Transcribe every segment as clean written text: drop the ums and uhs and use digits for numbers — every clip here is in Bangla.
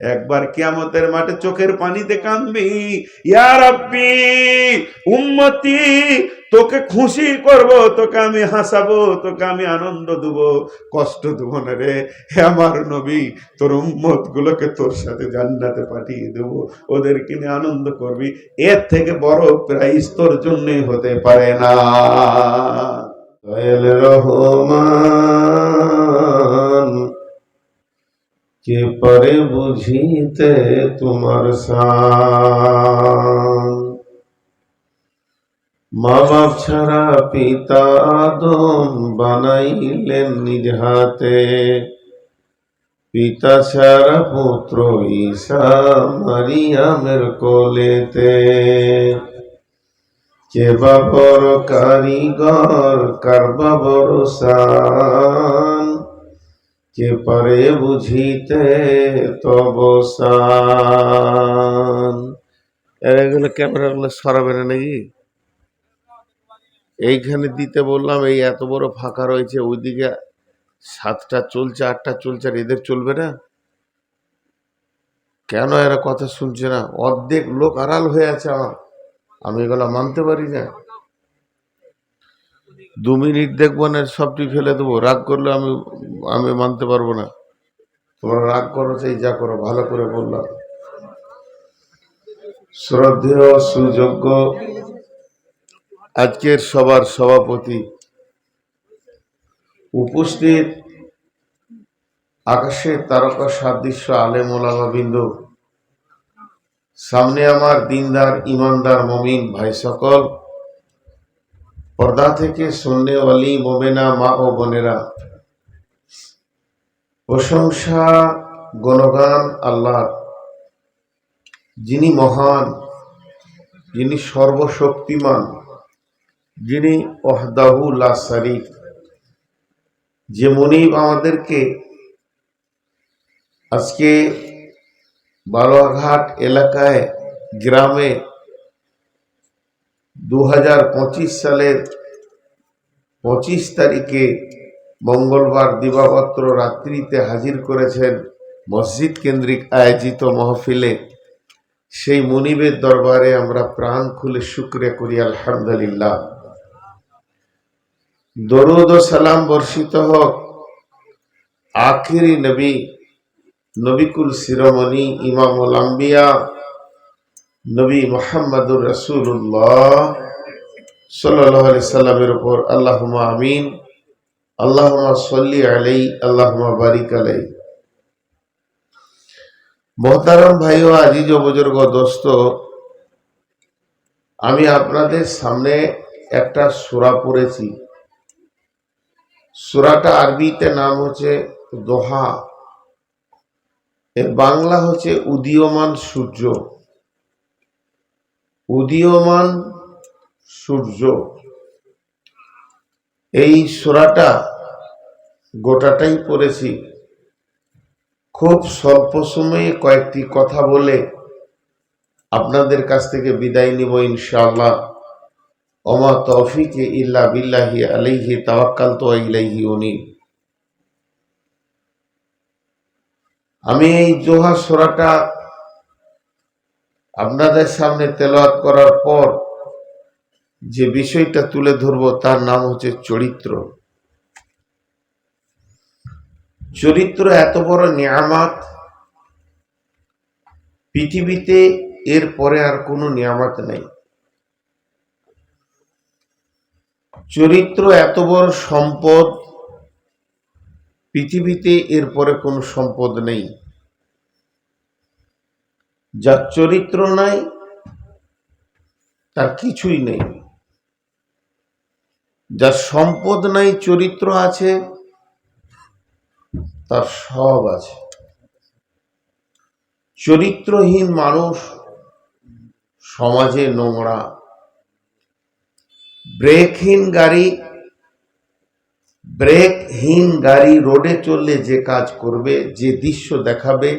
একবার কিয়ামতের মাঠে চোখের পানিতে কাঁদবি, ইয়া রাব্বি উম্মতি, তোকে খুশি করব, তোকে আমি হাসাবো, তোকে আমি আনন্দ দেব, কষ্ট দেব না রে। হে আমার নবী, তোর উম্মত গুলোকে তোর সাথে জান্নাতে পাঠিয়ে দেব, ওদেরকে নিয়ে আনন্দ করবি। এর থেকে বড় প্রাইজ তোর জন্যই হতে পারে না। দয়াল রহমান কে পারে বুঝিতে তোমার শান, মা বাপ ছাড়া পিতা আদম বানাইলেন নিজ হাতে, পিতা ছাড়া পুত্র ঈসা মারিয়ামের কোলেতে, কে বাবর কারিগর কার বাবর শান, কে পারে বুঝিতে তব শান। এগুলো ক্যামেরাগুলো সরাবে না নাকি? এইখানে দিতে বললাম, এই এত বড় ফাঁকা রয়েছে, ওইদিকে 7টা চলছে, 8টা চলছে, আর এদের চলবে না কেন? এরা কথা শুনছে না, অর্ধেক লোক আড়াল হয়ে আছে আমার, আমি এগুলো মানতে পারি না। 2 মিনিট দেখবো না, সবটি ফেলে দেবো, রাগ করলে আমি মানতে পারবো না। তোমরা রাগ করো, চাই যা করো, ভালো করে বললাম। শ্রদ্ধেয় সুযোগ্য আজকের সবার সভাপতি, উপস্থিত আকাশের তারকা সাদৃশ্য আলেম ওলামা বিন্দু, সামনে আমার দিনদার ইমানদার মমিন ভাই সকল, পর্দা থেকে সুন্নেওয়ালি মোমেনা মা ও বোনেরা, প্রশংসা গুণগান আল্লাহ, যিনি মহান, যিনি সর্বশক্তিমান, যিনি ওয়াহদাহু লা শারীক, যে মুনিব আমাদেরকে আজকে বালুরঘাট এলাকায় গ্রামে 2025 সালের 25 তারিখে মঙ্গলবার দিবাগত রাত্রিতে হাজির করেছেন মসজিদ কেন্দ্রিক আয়োজিত মাহফিলে। সেই মুনিবের দরবারে আমরা প্রাণ খুলে শুকরিয়া করি, আলহামদুলিল্লাহ। দরুদ ও সালাম বর্ষিত হোক আখিরি নবী, নবিকুল শিরোমণি ইমামুল আম্বিয়া নবী মুহাম্মদুর রাসূলুল্লাহ সাল্লাল্লাহু আলাইহি সাল্লামের উপর। আল্লাহুম্মা আমিন, আল্লাহুম্মা সাল্লি আলাইহি, আল্লাহুম্মা বারিক আলাইহি। মোহতারাম ভাই ও আজিজ ও বুজুর্গ দোস্ত, আমি আপনাদের সামনে একটা সূরা পড়েছি। সূরাটা আরবিতে নাম হচ্ছে দোহা, এর বাংলা হচ্ছে উদীয়মান সূর্য। উদীয়মান সূর্য, এই সূরাটা গোটাটাই পড়েছি। খুব স্বল্প সময়ে কয়েকটি কথা বলে আপনাদের কাছ থেকে বিদায় নিব ইনশাআল্লাহ। ওমা তৌফিকে ইল্লা বিল্লাহি আলাইহি তাওয়াক্কালতু ওয়া ইলাইহি উনীব। আমি এই দোহা সূরাটা আপনাদের সামনে তেলাওয়াত করার পর যে বিষয়টা তুলে ধরব তার নাম হচ্ছে চরিত্র। চরিত্র এত বড় নিয়ামত, পৃথিবীতে এর পরে আর কোনো নিয়ামত নেই। চরিত্র এত বড় সম্পদ, পৃথিবীতে এর পরে কোনো সম্পদ নেই। যার চরিত্র নাই তার কিছুই নেই। যার সম্পদ নাই, চরিত্র আছে, তার সব আছে। চরিত্রহীন মানুষ সমাজে নোংরা। ব্রেকহীন গাড়ি রোডে চললে যে কাজ করবে, যে দৃশ্য দেখাবে,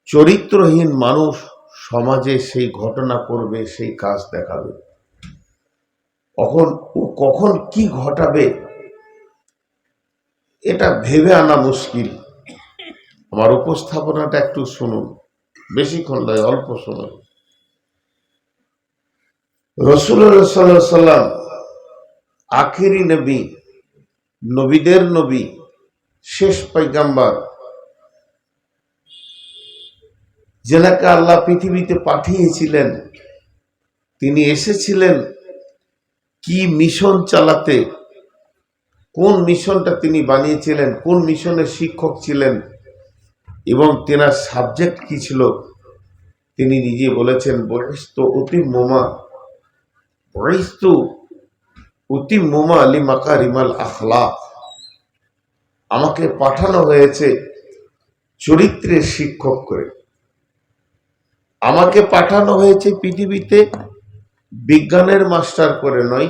চরিত্রহীন মানুষ সমাজে সেই ঘটনা করবে, সেই কাজ দেখাবে। কখন কি ঘটাবে এটা ভেবে আনা মুশকিল। আমার উপস্থাপনাটা একটু শুনুন, বেশিক্ষণ নয়, অল্প শুনুন। রাসূলুল্লাহ সাল্লাল্লাহু আলাইহি সাল্লাম আখেরি নবী, নবীদের নবী, শেষ পয়গম্বর, যেনাকে আল্লাহ পৃথিবীতে পাঠিয়েছিলেন। তিনি এসেছিলেন কি মিশন চালাতে, কোন মিশনটা তিনি বানিয়েছিলেন, কোন মিশনের শিক্ষক ছিলেন এবং তেনার সাবজেক্ট কি ছিল, তিনি নিজে বলেছেন, বয়স্তু উতিম্মুমা লিমাকারিমাল আখলাক। আমাকে পাঠানো হয়েছে চরিত্রের শিক্ষক করে। আমাকে পাঠানো হয়েছে পৃথিবীতে বিজ্ঞানের মাস্টার করে নয়,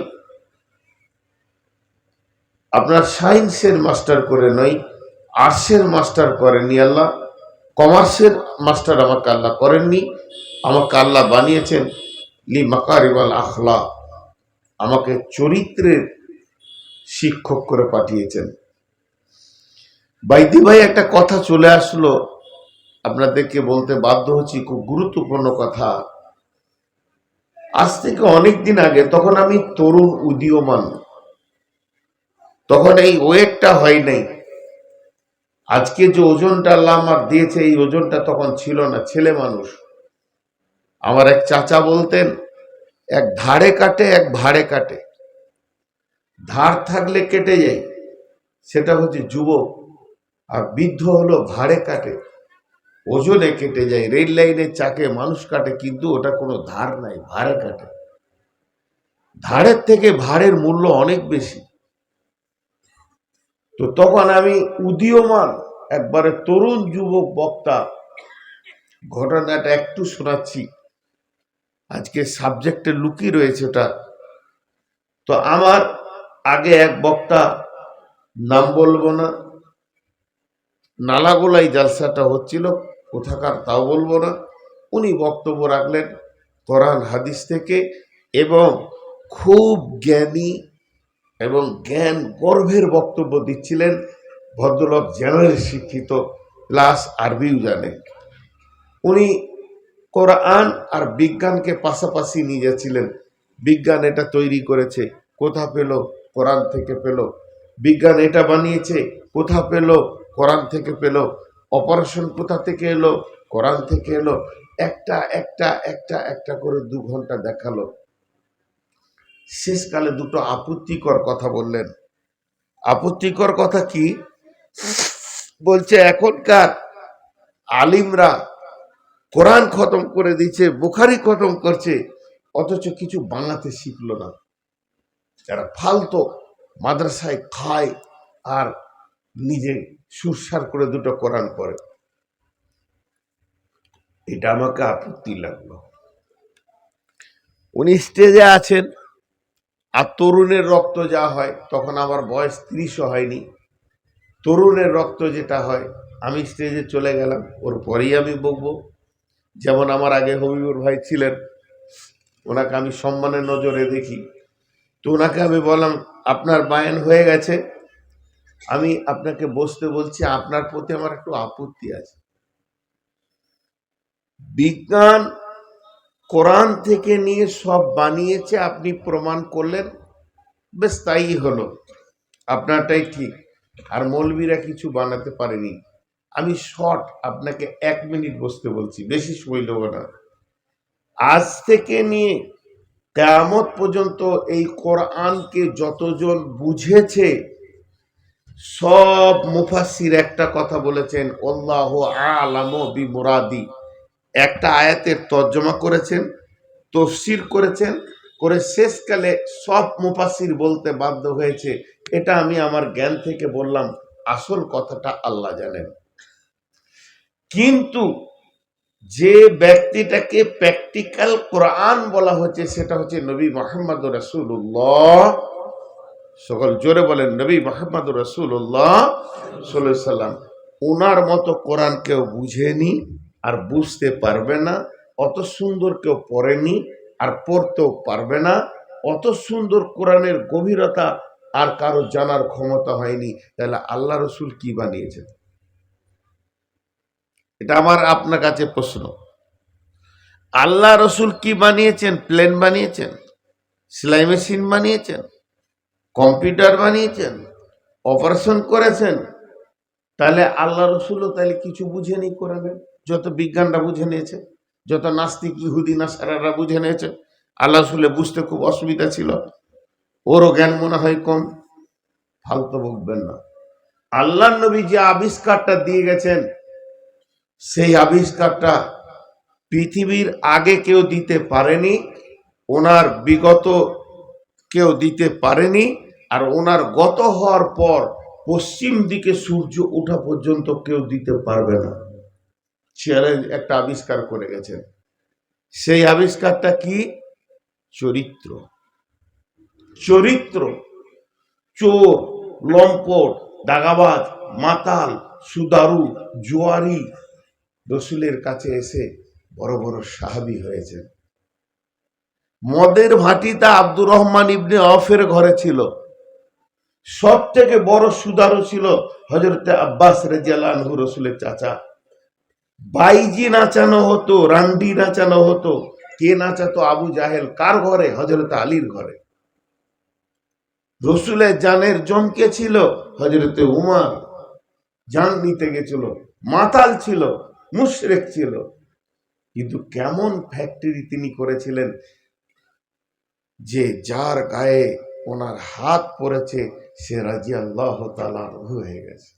আপনার সায়েন্সের মাস্টার করে নয়, আর্টসের মাস্টার করেননি আল্লাহ, কমার্সের মাস্টার আমাকে আল্লাহ করেননি। আমাকে আল্লাহ বানিয়েছেন লি মাকারিমাল আখলাক, আমাকে চরিত্রের শিক্ষক করে পাঠিয়েছেন। বাইদি ভাই, একটা কথা চলে আসলো, আপনাদেরকে বলতে বাধ্য হচ্ছি, খুব গুরুত্বপূর্ণ কথা। আজ থেকে অনেক দিন আগে, তখন আমি তরুণ উদীয়মান, তখন এই ওয়েটটা হয় নাই। আজকে যে ওজনটা আল্লাহ আমার দিয়েছে, এই ওজনটা তখন ছিল না, ছেলে মানুষ। আমার এক চাচা বলতেন, এক ধারে কাটে এক ভাড়ে কাটে। ধার থাকলে কেটে যায়, সেটা হচ্ছে যুবক, আর বৃদ্ধ হলো ভাড়ে কাটে, ওজনে কেটে যায়। রেল লাইনের চাকে মানুষ কাটে, কিন্তু ওটা কোনো ধার নাই, ভাড়ে কাটে। ধারের থেকে ভাড়ের মূল্য অনেক বেশি। তো তখন আমি উদীয়মান একবারে তরুণ যুবক বক্তা, ঘটনাটা একটু শোনাচ্ছি, আজকে সাবজেক্টে লুকিয়ে রয়েছে ওটা। তো আমার আগে এক বক্তা, নাম বলবো না, নালাগোলাই জালসাটা হচ্ছিল, কোথাকার তাও বলবো না, উনি বক্তব্য রাখলেন কোরআন হাদিস থেকে, এবং খুব জ্ঞানী এবং জ্ঞান গর্ভের বক্তব্য দিচ্ছিলেন। ভদ্রলোক জেনারেল শিক্ষিত, প্লাস আরবিও জানেন। উনি কোরআন আর বিজ্ঞানকে পাশাপাশি নিয়ে যাচ্ছিলেন। বিজ্ঞান এটা তৈরি করেছে, কোথা পেল? কোরআন থেকে পেল। বিজ্ঞান এটা বানিয়েছে, কোথা পেল? কোরআন থেকে পেল। অপারেশন কোথা থেকে এলো? কোরআন থেকে এলো। একটা একটা একটা একটা করে 2 ঘন্টা দেখালো। শেষকালে দুটো আপত্তিকর কথা বললেন। আপত্তিকর কথা কি? বলছে এখনকার আলিমরা কোরআন খতম করে দিচ্ছে, বুখারি খতম করছে, অথচ কিছু বানাতে শিখলো না। যারা ফালতু মাদ্রাসায় খায় আর নিজে সুরসার করে দুটো কোরআন পড়ে। এটা আমাকে আপত্তি লাগলো। উনি স্টেজে আছেন, আর তরুণের রক্ত যা হয়, তখন আমার বয়স 30ও হয়নি, তরুণের রক্ত যেটা হয়, আমি স্টেজে চলে গেলাম, ওর পরেই আমি বকবো। যেমন আমার আগে হবিবুর ভাই ছিলেন, ওনাকে আমি সম্মানের নজরে দেখি। তো ওনাকে আমি বললাম, আপনার বায়ান হয়ে গেছে, আমি আপনাকে বসতে বলছি, আপনার প্রতি আমার একটু আপত্তি আছে। বিজ্ঞান কোরআন থেকে নিয়ে সব বানিয়েছে, আপনি প্রমাণ করলেন, বেশ তাই হলো, আপনারটাই ঠিক, আর মৌলবীরা কিছু বানাতে পারেনি। আমি শর্ট আপনাকে 1 মিনিট বসতে বলছি, বেশি সময় নেব না। আজ থেকে নিয়ে কিয়ামত পর্যন্ত এই কোরআনকে যতজন বুঝেছে, সব মুফাসসির একটা কথা বলেছেন, আল্লাহু আ'লামু বিমুরাদি। একটা আয়াতের তর্জমা করেছেন, তাফসীর করেছেন, করে শেষকালে সব মুফাসসির বলতে বাধ্য হয়েছে, এটা আমি আমার জ্ঞান থেকে বললাম, আসল কথাটা আল্লাহ জানেন। কিন্তু যে ব্যক্তিটাকে প্র্যাকটিক্যাল কোরআন বলা হচ্ছে, সেটা হচ্ছে নবী মুহাম্মদ রাসূলুল্লাহ। সকল জোরে বলেন, নবী মুহাম্মদ রাসূলুল্লাহ সাল্লাল্লাহু আলাইহি সাল্লাম। ওনার মতো কোরআন কেউ বুঝেনি আর বুঝতে পারবে না, অত সুন্দর কেউ পড়েনি আর পড়তেও পারবে না। অত সুন্দর কোরআনের গভীরতা আর কারো জানার ক্ষমতা হয়নি। তাহলে আল্লাহ রসুল কি বানিয়েছেন? এটা আমার আপনার কাছে প্রশ্ন। আল্লাহ রসুল কি বানিয়েছেন? প্লেন বানিয়েছেন, সেলাই মেশিন বানিয়েছেন, কম্পিউটার বানিয়েছেন, অপারেশন করেছেন? তাহলে আল্লাহ রসুলও তাহলে কিছু বুঝেনি কোরআনের, যত বিজ্ঞানরা বুঝে নিয়েছে, যত নাস্তিক ইহুদি নাসারারা বুঝে নিয়েছে। আল্লাহ রসুলের বুঝতে খুব অসুবিধা ছিল, ওরও জ্ঞান মনে হয় কম। ফালতু বকবেন না। আল্লাহ নবী যে আবিষ্কারটা দিয়ে গেছেন, সেই আবিষ্কারটা পৃথিবীর আগে কেউ দিতে পারেনি, ওনার বিগত কেউ দিতে পারেনি, আর ওনার গত হওয়ার পর পশ্চিম দিকে সূর্য ওঠা পর্যন্ত কেউ দিতে পারবে না। চ্যালেঞ্জ একটা আবিষ্কার করে গেছেন। সেই আবিষ্কারটা কি? চরিত্র। চরিত্র। চোর, লম্পট, দাগাবাজ, মাতাল, সুদারু, জুয়ারি রসুলের কাছে এসে বড় বড় সাহাবী হয়েছেন। মদের ভাটিটা আব্দুর রহমান ইবনে আওফের ঘরে ছিল। সব থেকে বড় সুদারু ছিল হযরতে আব্বাস রাদিয়াল্লাহু আনহু, রসুলের চাচা। বাইজি নাচানো হতো, রান্ডি নাচানো হতো। কে নাচাতো? আবু জাহেল। কার ঘরে? হযরতে আলীর ঘরে। রসুলের জানের জমকে ছিল হযরতে উমর, জান নিতে গেছিল। মাতাল ছিল, মুশরিক ছিল, কিন্তু কেমন ফ্যাক্টরি তিনি করেছিলেন যে যার গায়ে ওনার হাত পড়েছে সে রাদিয়াল্লাহু তাআলা আনহু হয়ে গেছে।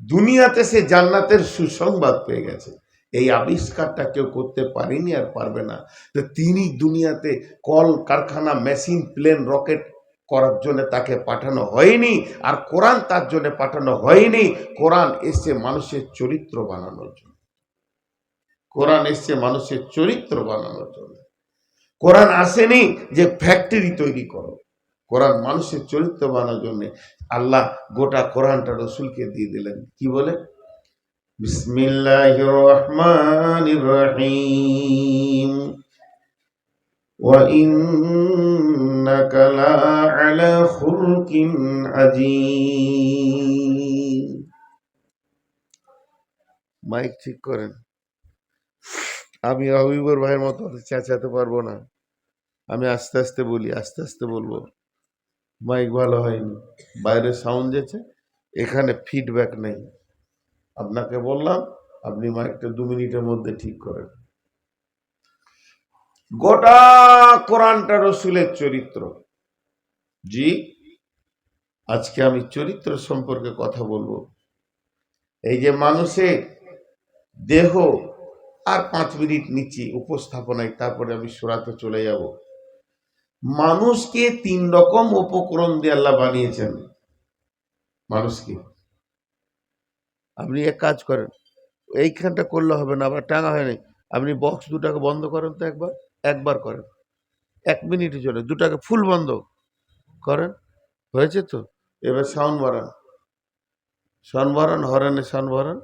দুনিয়াতে সে জান্নাতের সুসংবাদ পেয়ে গেছে। এই আবিষ্কারটা কেউ করতে পারেনি আর পারবে না। তো তিনি দুনিয়াতে কল কারখানা, মেশিন, প্লেন, রকেট করার জন্য তাকে পাঠানো হয়নি, আর কোরআন তার জন্য পাঠানো হয়নি। কোরআন এসছে মানুষের চরিত্র বানানোর জন্য। কোরআন এসছে মানুষের চরিত্র বানানোর জন্য। কোরআন আসেনি যে ফ্যাক্টরি তৈরি করো। কোরআন মানুষের চরিত্র বানানোর জন্য আল্লাহ গোটা কোরআনটা রসুলকে দিয়ে দিলেন। কি বলে? বিসমিল্লাহির রহমানির রহিম, ওয়া ইন্নাকা লাআলা খুলকিন আযীম। মাইক ঠিক করেন। আমি হাবিবুর ভাইয়ের মতো চেঁচাতে পারবো না। আমি আস্তে আস্তে বলি, আস্তে আস্তে বলবো। মাইক ভালো হয়নি, বাইরে সাউন্ড যেছে, এখানে ফিডব্যাক নেই। আপনাকে বললাম আপনি মাইকটা 2 মিনিটের মধ্যে ঠিক করেন। গোটা কোরআনটা রসুলের চরিত্র। জি, আজকে আমি চরিত্র সম্পর্কে কথা বলবো। এই যে মানুষের দেহ, আর 5 মিনিট নিচ্ছি উপস্থাপনায়, তারপরে আমি সূরাতে চলে যাব। মানুষকে 3 রকম উপকরণ দিয়ে আল্লাহ বানিয়েছেন। মানুষকে আপনি এক কাজ করেন, এইখানটা করলে হবে না, আবার টাঙা হয়নি। আপনি বক্স দুটাকে বন্ধ করেন তো, একবার করেন, 1 মিনিটের জন্য দুটাকে ফুল বন্ধ করেন। হয়েছে তো? এবার সাউন্ড বাড়ান, সাউন্ড বাড়ান, হরেনে সাউন্ড বাড়ান।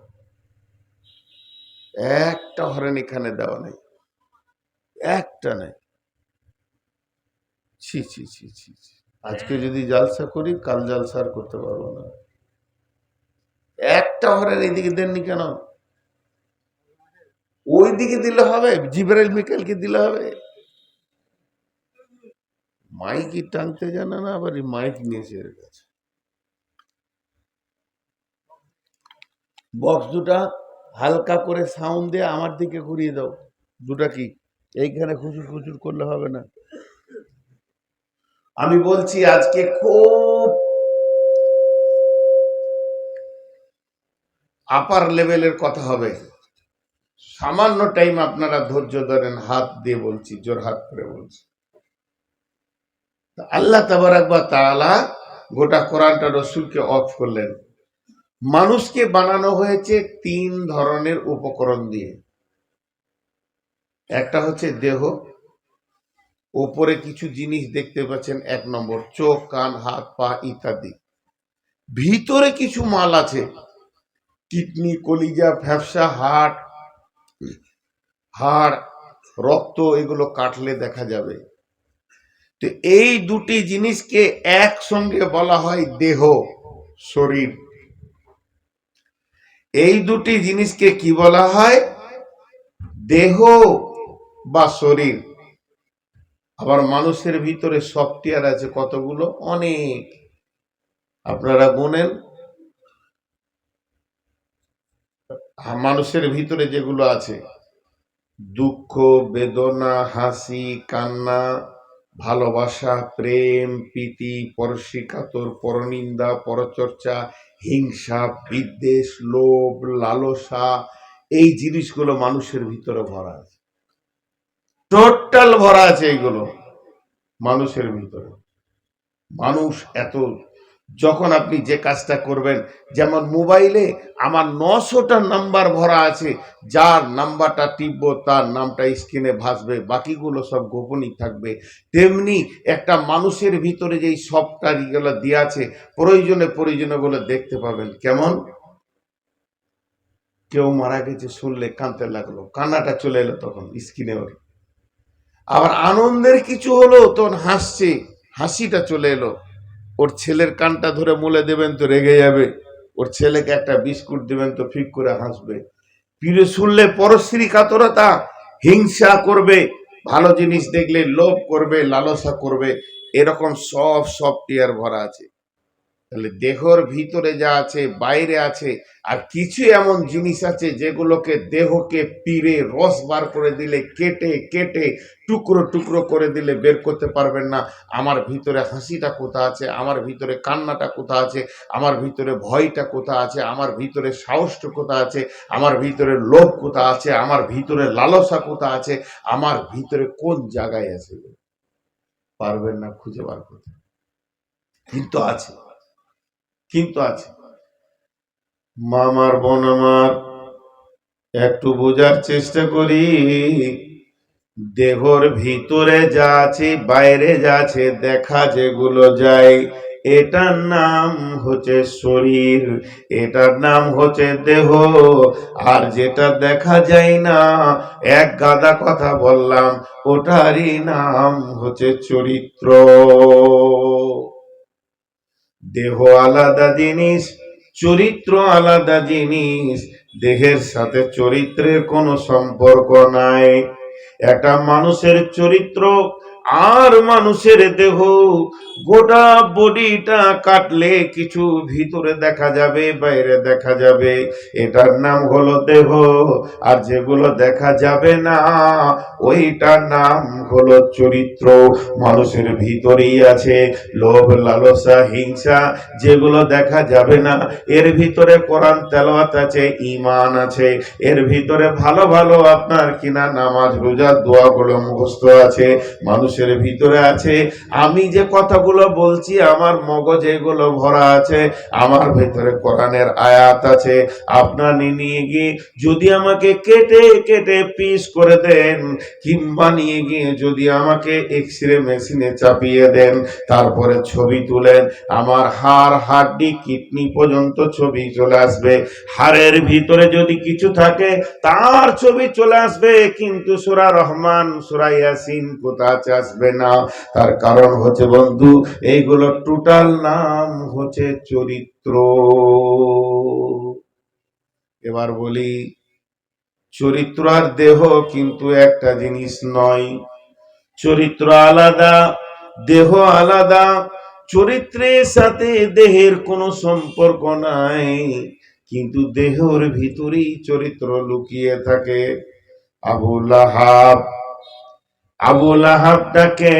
একটা হরেন এখানে দেওয়া নেই, একটা নেই। ছি ছি ছি ছি ছি। আজকে যদি জালসা করি, কাল জালসা আর করতে পারবো না। একটা হরেন এইদিকে দেননি কেন? ওই দিকে দিলে হবে, জিবরাইল মিকাইলকে দিলে হবে। মাইকই টানতে জানে না, আবার মাইক নিয়েছে এর কাছে। বক্স দুটা হালকা করে সাউন্ড দিয়ে আমার দিকে ঘুরিয়ে দাও। দুটা কি এইখানে খুচুর খুচুর করলে হবে না। আমি বলছি আজকে খুব আপার লেভেলের কথা হবে। সামান্য টাইম আপনারা ধৈর্য ধরেন, হাত দিয়ে বলছি, জোর হাত করে বলছি। আল্লাহ তাবারাক ওয়া তাআলা গোটা কোরআনটা রসুলকে অফ করলেন। মানুষকে বানানো হয়েছে 3 ধরনের উপকরণ দিয়ে। একটা হচ্ছে দেহ, উপরে কিছু জিনিস দেখতে পাচ্ছেন, 1 নম্বর চোখ, কান, হাত, পা ইত্যাদি। ভিতরে কিছু মাল আছে, কিডনি, কলিজা, ফ্যাফসা, হাড়, রক্ত, এগুলো কাটলে দেখা যাবে। তো এই দুটি জিনিসকে একসঙ্গে বলা হয় দেহ, শরীর। এই দুটি জিনিসকে কি বলা হয়? দেহ বা শরীর। আবার মানুষের ভিতরে সফটওয়্যার আছে কতগুলো, অনেক। আপনারা গুনেন, মানুষের ভিতরে যেগুলো আছে, দুঃখ, বেদনা, হাসি, কান্না, ভালোবাসা, প্রেম, প্রীতি, পরশিকাতর, পরনিন্দা, পরচর্চা, হিংসা, বিদ্বেষ, লোভ, লালসা, এই জিনিসগুলো মানুষের ভিতরে ভরা আছে। টোটাল ভরা আছে এইগুলো মানুষের ভিতরে। মানুষ এত, যখন আপনি যে কাজটা করবেন, যেমন মোবাইলে আমার 900টা নাম্বার ভরা আছে, যার নাম্বারটা টিপবো তার নামটা স্ক্রিনে ভাসবে, বাকিগুলো সব গোপনই থাকবে। তেমনি একটা মানুষের ভিতরে যেই সফটওয়্যারগুলো দেওয়া আছে, প্রয়োজনে প্রয়োজনে বলে দেখতে পাবেন। কেমন? কেউ মারা গেছে শুনলে কাঁদতে লাগলো, কান্নাটা চলে এলো তখন স্ক্রিনে ওর। আবার আনন্দের কিছু হলো তখন হাসছে, হাসিটা চলে এলো। ওর ছেলের কানটা ধরে মুলে দেবেন তো রেগে যাবে, ওর ছেলেকে একটা বিস্কুট দেবেন তো ফিক করে হাসবে। প্রিয় শুনলে পরশ্রী কাতরতা, হিংসা করবে, ভালো জিনিস দেখলে লোভ করবে, লালসা করবে, এরকম সব সফটওয়্যার ভরা আছে। তাহলে দেহর ভিতরে যা আছে বাইরে আছে, আর কিছু এমন জিনিস আছে যেগুলোকে দেহকে পিড়ে রস বার করে দিলে, কেটে কেটে টুকরো টুকরো করে দিলে বের করতে পারবেন না। আমার ভিতরে হাসিটা কোথা আছে, আমার ভিতরে কান্নাটা কোথা আছে, আমার ভিতরে ভয়টা কোথা আছে, আমার ভিতরে সাহসটা কোথা আছে, আমার ভিতরে লোভ কোথা আছে, আমার ভিতরে লালসা কোথা আছে, আমার ভিতরে কোন জায়গায় আছে, পারবেন না খুঁজে বার করতে। কিন্তু আছে, কিন্তু আছে। মামার বোন আমার, একটু বোঝার চেষ্টা করি। দেহর ভিতরে যা আছে বাইরে যা আছে দেখা যেগুলো যায়, এটার নাম হচ্ছে শরীর, এটার নাম হচ্ছে দেহ। আর যেটা দেখা যায় না, এক গাদা কথা বললাম, ওটারই নাম হচ্ছে চরিত্র। দেহ আলাদা জিনিস, চরিত্র আলাদা জিনিস। দেহের সাথে চরিত্রের কোনো সম্পর্ক নাই। একটা মানুষের চরিত্র আর মানুষের দেহ, গোটা বডিটা কাটলে কিছু ভিতরে দেখা যাবে, বাইরে দেখা যাবে, এটার নাম হলো দেহ। আর যেগুলো দেখা যাবে না, ওইটার নাম হলো চরিত্র। মানুষের ভিতরেই আছে লোভ, লালসা, হিংসা, যেগুলো দেখা যাবে না। এর ভিতরে কোরআন তেলাওয়াত আছে, ঈমান আছে, এর ভিতরে ভালো ভালো আপনার কিনা নামাজ, রোজা, দোয়াগুলো মুখস্থ আছে। মানুষের ভিতরে আছে, আমি যে কথাগুলো বলছি আমার মগজ এগুলো ভরা আছে, আমার ভিতরে কোরআনের আয়াত আছে। আপনার নিয়ে গিয়ে যদি আমাকে কেটে কেটে পিস করে দেন, কিংবা নিয়ে গিয়ে যদি আমাকে এক্সরে মেশিনে চাপিয়ে দেন, তারপরে ছবি তুলেন, আমার হাড়, হাড্ডি, কিডনি পর্যন্ত ছবি চলে আসবে। হাড়ের ভিতরে যদি কিছু থাকে তার ছবি চলে আসবে, কিন্তু সূরা রহমান, সূরা ইয়াসিন কোথা আছে আসবে না। তার কারণ হচ্ছে বন্ধু, এইগুলো টোটাল নাম হচ্ছে চরিত্র। এবার বলি, চরিত্র আর দেহ কিন্তু একটা জিনিস নয়। চরিত্র আলাদা, দেহ আলাদা। চরিত্রের সাথে দেহের কোনো সম্পর্ক নাই, কিন্তু দেহের ভিতরেই চরিত্র লুকিয়ে থাকে। আবু লাহাব, আবু লাহাবটাকে,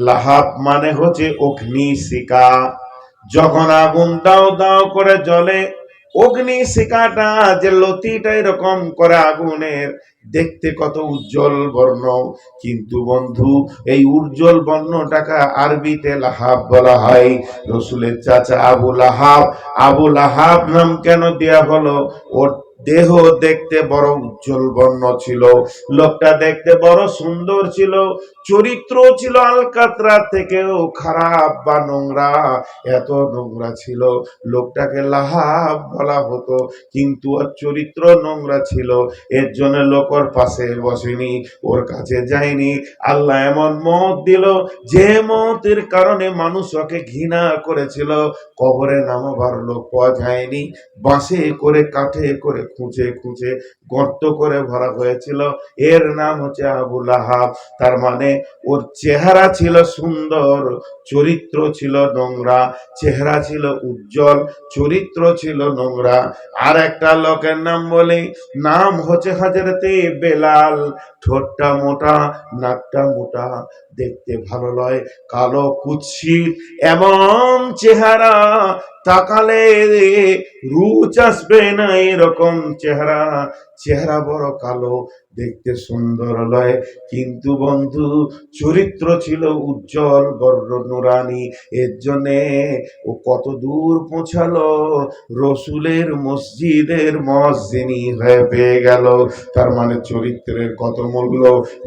লাহাব মানে হচ্ছে অগ্নি শিখা। যখন আগুন দাও দাও করে জ্বলে, অগ্নি শিখাটা যে লতিটা এরকম করে আগুনের, দেখতে কত উজ্জ্বল বর্ণ, কিন্তু বন্ধু এই উজ্জ্বল বর্ণটাকে আরবিতে লাহাব বলা হয়। রসুলের চাচা আবু লাহাব, আবু লাহাব নাম কেন দেয়া হলো? ওর দেহ দেখতে বড় উজ্জ্বল বর্ণ ছিল, লোকটা দেখতে বড় সুন্দর ছিল, চরিত্র ছিল আলকাতরা থেকেও খারাপ বা নোংরা, এত নোংরা ছিল লোকটাকে লাহাব বলা হতো, কিন্তু ওর চরিত্র নোংরা ছিল, এর জন্য লোক ওর পাশে বসেনি, ওর কাছে যায়নি। আল্লাহ এমন মত দিল যে মতের কারণে মানুষ ওকে ঘৃণা করেছিল, কবরে নামাবার লোক পাওয়া যায়নি, বাঁশে করে কাঠে করে খুঁজে খুঁজে গর্ত করে ভরা হয়েছিল। এর নাম হচ্ছে আবু লাহাব। তার মানে ওর চেহারা ছিল সুন্দর, চরিত্র ছিল নোংরা। চেহারা ছিল উজ্জ্বল, চরিত্র ছিল নোংরা। আর একটা লোকের নাম বলি, নাম হচ্ছে হযরতে বেলাল। ঠোঁটটা মোটা, নাকটা মোটা, দেখতে ভালো লয়, কালো কুৎসিত, এমন চেহারা তাকালে রুচ আসবে না এরকম চেহারা। চেহারা বড় কালো, দেখতে সুন্দর লয়, কিন্তু বন্ধু চরিত্র ছিল উজ্জ্বল বর্ণ নুরানি। এর জন্যে ও কত দূর পৌঁছালো, রসুলের মসজিদের মুয়াজ্জিনি হয়ে পেয়ে গেল। তার মানে চরিত্রের কত মূল্য।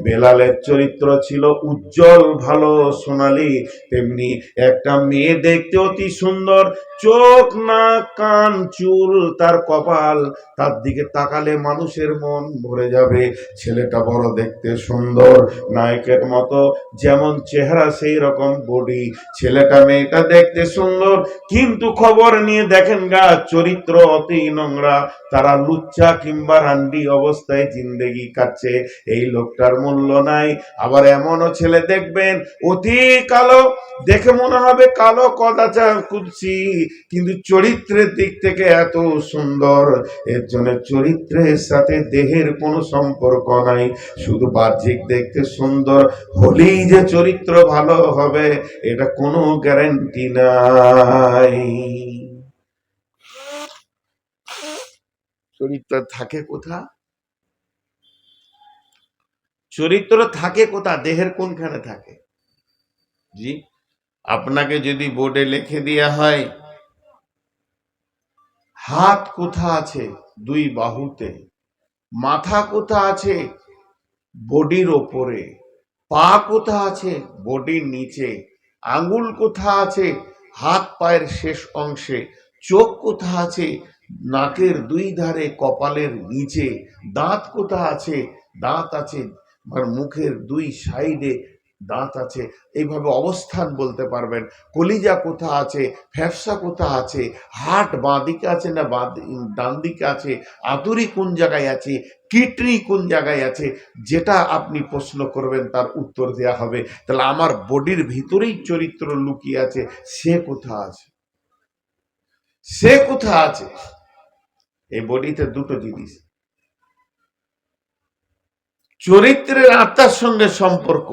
বেলালের চরিত্র ছিল উজ্জ্বল, ভালো, সোনালী। তেমনি একটা মেয়ে দেখতে অতি সুন্দর, চোখ, নাক, কান, চুল, তার কপাল, তার দিকে তাকালে মানুষের মন ভরে যাবে। ছেলেটা বড় দেখতে সুন্দর, নায়কের মতো, যেমন চেহারা সেই রকম বডি। ছেলেটা মেয়েটা দেখতে সুন্দর, কিন্তু খবর নিয়ে দেখেন গা চরিত্র অতি নোংরা। তারা লুচ্চা কিংবা রান্ডি অবস্থায় জিন্দেগি কাটছে। এই লোকটার মূল্য নাই। আবার এমনও ছেলে দেখবেন অতি কালো, দেখে মনে হবে কালো কদাচা কুৎসি, কিন্তু চরিত্রের দিক থেকে এত সুন্দর। এর জন্য চরিত্রের সাথে দেহের কোনো সম্পর্ক নাই। শুধু বাহ্যিক দেখতে সুন্দর হলেই যে চরিত্র ভালো হবে এটা কোনো গ্যারান্টি নাই। চরিত্র থাকে কোথা? চরিত্র থাকে কোথা? দেহের কোনখানে থাকে? জি, আপনাকে যদি বোর্ডে লিখে দেওয়া হয় হাত কোথা আছে? দুই বাহুতে। মাথা কোথা আছে? বডির ওপরে। পা কোথা আছে? বডির নিচে। আঙ্গুল কোথা আছে? হাত পায়ের শেষ অংশে। চোখ কোথা আছে? নাকের দুই ধারে, কপালের নিচে। দাঁত কোথা আছে? দাঁত আছে মানে মুখের দুই সাইডে দাঁত আছে। এইভাবে অবস্থান বলতে পারবেন। কলিজা কোথা আছে? ফ্যাফসা কোথা আছে? হার্ট বাঁ দিকে আছে না ডান দিকে আছে? আতুরি কোন জায়গায় আছে? কিডনি কোন জায়গায় আছে? যেটা আপনি প্রশ্ন করবেন তার উত্তর দেয়া হবে। তাহলে আমার বডির ভিতরেই চরিত্র লুকিয়ে আছে। সে কোথা আছে? সে কোথা আছে? এই বডিতে দুটো জিনিস, চরিত্রের আত্মার সঙ্গে সম্পর্ক,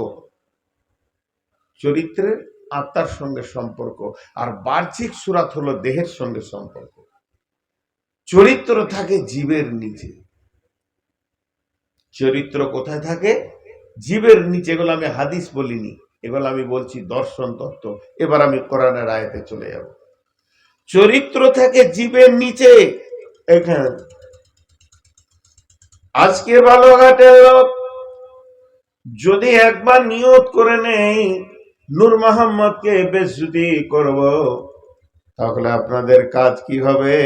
চরিত্রের আত্মার সঙ্গে সম্পর্ক, আর বাহ্যিক সুরাত হলো দেহের সঙ্গে সম্পর্ক। চরিত্র থাকে জীবের নিচে। চরিত্র কোথায় থাকে? জীবের নিচে। এগুলো আমি হাদিস বলিনি, এগুলো আমি বলছি দর্শন তত্ত্ব। এবার আমি কোরআনের আয়াতে চলে যাব। চরিত্র থাকে জীবের নিচে। এখানে আজকে বালুরঘাটের লোক যদি একবার নিয়ত করে নেই নূর মোহাম্মদকে বেইজ্জতি করব, তাহলে আপনাদের কাজ কি হবে?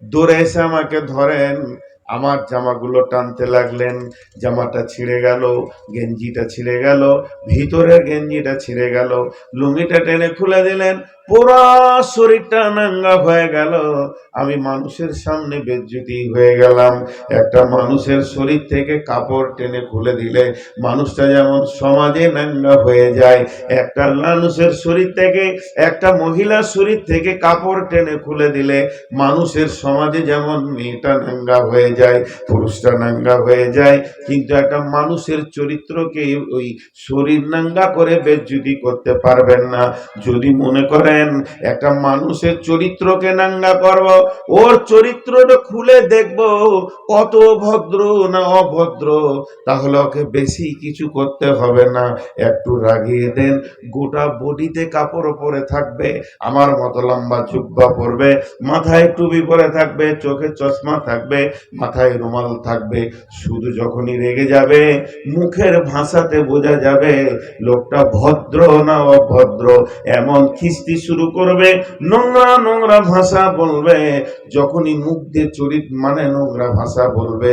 দূরে এসে আমাকে ধরেন, আমার জামাগুলো টানতে লাগলেন, জামাটা ছিঁড়ে গেল, গেঞ্জিটা ছিঁড়ে গেল, ভিতরের গেঞ্জিটা ছিঁড়ে গেল, লুঙ্গিটা টেনে খুলে দিলেন, পুরো শরীরটা নাঙ্গা হয়ে গেল। আমি মানুষের সামনে বেইজ্জতি হয়ে গেলাম। একটা মানুষের শরীর থেকে কাপড় টেনে খুলে দিলে মানুষটা যেমন সমাজে নাঙ্গা হয়ে যায়, একটা মানুষের শরীর থেকে, একটা মহিলার শরীর থেকে কাপড় টেনে খুলে দিলে মানুষের সমাজে যেমন মেয়েটা নাঙ্গা হয়ে যায়, পুরুষটা নাঙ্গা হয়ে যায়, কিন্তু একটা মানুষের চরিত্রকে ওই শরীর নাঙ্গা করে বেইজ্জতি করতে পারবেন না। যদি মনে করেন বললেন একটা মানুষের চরিত্রকে নাঙ্গা করব, ওর চরিত্রটা খুলে দেখব কত ভদ্র না অভদ্র, তাহলে ওকে বেশি কিছু করতে হবে না, একটু রাগিয়ে দেন, গোটা বডিতে কাপড় পরে থাকবে, আমার মতো লম্বা জুব্বা পরবে, মাথায় টুপি পরে থাকবে, চোখে চশমা থাকবে, মাথায় রুমাল থাকবে, শুধু যখনই রেগে যাবে মুখের ভাষাতে বোঝা যাবে লোকটা ভদ্র না অভদ্র। এমন খিস্তি শুরু করবে, নোংরা নোংরা ভাষা বলবে, যখনই মুখ দিয়ে নোংরা ভাষা বলবে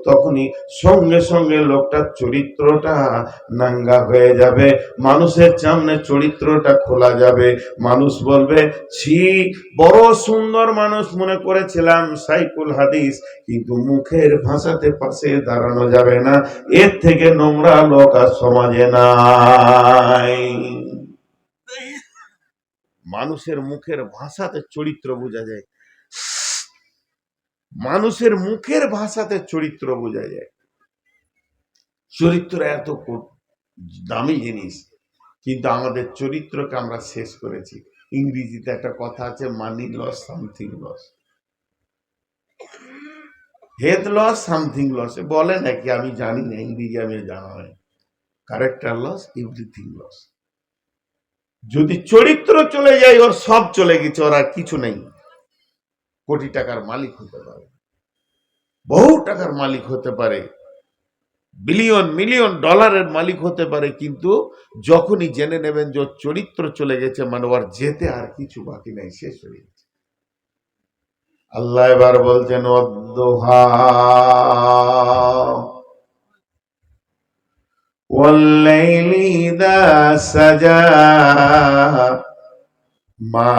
তখনই সঙ্গে সঙ্গে লোকটার চরিত্রটা নাঙ্গা হয়ে যাবে, মানুষের সামনে চরিত্রটা খোলা যাবে, মানুষ বলবে ছি বড় সুন্দর মানুষ মনে করেছিলাম সাইকুল হাদিস, কিন্তু মুখের ভাষাতে পাশে দাঁড়ানো যাবে না, এর থেকে নোংরা লোক আর সমাজে নাই। মানুষের মুখের ভাষাতে চরিত্র বোঝা যায়, মানুষের মুখের ভাষাতে চরিত্র বোঝা যায়। চরিত্র এত দামি জিনিস, কিন্তু আমাদের চরিত্রকে আমরা শেষ করেছি। ইংরেজিতে একটা কথা আছে, money loss something loss, head loss something loss, বলে নাকি আমি জানি না, ইংরেজি আমি জানা হয়, ক্যারেক্টার লস এভরিথিং লস। যদি চরিত্র চলে যায় ওর সব চলে গেছে, ওর আর কিছু নেই। কোটি টাকার মালিক হতে পারে, বহু টাকার মালিক হতে পারে, বিলিয়ন মিলিয়ন ডলারের মালিক হতে পারে, কিন্তু যখনই জেনে নেবেন যে চরিত্র চলে গেছে, মানে ওর যেতে আর কিছু বাকি নাই, শেষ হয়ে গেছে। আল্লাহ এবার বলছেন ওয়াদ্দুহা ওয়াল্লাইলি ইযা সাজা মা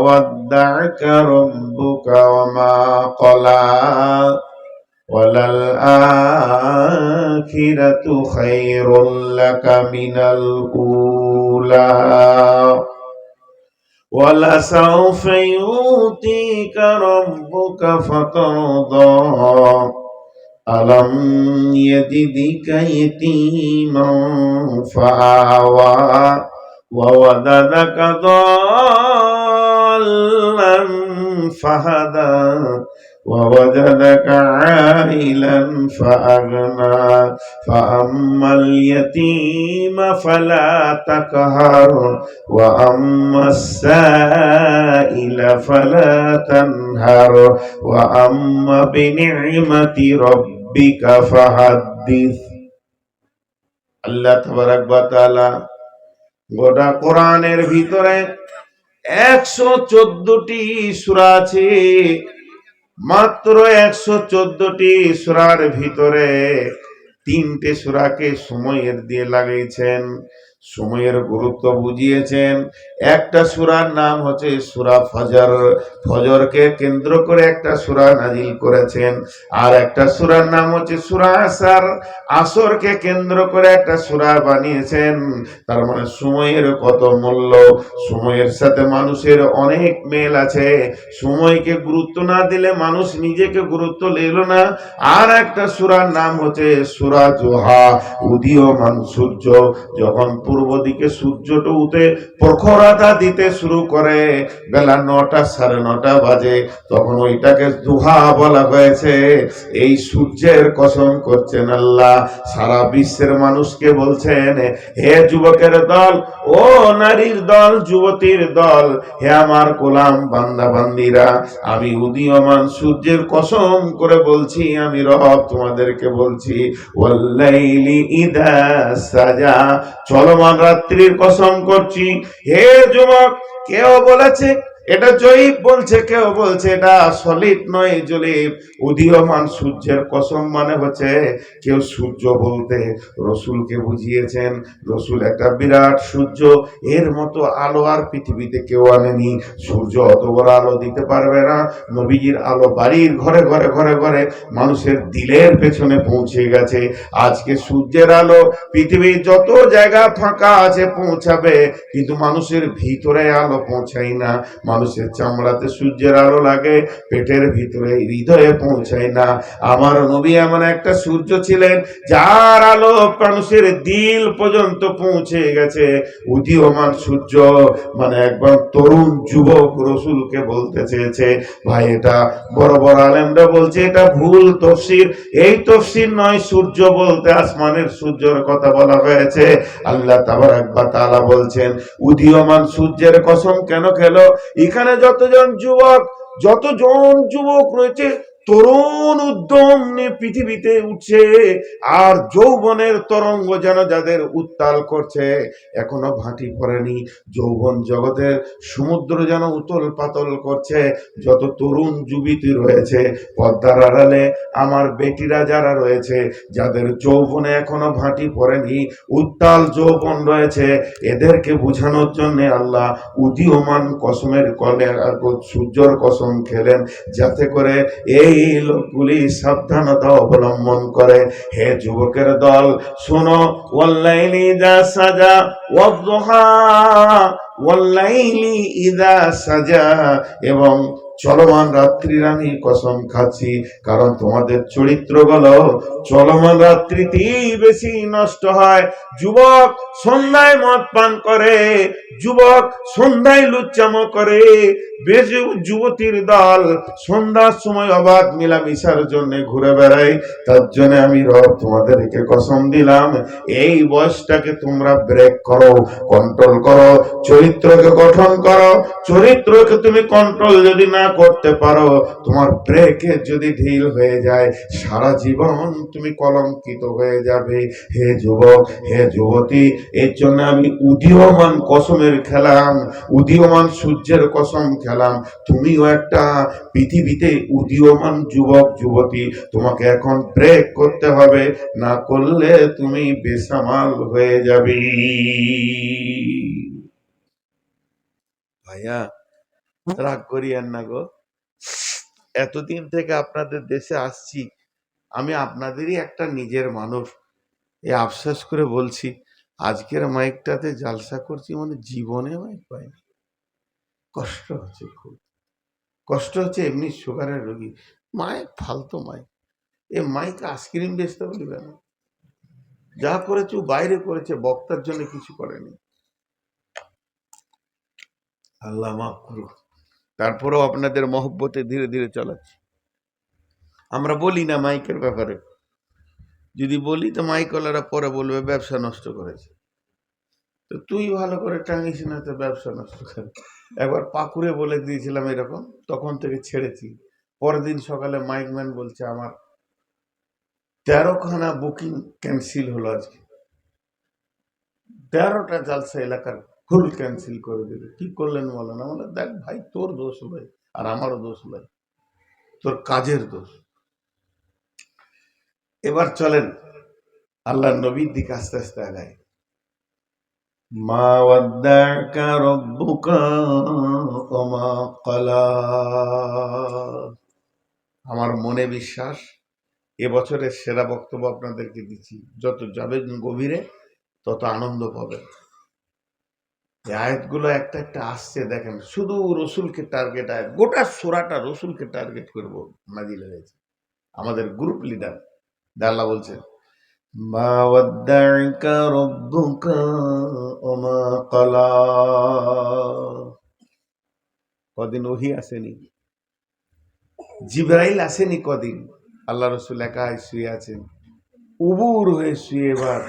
ওয়াদ্দা'কা রাব্বুকা ওয়া মা ক্বালা ওয়ালাল আখিরাতু খায়রুল লাকা মিনাল উলা ولسوف يؤتيك ربك فترضى ألم يجدك يتيما فآوى ووجدك ضالا فهدى ووجدك عائلا فأغنى فأما اليتيم فلا تقهر وأما السائل فلا تنهر وأما بنعمة ربك فحدث। আল্লাহ তাবারাক ওয়া তাআলা গোটা কোরআনের ভিতরে 114টি সূরা আছে, মাত্র 114টি সূরার ভিতরে 3টে সূরাকে সময়ের দিয়ে লাগিয়েছেন, সময়ের গুরুত্ব বুঝিয়েছেন। একটা সূরার নাম হচ্ছে সূরা ফজর, ফজরকে কেন্দ্র করে একটা সূরা নাজিল করেছেন। আর একটা সূরার নাম হচ্ছে সূরা আসর, আসরকে কেন্দ্র করে একটা সূরা বানিয়েছেন। তার মানে সময়ের কত মূল্য, সময়ের সাথে মানুষের অনেক মেল আছে। সময়কে গুরুত্ব না দিলে মানুষ নিজেকে গুরুত্ব দিল না। আর একটা সূরার নাম হচ্ছে সূরা জোহা, উদীয়মান সূর্য যখন পূর্ব দিকে সূর্যটা উঠে প্রখরতা দিতে শুরু করে, বেলা 9টা 9:30 বাজে, তখন ওইটাকে দুহা বলা হয়েছে। এই সূর্যের কসম করছেন আল্লাহ, সারা বিশ্বের মানুষকে বলছেন, হে যুবকের দল, ও নারীর দল, যুবতীর দল, হে আমার গোলাম বান্দা বান্দিরা, আমি উদীয়মান সূর্যের কসম করে বলছি, আমি রব তোমাদেরকে বলছি, ওয়াল্লাইলি ইযা সাজা, চলমান রাত্রির কসম করছি। হে যুবক, কেউ বলেছে এটা জয়ীব বলছে, কেউ বলছে এটা সলিড নয়, জলিব। উদীয়মান সূর্যের কসম মানে হচ্ছে, কেউ সূর্য বলতে রসুলকে বুঝিয়েছেন, রসুল একটা বিরাট সূর্য, এর মতো আলো আর পৃথিবীতে কেউ আনেনি। সূর্য অত বড় আলো দিতে পারবে না। নবীজির আলো বাড়ির ঘরে ঘরে ঘরে ঘরে মানুষের দিলের পেছনে পৌঁছে গেছে। আজকে সূর্যের আলো পৃথিবীর যত জায়গা ফাঁকা আছে পৌঁছাবে, কিন্তু মানুষের ভিতরে আলো পৌঁছায় না। মানুষের চামড়াতে সূর্যের আলো লাগে, পেটের ভিতরে হৃদয়ে পৌঁছায় না। আমার নবী এমন একটা সূর্য ছিলেন যার আলো মানুষের দিল পর্যন্ত পৌঁছে গেছে। উদীয়মান সূর্য মানে একবার তরুণ যুবক রসুলকে বলতে চেয়েছে। ভাই এটা বড় বড় আলেমরা বলছে এটা ভুল তফসির। এই তফসির নয়, সূর্য বলতে আসমানের সূর্যের কথা বলা হয়েছে। আল্লাহ তাবারাক ওয়া তাআলা বলছেন উদীয়মান সূর্যের কসম কেন খেলো? এখানে যতজন যুবক রয়েছে তরুণ উদ্যম নিয়ে পৃথিবীতে উঠছে, আর যৌবনের তরঙ্গ যেন যাদের উত্তাল করছে, এখনো ভাটি পড়েনি, যৌবন জগতের সমুদ্র যেন উতল পাতল করছে। যত তরুণ যুবতী রয়েছে পর্দার আড়ালে আমার বেটিরা যারা রয়েছে, যাদের যৌবনে এখনো ভাটি পড়েনি, উত্তাল যৌবন রয়েছে, এদেরকে বোঝানোর জন্য আল্লাহ উদীয়মান কসমের কলে সূর্যর কসম খেলেন, যাতে করে এই লোকগুলি সাবধানতা অবলম্বন করে। হে যুবকের দল শোনো, ওয়াল্লাইলি ইযা সাজা ওয়াদ-দুহা ওয়াল্লাইলি ইযা সাজা, এবং চলমান রাত্রির আমি কসম খাচ্ছি, কারণ তোমাদের চরিত্রগুলো চলমান রাত্রিতেই বেশি নষ্ট হয়। যুবক সন্ধ্যায় মদ পান করে, যুবক সন্ধ্যায় লুচ্চামো করে, বেশি যুবতীর দল সন্ধ্যার সময় অবাধ মিলামিশার জন্য ঘুরে বেড়ায়। তার জন্য আমি রব তোমাদেরকে কসম দিলাম, এই বয়সটাকে তোমরা ব্রেক করো, কন্ট্রোল করো, চরিত্রকে গঠন করো। চরিত্রকে তুমি কন্ট্রোল যদি না করতে পারো, তোমার ব্রেকে যদি ঢিল হয়ে যায়, সারা জীবন তুমি কলঙ্কিত হয়ে যাবে। হে যুবক, হে যুবতী, এর জন্য আমি উদীয়মান কসমের খেলাম, উদীয়মান সূর্যের কসম খেলাম। তুমিও একটা পৃথিবীতে উদীয়মান যুবক যুবতী, তোমাকে এখন ব্রেক করতে হবে, না করলে তুমি বেসামাল হয়ে যাবে। ভাইয়া রাগ করিয়েন না গো, এতদিন থেকে আপনাদের দেশে আসছি, আমি আপনাদেরই একটা নিজের মানুষ। এ আফসোস করে বলছি, আজকের মাইকটাতে জালসা করছি, মানে জীবনে মাইক পাইনি। কষ্ট হচ্ছে, খুব কষ্ট হচ্ছে। এমনি সুগারের রোগী, মাইক ফালতু মাইক, এ মাইক আইসক্রিম বেচতে বলবে না, যা করেছে ও বাইরে করেছে, বক্তার জন্য কিছু করেনি। আল্লাহ মাফ করুন। তারপরেও আপনাদের মহব্বতে ধীরে ধীরে চালাচ্ছি। আমরা বলি না মাইকের ব্যাপারে, যদি বলি তো মাইকওয়ালারা পরে বলবে ব্যবসা নষ্ট করেছে। তো তুই ভালো করে টাঙিস না, তো ব্যবসা নষ্ট করে। একবার পাকুড়ে বলে দিয়েছিলাম এরকম, তখন থেকে ছেড়েছি। পরের দিন সকালে মাইকম্যান বলছে আমার 13খানা বুকিং ক্যান্সেল হলো আজকে, 13টা জালসা এলাকার ফুল ক্যান্সেল করে দিল। কি করলেন বলো না? বলে দেখ ভাই, তোর দোষ ভাই, আর আমারও দোষ ভাই, তোর কাজের দোষ। এবার চলেন আল্লাহ নবীর দিকে আস্তে আস্তে আগায়। মা ওয়াদ্দাকা রব্বুকা ওয়া মা ক্বালা। আমার মনে বিশ্বাস এবছরের সেরা বক্তব্য আপনাদেরকে দিচ্ছি। যত যাবেন গভীরে তত আনন্দ পাবেন। এই আয়াতগুলো একটা একটা আসছে, দেখেন, শুধু রসুলকে টার্গেট আয়াত, গোটা সূরাটা রসুলকে টার্গেট করব নাজিল হয়েছে। আমাদের গ্রুপ লিডার আল্লাহ বলছেন মা ওয়াদ্দাকা রব্বুকা ওয়া মা ক্বালা। কদিন ওহী আসেনি, জিবরাইল আসেনি কদিন, আল্লাহ রসুল একাই শুয়ে আছেন, উবুর হয়ে শুয়ে, এবার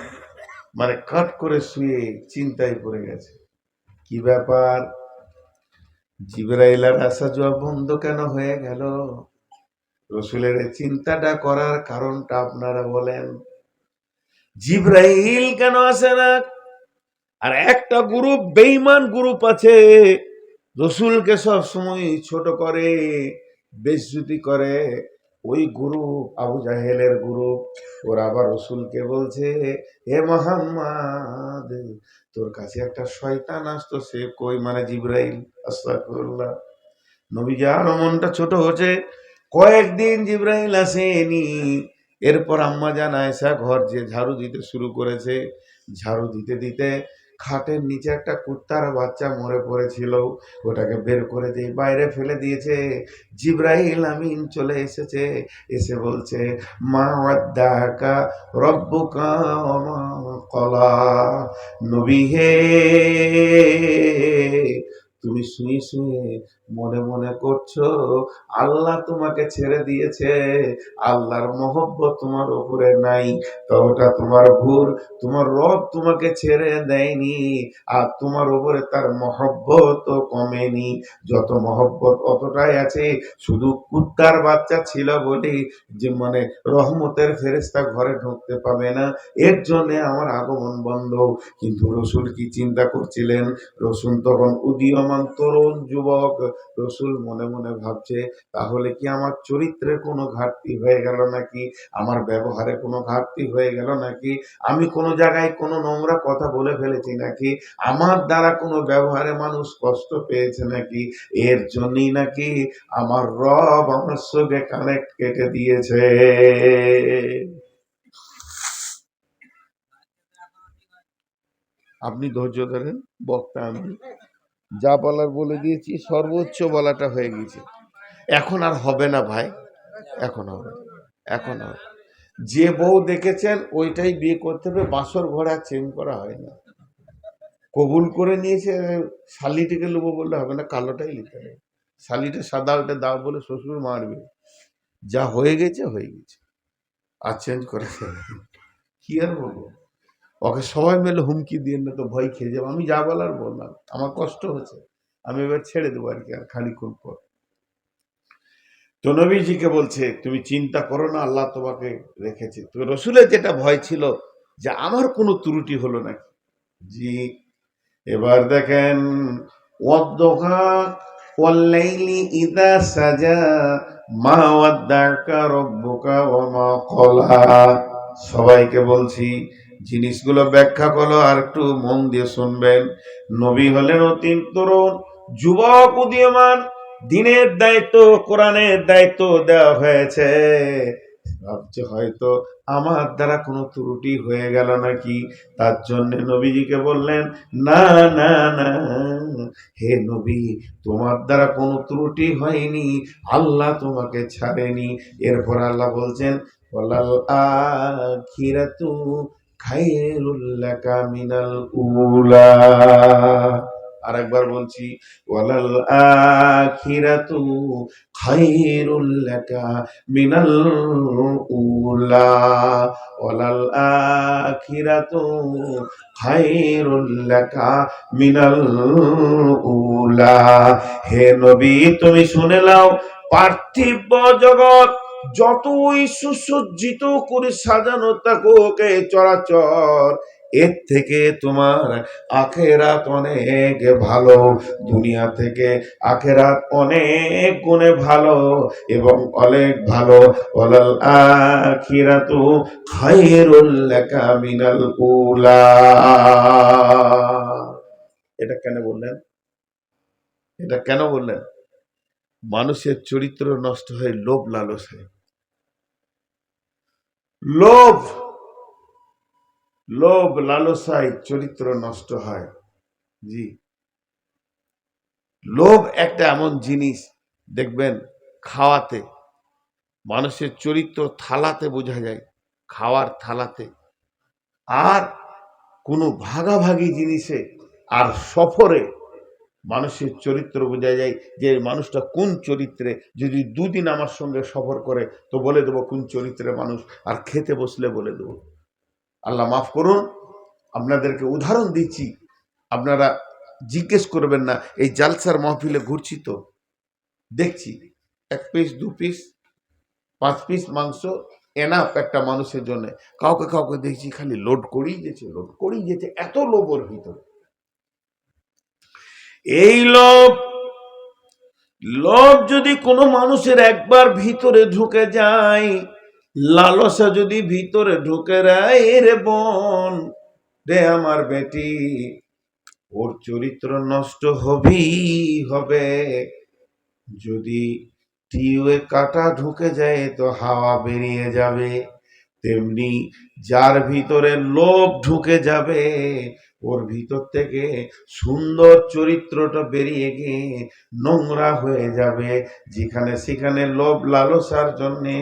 মানে কাট করে শুয়ে চিন্তায় পড়ে গেছে। কি ব্যাপার, জিবরাইল আর আসা যাওয়া বন্ধ কেন হয়ে গেল? রসুলের চিন্তাটা করার কারণটা আপনারা বলেন। জিবরাইল কেন আসে না? আর একটা গ্রুপ বেঈমান গ্রুপ আছে, রসুলকে সব সময় ছোট করে, বেইজ্জতি করে। ওই গ্রুপ আবু জাহেলের গ্রুপ, ওরা আবার রসুলকে বলছে হে মুহাম্মদ, তোর কাছে একটা শয়তান আসতো, সে কই? মানে জিবরাইল। আস্তাগফিরুল্লাহ। নবীজি আরো মনটা ছোট হচ্ছে। কয়েকদিন জিবরাইল আসেনি। এরপর আম্মা জান আয়েশা ঘর যে ঝাড়ু দিতে শুরু করেছে, ঝাড়ু দিতে দিতে খাটের নিচে একটা কুত্তার বাচ্চা মরে পড়েছিল, ওটাকে বের করে দিয়ে বাইরে ফেলে দিয়েছে। জিব্রাইল আমিন চলে এসেছে, এসে বলছে মা ওয়াদ্দাকা রব্বুকা ওয়া মা ক্বালা। নবী হে, তুমি শুয়ে শুয়ে মনে মনে করছো আল্লাহ তোমাকে ছেড়ে দিয়েছে, আল্লাহর মহব্বত তোমার উপরে নাই, তো ওটা তোমার ভুল। তোমার রব তোমাকে ছেড়ে দেয়নি, আর তোমার উপরে তার মহব্বত কমেনি। যত মহব্বত অতটাই আছে, শুধু কুত্তার বাচ্চা ছিল বলে যে মানে রহমতের ফেরেশতা ঘরে ঢুকতে পাবে না, এর জন্য আমার আগমন বন্ধ। কিন্তু রসুল কি চিন্তা করছিলেন? রসুল তখন উদীয়মান তরুণ যুবক। রসুল মনে মনে ভাবছে তাহলে কি আমার চরিত্রের কোনো ঘাটতি হয়ে গেল নাকি, আমার ব্যবহারে কোনো ঘাটতি হয়ে গেল নাকি, আমি কোনো জায়গায় কোনো নোংরা কথা বলে ফেলেছি নাকি, আমার দ্বারা কোনো ব্যবহারে মানুষ কষ্ট পেয়েছে নাকি, এর জন্যই নাকি আমার রব আমার সঙ্গে কানেক্ট কেটে দিয়েছে। আপনি ধৈর্য ধরেন, বক্তা আমি যা বলার বলে দিয়েছি, সর্বোচ্চ বলাটা হয়ে গেছে, এখন আর হবে না ভাই, এখন হবে, এখন হবে। যে বউ দেখেছেন ওইটাই বিয়ে করতে হবে, বাসর ঘোড়া চেঞ্জ করা হয় না। কবুল করে নিয়েছে, শালিটিকে নেবো বললে হবে না, কালোটাই নিতে হবে। শালিটা সাদা ওটা দাও বলে শ্বশুর মারবে, যা হয়ে গেছে হয়ে গেছে, আর চেঞ্জ করে দেবে। কি আর বলবো, ওকে সবাই মিলে হুমকি দিয়ে না তো ভয় খেয়ে যাবো। আমি যা বলার বললাম, আমার কষ্ট হচ্ছে, আমি এবার ছেড়ে দেবো আর কি, আর খানিক্ষণ পর। তো নবীজিকে বলছে তুমি চিন্তা করো না, আল্লাহ তোমাকে রেখেছে। তো রসুলের যেটা ভয় ছিল যে আমার কোনো ত্রুটি হলো নাকি। জি, এবার দেখেন ওয়াদ্দুহা ওয়াল্লাইলি ইযা সাজা মা ওয়াদ্দাকা রাব্বুকা ওয়া মা ক্বালা। সবাইকে বলছি জিনিসগুলো ব্যাখ্যা করো, আর একটু মন দিয়ে শুনবেন। নবী হলেন অতি তরুণ যুবক, উদীয়মান, দিনের দায়িত্ব, কোরআনের দায়িত্ব দেওয়া হয়েছে। ভাবছে হয়তো আমার দ্বারা কোনো ত্রুটি হয়ে গেল নাকি, তার জন্য নবীজিকে বললেন না না না, হে নবী তোমার দ্বারা কোনো ত্রুটি হয়নি, আল্লাহ তোমাকে ছাড়েনি। এরপর আল্লাহ বলছেন ওয়ালাল আখিরাতু খায়রুল লাকা মিনাল উলা। আরেকবার বলছি ওয়ালাল আখিরাতু খায়রুল লাকা মিনাল উলা, ওয়ালাল আখিরাতু খায়রুল লাকা মিনাল উলা। হে নবী তুমি শুনে নাও, পার্থিব জগৎ যতই সুসজ্জিত করে সাজানো থাকুক এই চরাচর, এর থেকে তোমার আখেরাত অনেক ভালো, দুনিয়া থেকে আখেরাত অনেক গুণে ভালো এবং অনেক ভালো। ওয়ালাল আখিরাতু খায়রুল লাকা মিনাল উলা। এটা কেন বললেন? এটা কেন বললেন? মানুষের চরিত্র নষ্ট হয় লোভ লালসায়। লোভ, লোভ লালসায় চরিত্র নষ্ট হয়। জি, লোভ একটা এমন জিনিস, দেখবেন খাওয়াতে মানুষের চরিত্র থালাতে বোঝা যায়, খাওয়ার থালাতে, আর কোনো ভাগাভাগি জিনিসে, আর সফরে মানুষের চরিত্র বোঝা যায় যে মানুষটা কোন চরিত্রে। যদি দুদিন আমার সঙ্গে সফর করে তো বলে দেবো কোন চরিত্রের মানুষ, আর খেতে বসলে বলে দেবো। আল্লাহ মাফ করুন, আপনাদেরকে উদাহরণ দিচ্ছি, আপনারা জিজ্ঞেস করবেন না। এই জালসার মাহফিলে ঘুরছি তো দেখছি 1 পিস 2 পিস 5 পিস মাংস এনাফ একটা মানুষের জন্য। কাউকে কাউকে দেখছি খালি লোড করেই গেছে, লোড করেই গেছে, এত লোভ ওর ভিতরে। এই লোভ, লোভ যদি কোনো মানুষের একবার ভিতরে ঢুকে যায়, লালসা যদি ভিতরে ঢুকে যায়, রে বোন রে আমার বেটি, ওর চরিত্র নষ্ট হবেই হবে। যদি টিউবে কাটা ঢুকে যায় তো হাওয়া বেরিয়ে যাবে, তেমনি যার ভিতরে লোভ ঢুকে যাবে ওর ভিতর থেকে সুন্দর চরিত্রটা বেরিয়ে গিয়ে নোংরা হয়ে যাবে, যেখানে সেখানে লোভ লালসার জন্যে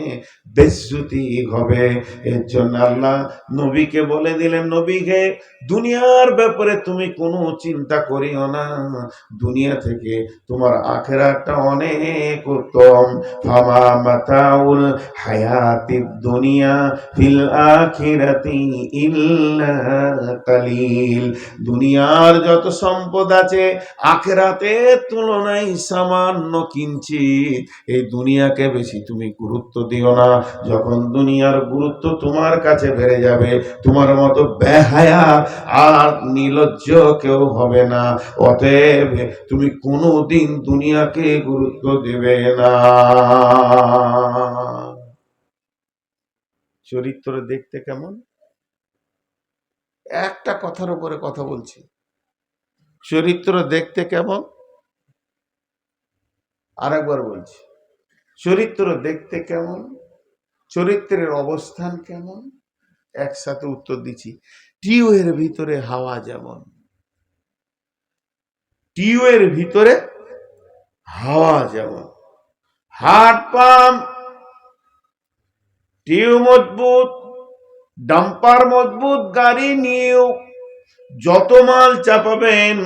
বেজ্জতি হবে। এর জন্য আল্লাহ নবীকে বলে দিলেন, নবীকে দুনিয়ার ব্যাপারে তুমি কোনো চিন্তা করিও না, দুনিয়া থেকে তোমার আখিরাতটা অনেক উত্তম। ফামা মাতাউল হায়াতিদ দুনিয়া ফিল আখিরাতি ইল্লা কালিল। দুনিয়ার যত সম্পদ আছে আখিরাতের তুলনায় সামান্য কিঞ্চিত। এই দুনিয়াকে বেশি তুমি গুরুত্ব দিও না। যখন দুনিয়ার গুরুত্ব তোমার কাছে বেড়ে যাবে, তোমার মতো বেহায়া আর নির্লজ্জ কেউ হবে না। অতএব তুমি কোনোদিন দুনিয়াকে গুরুত্ব দেবে না। চরিত্র দেখতে কেমন? একটা কথার উপরে কথা বলছি, চরিত্র দেখতে কেমন? আরেকবার বলছি, চরিত্র দেখতে কেমন, চরিত্রের অবস্থান কেমন? একসাথে উত্তর দিচ্ছি। টিউয়ের ভিতরে হাওয়া যেমন, টিউয়ের ভিতরে হাওয়া যেমন। হার্ট পাম্প, টিউ মজবুত, ডাম্পার মজবুত, গাড়ি নিয়েও যত মাল চাপাবেন,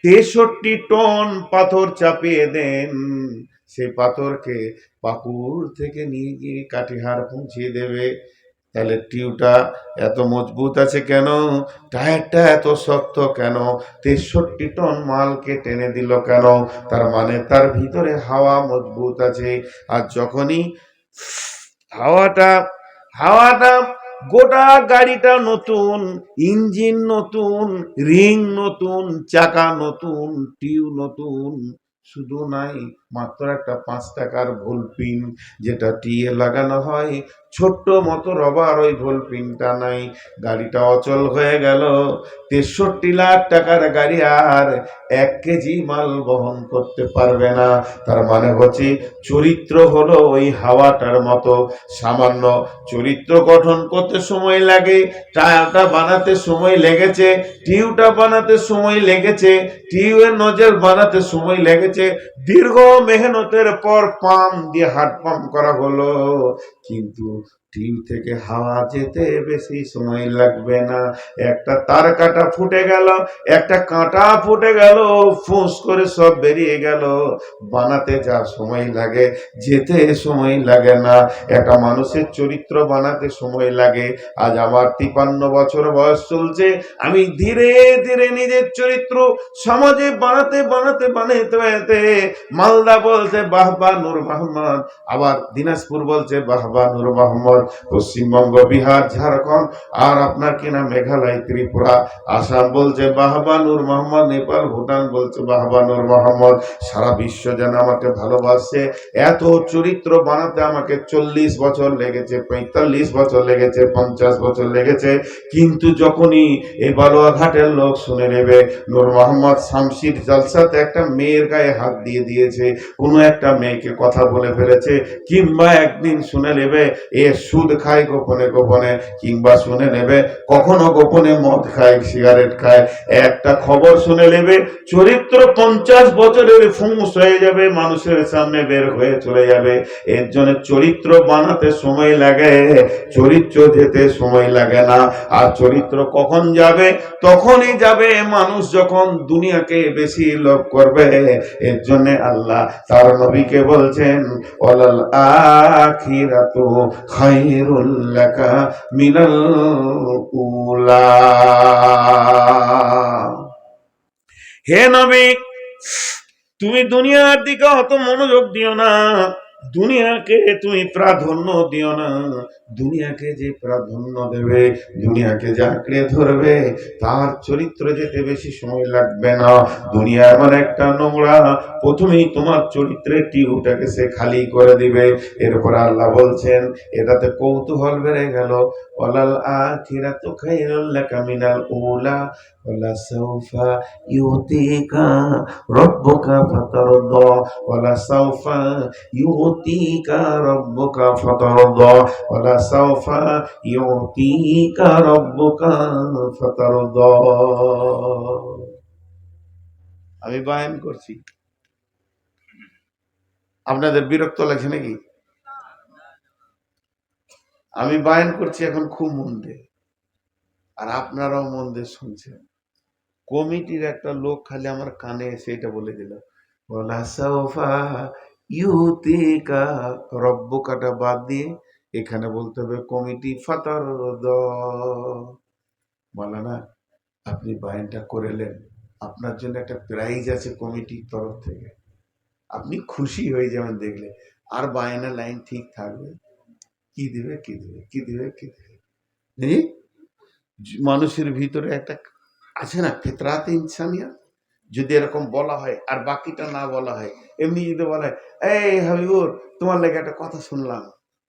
63 টন পাথর চাপিয়ে দেন, সেই পাথরকে পাকুর থেকে নিয়ে গিয়ে কাটিহার পৌঁছিয়ে দেবে। তাহলে টিউটা এত মজবুত আছে কেন? টায়ারটা এত শক্ত কেন? 63 টন মালকে টেনে দিল কেন? তার মানে তার ভিতরে হাওয়া মজবুত আছে। আর যখনই হাওয়াটা হাওয়াটা গোটা গাড়িটা নতুন, ইঞ্জিন নতুন, রিং নতুন, চাকা নতুন, টিউ নতুন, শুধু নাই মাত্র একটা 5 টাকার ভুল পিন যেটা টিয়ে লাগানো হয়, ছোট্ট মতো রবার, ওই ভুল পিনটা নাই, গাড়িটা অচল হয়ে গেল। 63 লাখ টাকার গাড়ি আর 1 কেজি মাল বহন করতে পারবে না। তার মানে হচ্ছে চরিত্র হলো ওই হাওয়াটার মতো, সামান্য চরিত্র গঠন করতে সময় লাগে। টায়ারটা বানাতে সময় লেগেছে, টিউটা বানাতে সময় লেগেছে, টিউয়ের নজল বানাতে সময় লেগেছে, দীর্ঘ মেহনতের পর পাম্প দিয়ে হাত পাম্প করা হলো, কিন্তু টিউ থেকে হাওয়া যেতে বেশি সময় লাগবে না। একটা তার কাটা ফুটে গেল, একটা কাঁটা ফুটে গেল, ফুঁস করে সব বেরিয়ে গেল, বানাতে যা সময় লাগে যেতে সময় লাগে না। একটা মানুষের চরিত্র বানাতে সময় লাগে। আজ আমার 53 বছর বয়স চলছে, আমি ধীরে ধীরে নিজের চরিত্র সমাজে বানাতে বানাতে বানাতে বানাতে মালদা বলছে বাহবা নূর মোহাম্মদ, আবার দিনাজপুর বলছে বাহবা নূর মোহাম্মদ, পশ্চিমবঙ্গ, বিহার, ঝাড়খণ্ড, আর আপনার কিনা মেঘালয়, ত্রিপুরা, আসাম বলছে বাহবা নূর মোহাম্মদ, নেপাল, ভুটান বলছে বাহবা নূর মোহাম্মদ। সারা বিশ্ব যেন আমাকে ভালোবাসে। এত চরিত্র বানাতে আমাকে 40 বছর লেগেছে, 45 বছর লেগেছে, 50 বছর লেগেছে। কিন্তু যখনই এই বালুয়াঘাটের লোক শুনে নেবে নূর মোহাম্মদ শামসির জলসাতে একটা মেয়ের গায়ে হাত দিয়ে দিয়েছে, কোনো একটা মেয়েকে কথা বলে ফেলেছে, কিংবা একদিন শুনে নেবে এ সুদ খায় গোপনে গোপনে, কিংবা শুনে নেবে কখনো গোপনে মদ খায়, সিগারেট খায়, একটা খবর শুনে নেবে, চরিত্র 50 বছরের ফুঁস হয়ে যাবে, মানুষের সামনে বের হয়ে চলে যাবে। এর জন্য চরিত্র বানাতে সময় লাগে, চরিত্র যেতে সময় লাগে না। আর চরিত্র কখন যাবে? তখনই যাবে মানুষ যখন দুনিয়াকে বেশি লোভ করবে। এর জন্য আল্লাহ তার নবীকে বলছেন, ওয়ালাল আখিরাতু খায়রুল লাকা মিনাল উলা। হে নবী, তুমি দুনিয়ার দিকে অত মনোযোগ দিও না, দুনিয়াকে তুমি প্রাধান্য দিও না। দুনিয়াকে যে প্রাধান্য দেবে, দুনিয়াকে যে আঁকড়ে ধরবে, তার চরিত্র যেতে বেশি সময় লাগবে না। দুনিয়া এমন একটা নোংরা, প্রথমেই তোমার চরিত্রের টিউটাকে সে খালি করে দিবে। এরপর আল্লাহ বলছেন, এটাতে কৌতূহল বেড়ে গেল, ওয়ালাল আখিরাতু খায়রুল লাকা মিনাল উলা ওয়ালা সাউফা ইউতিকা রব্বুকা ফাতারদা ওয়ালা সাউফা ইউতিকা ইউতিকা রাব্বুকা ফাতারদা ওয়ালা সাওফা ইউতিকা রাব্বুকা ফাতারদা। আমি বায়ান করছি, আপনাদের বিরক্ত লাগছে নাকি? আমি বায়ান করছি এখন খুব মন দিয়ে, আর আপনারাও মন দিয়ে শুনছেন। কমিটির একটা লোক খালি আমার কানে এসে এটা বলে দিল, ওয়ালা সাওফা ইউতিকা রব্বুকাটা বাদ দিয়ে এখানে বলতে হবে কমিটি ফাতারদা। মাওলানা, আপনি বায়ানটা করেলেন, আপনার জন্য একটা প্রাইজ আছে কমিটির তরফ থেকে, আপনি খুশি হয়ে যাবেন দেখলে। আর বায়ানের লাইন ঠিক থাকবে, কি দিবে কি দিবে কি দিবে কি দিবে। এই মানুষের ভিতরে একটা আছে না ফিতরাত ইনসানিয়া, যদি এরকম বলা হয় আর বাকিটা না বলা হয়, এমনি যদি বলা হয় এই হাবিবুর তোমার লেগে একটা কথা শুনলাম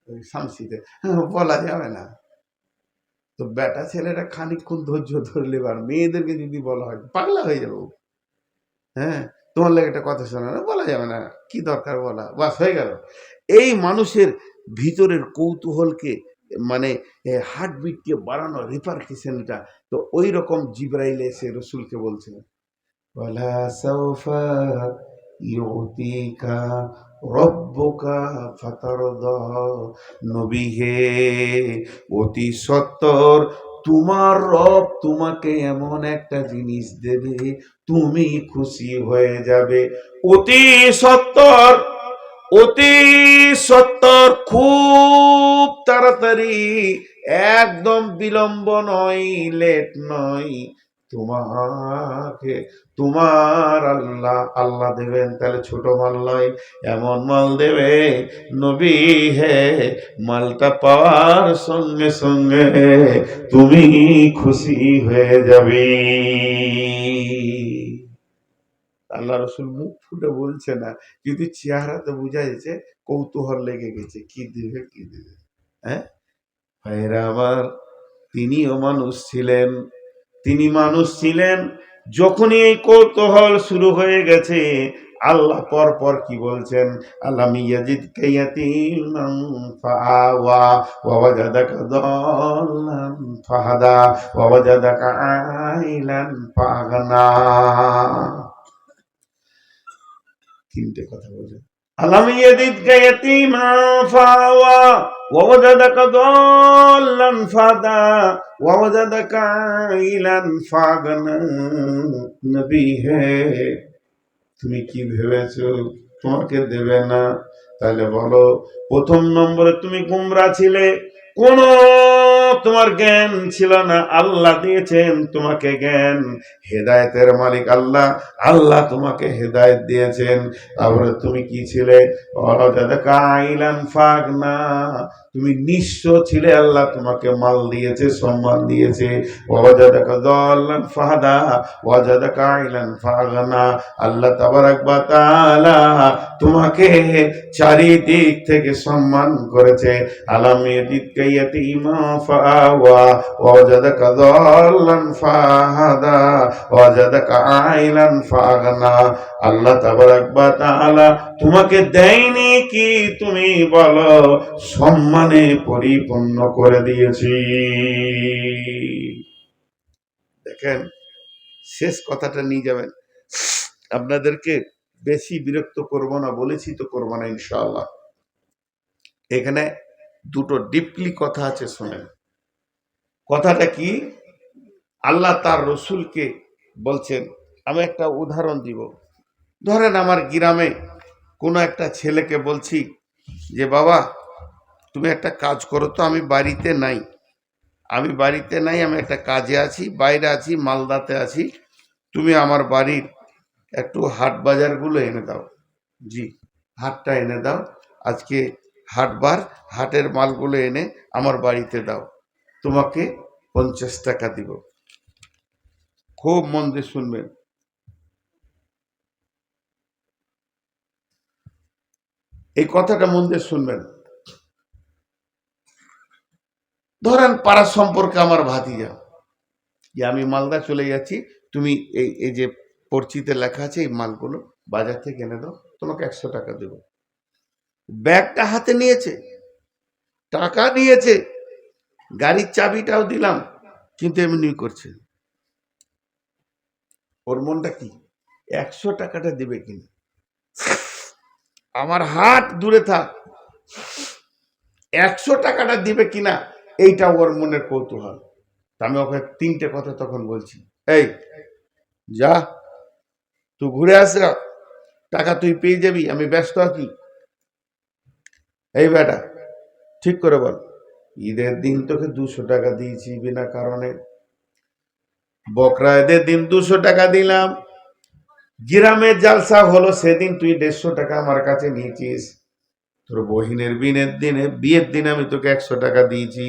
ওই শামসিতে, বলা যাবে না। তো বেটা ছেলেরা খানিকক্ষণ ধৈর্য ধরলে, আর মেয়েদেরকে যদি বলা হয় পাগলা হয়ে যাবো। হ্যাঁ, তোমার লেগে একটা কথা শোনা না, বলা যাবে না, কি দরকার বলা, বাস হয়ে গেল। এই মানুষের ভিতরের কৌতূহলকে মানে হার্টবিটকে বাড়ানো রিপারকেশনটা, তো ওই রকম জিব্রাইল এসে রসুলকে বলছে ওয়ালা সাওফা ইউতিকা রব্বুকা ফাতারদা। নবী হে, অতি সত্বর তোমার রব তোমাকে এমন একটা জিনিস দেবে তুমি খুশি হয়ে যাবে। অতি সত্বর, অতি সত্বর, খুব তাড়াতাড়ি, একদম বিলম্ব নয়, লেট নয়, তোমাকে তোমার আল্লাহ আল্লাহ দেবেন। তাহলে ছোট মাল নয়, এমন মাল দেবে নবী হে, মালটা পাওয়ার সঙ্গে সঙ্গে তুমি খুশি হয়ে যাবে। আল্লাহ রসুল মুখ ফুটে বলছে না, কিন্তু চেহারাতে বোঝা যাচ্ছে কৌতূহল লেগে গেছে, কি দিবে কি দিবে। হ্যাঁ ভাইরা আমার, তিনিও মানুষ ছিলেন, তিনি মানুষ ছিলেন। যখনই এই কৌতূহল শুরু হয়ে গেছে, আল্লাহ পর পর কি বলছেন, আলাম ইয়াজিদকা ইয়াতীমান ফাআওয়া ওয়া ওয়াজাদাকা দাল্লান ফাহাদা ওয়া ওয়াজাদাকা আইলান ফাগনা। তিনটে কথা বলে, আলাম ইয়াজিদকা ইয়াতীমান ফাআওয়া ওয়া ওয়াজাদাকা দাল্লান ফাহাদা ওয়া ওয়াজাদাকা আইলান ফাগনা। নবী হে, তুমি কি ভেবেছো তোমাকে দেবে না? তাহলে বলো, প্রথম নম্বরে তুমি গুমরা ছিলে, কোন তোমার জ্ঞান ছিল না, আল্লাহ দিয়েছেন তোমাকে জ্ঞান, হেদায়েতের মালিক আল্লাহ, আল্লাহ তোমাকে হেদায়েত দিয়েছেন। তারপরে তুমি কি ছিলে, অরাজাদাকা আইলান ফাগনা, তুমি নিঃস্ব ছিলে, আল্লাহ তোমাকে মাল দিয়েছে, সম্মান দিয়েছে। ওয়াজাদাকা দাল্লান ফাহাদা ওয়াজাদাকা আইলান ফাগনা, আল্লাহ তাবারাক ওয়া তাআলা তোমাকে চারিদিক থেকে সম্মান করেছে। আলাম ইয়াজিদকা ইয়াতীমা ফাআওয়া ওয়াজাদাকা দাল্লান ফাহাদা ওয়াজাদাকা আইলান ফাগনা, আল্লাহ তাবারাক ওয়া তাআলা তোমাকে দেয়নি কি তুমি বলো, সম্মানে পরিপূর্ণ করে দিয়েছি। দেখেন, শেষ কথাটা নিয়ে যাবেন, আপনাদেরকে বেশি বিরক্ত করব না, বলেছি তো করব না ইনশাআল্লাহ। এখানে দুটো ডিপলি কথা আছে, শোনেন। কথাটা কি, আল্লাহ তার রসুলকে বলছেন, আমি একটা উদাহরণ দিব। ধরেন আমার গ্রামে কোনো একটা ছেলেকে বলছি যে বাবা তুমি একটা কাজ করো তো, আমি বাড়িতে নাই, আমি একটা কাজে আছি, বাইরে আছি, মালদাতে আছি, তুমি আমার বাড়ির একটু হাট বাজারগুলো এনে দাও। জি, হাটটা এনে দাও, আজকে হাটবার, হাটের মালগুলো এনে আমার বাড়িতে দাও, তোমাকে 50 টাকা দিব। খুব মন দিয়ে শুনবেন, এই কথাটা মন দিয়ে শুনবেন। ধরেন পাড়ার সম্পর্কে আমার ভাতিজা, যে আমি মালদা চলে যাচ্ছি, তুমি এই যে পরিচিতে লেখা আছে এই মালগুলো বাজার থেকে এনে দাও, তোমাকে 100 টাকা দেবো। ব্যাগটা হাতে নিয়েছে, টাকা নিয়েছে, গাড়ির চাবিটাও দিলাম, কিন্তু এমনি করছে। ওর মনটা কি, 100 টাকাটা দিবে কিনা, আমার হাত দূরে থাক, 100 টাকাটা দিবে কিনা, এইটা ওর মনের কৌতূহল। আমি ওকে 3টে কথা তখন বলছি, এই যা, তুই ঘুরে আস, টাকা তুই পেয়ে যাবি, আমি ব্যস্ত আছি। এই বেটা ঠিক করে বল, ঈদের দিন তোকে 200 টাকা দিয়েছি বিনা কারণে, বকরা ঈদের দিন 200 টাকা দিলাম, গ্রামের জালসা হলো সেদিন তুই 150 টাকা আমার কাছে নিয়েছিস, তোর বহিনের বিয়ের দিনে আমি তোকে 100 টাকা দিয়েছি।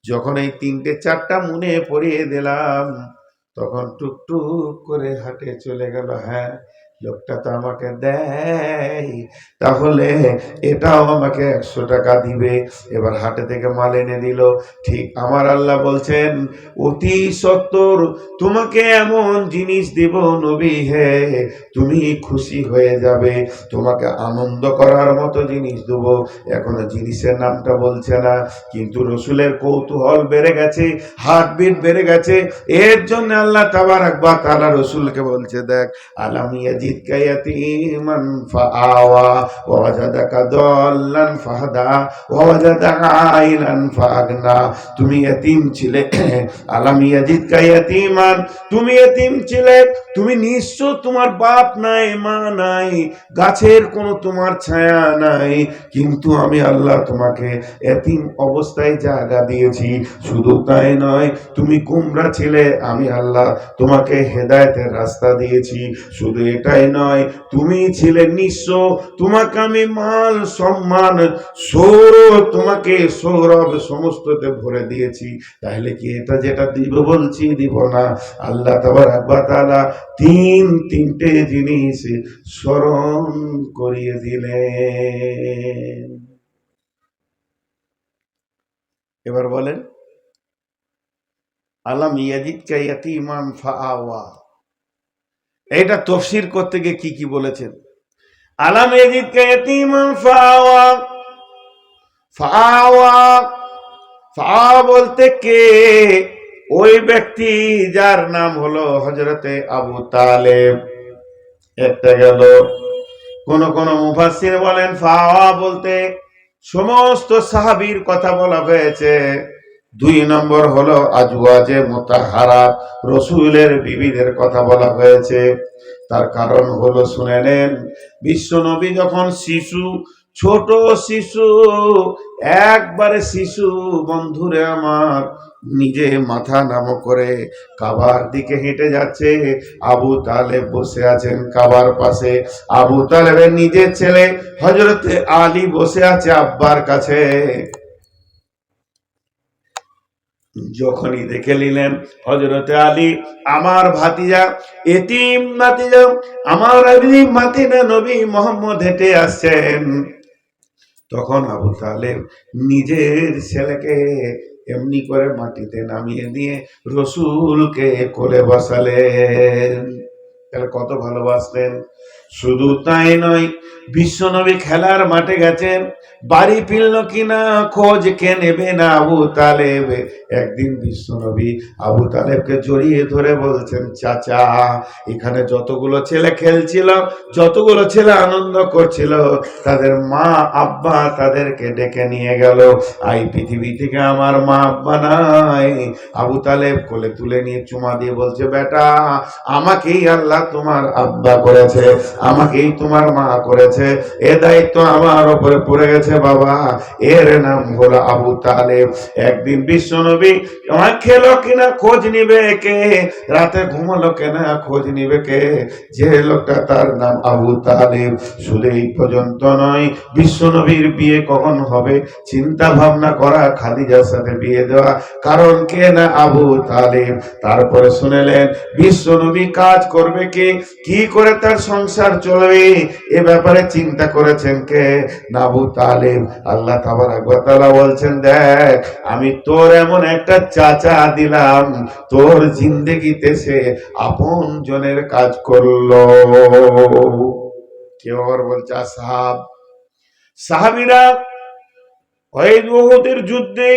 যখন এই 3টে 4টা মনে পড়িয়ে দিলাম, তখন টুকটুক করে হাঁটে চলে গেল। হ্যাঁ, লোকটা তো আমাকে দেয়, তাহলে এটাও আমাকে 100 টাকা দিবে। এবার হাটে থেকে মাল এনে দিল। ঠিক আমার আল্লাহ বলছেন, অতি সত্বর তোমাকে এমন জিনিস দিব নবী হে, তুমি খুশি হয়ে যাবে, তোমাকে আনন্দ করার মতো জিনিস দেব। এখনো জিনিসের নামটা বলছে না, কিন্তু রসুলের কৌতূহল বেড়ে গেছে, হার্টবিট বেড়ে গেছে। এর জন্য আল্লাহ তাবারাক ওয়া তাআলা রসুলকে বলছে, দেখ, আলাম ইয়াজিদকা ইয়াতীমান ফাআওয়া ওয়া ওয়াজাদাকা দাল্লান ফাহাদা ওয়া ওয়াজাদাকা আইলান ফাআগনা। তুমি ইয়তীম ছিলে, আলাম ইয়াজিদকা ইয়াতীমান, তুমি ইয়তীম ছিলে, তুমি নিঃস্ব, তোমার বাপ নাই, মা নাই, গাছের কোনো তোমার ছায়া নাই, কিন্তু আমি আল্লাহ তোমাকে এতিম অবস্থায় জায়গা দিয়েছি। শুধু তাই নয়, তুমি গুমরা ছিলে, আমি আল্লাহ তোমাকে হেদায়েতের রাস্তা দিয়েছি। শুধু এটাই নয়, তুমি ছিলে নিঃস্ব, তোমাকে আমি মাল সম্মান তোমাকে সৌরভ সমস্ততে ভরে দিয়েছি। তাহলে কি এটা যেটা দিব বলছি দিব না? আল্লাহ তাবারাক ওয়া তাআলা তিনটে জিনিস স্মরণ করিয়ে দিলেন। এবার বলেন, আলাম ইয়াজিদকা ইয়াতীমান ফাআওয়া, এটা তাফসীর করতে গিয়ে কি বলেছেন? আলাম ইয়াজিদকা ইয়াতীমান ফাআওয়া, ফাআওয়া, ফাআওয়া বলতে কে? ওই ব্যক্তি যার নাম হলো হযরতে আবু তালেব। একটা গেল। কোন মুফাসসির বলেন ফাআওয়া বলতে সমস্ত সাহাবীর কথা বলা হয়েছে। 2 নম্বর হলো আজওয়াজে মুতাহহারা, রাসূলের বিবিদের কথা বলা হয়েছে। তার কারণ হলো, শুনে নেন, বিশ্ব নবী যখন শিশু, ছোট শিশু, একবারে শিশু, বন্ধুরে আমার, নিজে মাথা নামো করে কাবার দিকে হেঁটে যাচ্ছে, আবু তালেব বসে আছেন কাবার পাশে। আবু তালেবের নিজের ছেলে হযরতে আলী বসে আছে আব্বার কাছে। যখনই দেখে নিলেন হযরতে আলী, আমার ভাতিজা, এতিম ভাতিজা, আমার এতিম ভাতিজা নবী মুহাম্মদ হেঁটে আসছেন, তখন আবু তালেব নিজের ছেলেকে এমনি করে মাটিতে নামিয়ে দিয়ে রসুলকে কোলে বসালেন। তাহলে কত ভালোবাসতেন। শুধু তাই নয়, বিশ্বনবী খেলার মাঠে গেছেন, বাড়ি ফিরল কিনা খোঁজ কে নেবে না আবু তালেব। একদিন বিশ্বনবী আবু তালেবকে জড়িয়ে ধরে বলছেন, চাচা, এখানে যতগুলো ছেলে খেলছিল, যতগুলো ছেলে আনন্দ করছিল, তাদের মা আব্বা তাদেরকে ডেকে নিয়ে গেল। এই পৃথিবী থেকে আমার মা আব্বা নাই। আবু তালেব কোলে তুলে নিয়ে চুমা দিয়ে বলছে, বেটা, আমাকেই আল্লাহ তোমার আব্বা করেছে, আমাকেই তোমার মা করেছে, এ দায়িত্ব আমার উপরে পড়ে গেছে বাবা। এর নাম হলো আবু তালেব। একদিন বিশ্বনবী খেলো কিনা খোঁজ নিবে কে, রাতে ঘুমালো কিনা খোঁজ নিবে কে? যে লোকটা, তার নাম আবু তালেব। শুধু এই পর্যন্ত নয়, বিশ্বনবীর বিয়ে কখন হবে চিন্তা ভাবনা করা, খাদিজার সাথে বিয়ে দেওয়া, কারণ কে না আবু তালেব। তারপরে শুনেলেন বিশ্বনবী কাজ করবে কে, কি করে তার সংসার চলবে, এ ব্যাপারে চিন্তা করেছেন কে? না আবু তালেব। আল্লাহ তাবারাক ওয়া তাআলা বলছেন, দেখ, আমি তোর এমন একটা চাচা দিলাম, তোর জিন্দেগিতে সে আপন জনের কাজ করলো। কেউ আবার বলছে, সাহাব, সাহাবীরা ওই উহুদের যুদ্ধে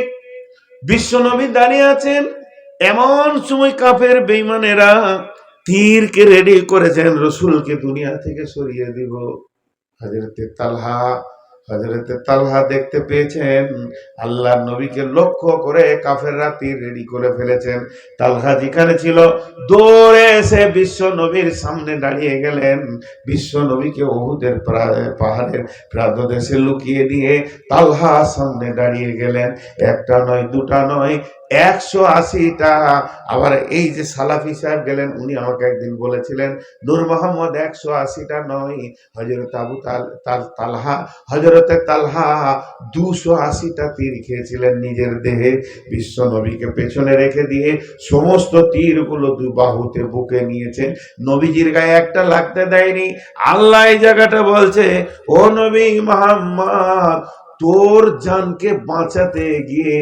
বিশ্বনবী দাঁড়িয়ে আছেন, এমন সময় কাফের বেঈমানেরা তীরকে রেডি করেছেন রাসূলকে দুনিয়া থেকে সরিয়ে দিব। হযরতে তালহা দেখতে পেয়েছেন আল্লাহর নবীকে লক্ষ্য করে কাফেররা তীর রেডি করে ফেলেছেন। তালহা যেখানে ছিল দৌড়ে এসে বিশ্ব নবীর সামনে দাঁড়িয়ে গেলেন। বিশ্ব নবীকে উহুদের পাহাড়ের প্রান্তদেশে লুকিয়ে দিয়ে তালহা সামনে দাঁড়িয়ে গেলেন। একটা নয়, দুটা নয়, 180টা। আবার এই যে সালাফি সাহেব গেলেন, উনি আমাকে একদিন বলেছিলেন নূর মোহাম্মদ 180টা নয়, হযরত আবু তালহা হযরতে তালহা 280টা তীর খেয়েছিলেন নিজের দেহে। বিশ্ব নবীকে পেছনে রেখে দিয়ে সমস্ত তীরগুলো দুই বাহুতে বুকে নিয়েছে, নবীজির গায়ে একটা লাগতে দেয়নি। আল্লাহ এই জায়গাটা বলছে, ও নবী মুহাম্মদ, তোর জানকে বাঁচাতে গিয়ে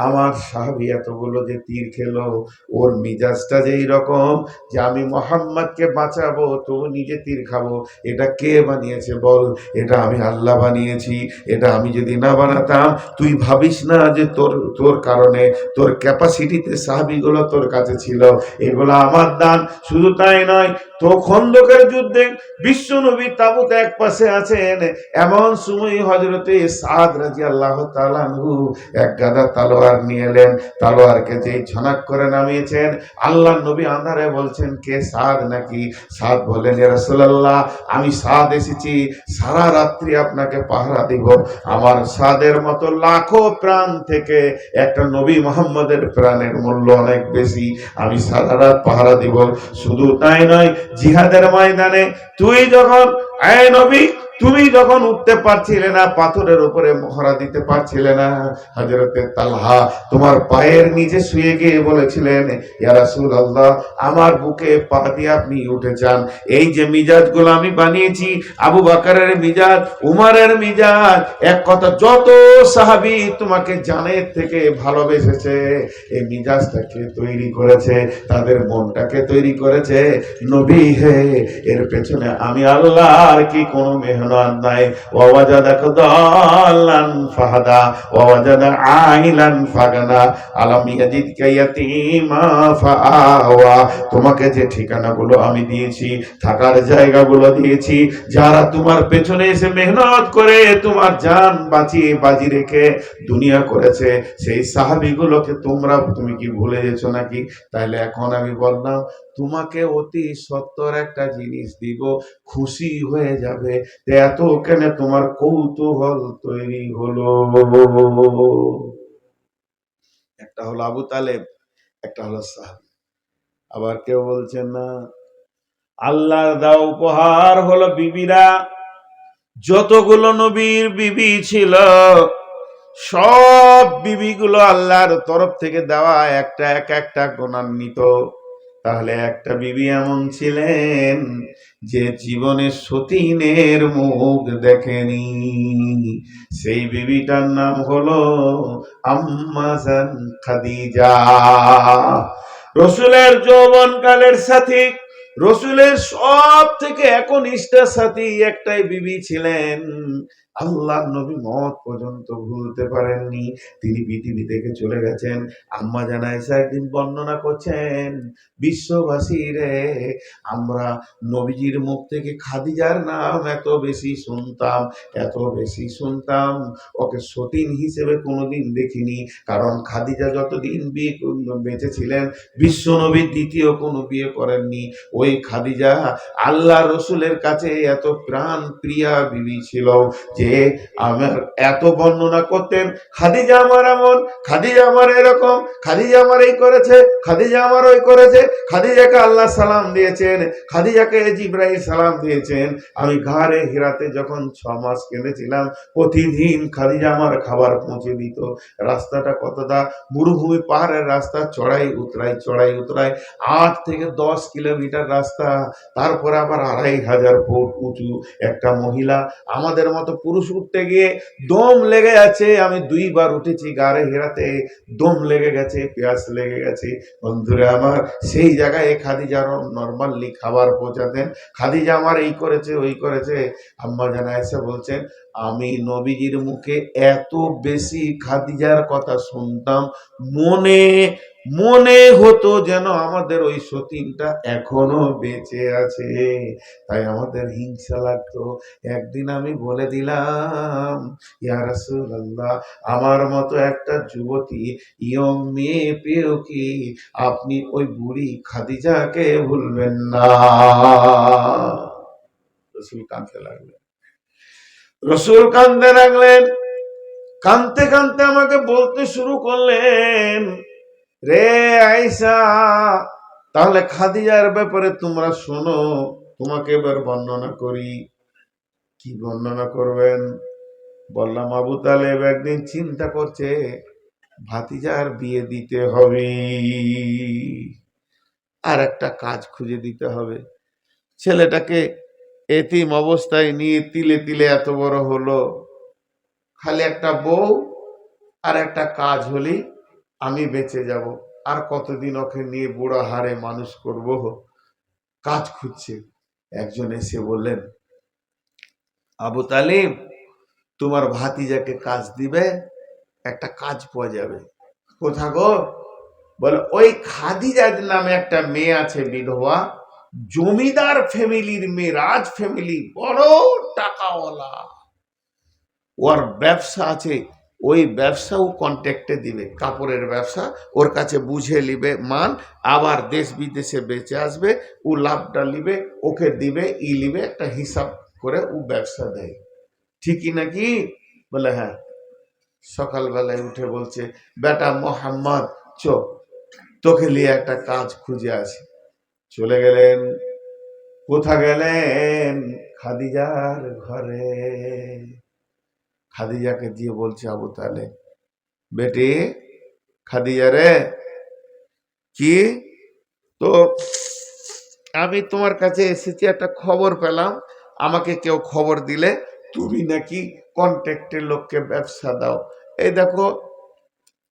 আমার সাহাবী এতগুলো যে তীর খেলো, ওর মিজাজটা যে রকম যে আমি মোহাম্মদকে বাঁচাবো তো নিজে তীর খাবো। এটা কে বানিয়েছে বল? এটা আমি আল্লাহ বানিয়েছি। এটা আমি যদি না বানাতাম, তুই ভাবিস না যে তোর কারণে, তোর ক্যাপাসিটিতে সাহাবীগুলো তোর কাছে ছিল, এগুলো আমার দান। শুধু তাই নয়, তো খন্দকের যুদ্ধে বিশ্ব নবী তাবুতে এক পাশে আছেন, এমন সময় হযরতে সাদ রাদিয়াল্লাহু তাআলা আনহু এক গাদা তলোয়ার নিয়ে এলেন। তলোয়ারকে যেই ঝনক করে নামিয়েছেন, আল্লাহর নবী আন্ধারে বলছেন, কে সাদ নাকি? সাদ বললেন, ইয়া রাসূলুল্লাহ, আমি সাদ এসেছি সারা রাত্রি আপনাকে পাহারা দিব। আমার সাদের মতো লাখো প্রাণ থেকে একটা নবী মুহাম্মদের প্রাণের মূল্য অনেক বেশি, আমি সারা রাত পাহারা দিব। শুধু তাই নয়, জিহাদের ময়দানে তুমি যখন উঠতে পারছিলে না, পাথরের উপরে মহড়া দিতে পারছিলে না, হযরতে তালহা তোমার পায়ের নিচে শুয়ে গিয়ে বলেছিলেন, ইয়া রাসূলুল্লাহ, আমার বুকে পা দিয়ে আপনি উঠে যান। এই যে মিজাজগুলো আমি বানিয়েছি, আবু বকরের মিজাজ, উমরের মিজাজ, এক কথা যত সাহাবী তোমাকে জানের থেকে ভালোবেসেছে, এই মিজাজটাকে তৈরি করেছে, তাদের মনটাকে তৈরি করেছে। নবী হে, এর পেছনে আমি আল্লাহর কি কোনো মেহনত নাই? ওয়াজাদাকা দাল্লান ফাহাদা ওয়াজাদা আইলান ফাগানা আলাম ইয়াজিদকা ইয়াতীমা ফাআওয়া। তোমাকে যে ঠিকানাগুলো আমি দিয়েছি, থাকার জায়গাগুলো দিয়েছি, যারা তোমার পেছনে এসে মেহনত করে তোমার জান বাজি রেখে দুনিয়া করেছে, সেই সাহাবীগুলোকে তুমি কি ভুলে গেছো নাকি? তাইলে এখন আমি বললাম, তোমাকে অতি সত্তর একটা জিনিস দিব, খুশি হয়ে যাবে। এত কেন তোমার কৌতূহল তৈরি হলো? একটা হলো আবু তালেব, একটা হলো সাহাবী। আবার কেউ বলছেন না, আল্লাহর দেওয়া উপহার হলো বিবিরা। যতগুলো নবীর বিবি ছিল, সব বিবিগুলো আল্লাহর তরফ থেকে দেওয়া, একটা গুণান্বিত। তাহলে একটা বিবি এমন ছিলেন যে জীবনে সতীনের মুখ দেখেনি, সেই বিবিটার নাম হলো আম্মা জান খাদিজা। রসুলের যৌবনকালের সাথী, রসুলের সব থেকে একনিষ্ঠ সাথী একটাই বিবি ছিলেন। আল্লাহ নবী মত পর্যন্ত ভুলতে পারেননি, তিনি পৃথিবী থেকে চলে গেছেন। আম্মা জান আয়েশা একদিন বর্ণনা করছেন, বিশ্ববাসী রে, আমরা নবীজির মুখ থেকে খাদিজার নাম এত বেশি শুনতাম, ওকে সতীন হিসেবে কোনোদিন দেখিনি। কারণ খাদিজা যতদিন বেঁচে ছিলেন, বিশ্ব নবীর দ্বিতীয় কোনো বিয়ে করেননি। ওই খাদিজা আল্লাহ রসুলের কাছে এত প্রাণ প্রিয়া বিবি ছিল যে আমার এত বর্ণনা করতেন, খাদিজা আমার এমন, খাদিজা আমার এরকম, খাদিজা আমার এই করেছে, খাদিজা আমার ওই করেছে, খাদিজাকে আল্লাহ সালাম দিয়েছেন, খাদিজাকে জিবরাইল সালাম দিয়েছেন। আমি ঘাড়ে হিরাতে যখন 6 মাস কেঁদেছিলাম, প্রতিদিন খাদিজা আমার খাবার পৌঁছে দিত। রাস্তাটা কতটা, মরুভূমি পাহাড়ের রাস্তা, চড়াই উতরাই 8 থেকে 10 কিলোমিটার রাস্তা, তারপরে আবার 2500 ফুট উঁচু। একটা মহিলা আমাদের মতো পুরুষ পুরুষ উঠতে গিয়ে দম লেগে যাচ্ছে, আমি 2বার উঠেছি গাড়ে হেরাতে, দম লেগে গেছে, পেঁয়াজ লেগে গেছে। বন্ধুরা আমার, সেই জায়গায় খাদিজা নর্মালি খাবার পৌঁছাতেন। খাদিজা আমার এই করেছে ওই করেছে। আম্মা জান আয়েশা বলছেন, আমি নবীজির মুখে এত বেশি খাদিজার কথা শুনতাম, মনে মনে হতো যেন আমাদের ওই সতীনটা এখনো বেঁচে আছে। তাই আমাদের হিংসা লাগতো। একদিন আমি বলে দিলাম, ইয়া রাসূলুল্লাহ, আমার মতো একটা যুবতী ইয়ং মেয়ে পেয়েও কি আপনি ওই বুড়ি খাদিজাকে ভুলবেন না? রসুল কাঁদতে লাগলেন। রসুল কাঁদতে লাগলেন। কাঁদতে কাঁদতে আমাকে বলতে শুরু করলেন, রে আয়েশা, তাহলে খাদিজার ব্যাপারে তোমরা শোনো, তোমাকে এবার বর্ণনা করি। কি বর্ণনা করবেন? বললাম, আবু তালেব একদিন চিন্তা করছে ভাতিজার বিয়ে দিতে হবে, আর একটা কাজ খুঁজে দিতে হবে। ছেলেটাকে এতিম অবস্থায় নিয়ে তিলে তিলে এত বড় হলো, খালি একটা বউ আর একটা কাজ হলেই আমি বেঁচে যাব। আর কতদিন ওকে নিয়ে বুড়া হারে মানুষ করব? কাজ খুঁজছে। একজন এসে বললেন, আবু তালিব, তোমার ভাতিজাকে কাজ দিবে, একটা কাজ পাওয়া যাবে। কোথা গো? বলে, ওই খাদিজা নামে একটা মেয়ে আছে, বিধবা, জমিদার ফ্যামিলির মেয়ে, রাজ ফ্যামিলি, বড় টাকাওয়ালা, ওর ব্যবসা আছে, ওই ব্যবসাও কন্ট্যাক্টে দিবে, কাপড়ের ব্যবসা, ওর কাছে বুঝে নিবে মাল, আবার দেশ বিদেশে বেঁচে আসবে, ও লাভটা নিবে, ওকে দিবে, নিবে, একটা হিসাব করে ও ব্যবসা দেয়। ঠিকই নাকি? বলে হ্যাঁ। সকালবেলায় উঠে বলছে, বেটা মোহাম্মদ, তোকে নিয়ে একটা কাজ খুঁজে আসি। চলে গেলেন। কোথা গেলেন? খাদিজার ঘরে। খাদিজাকে দিয়ে বলছে, আবু তালেব, বেটি খাদিজা রে, কি তো আমি তোমার কাছে এসেছি, একটা খবর পেলাম, আমাকে কেউ খবর দিলে তুমি নাকি কন্ট্রাক্টের লোককে ব্যবসা দাও। এই দেখো,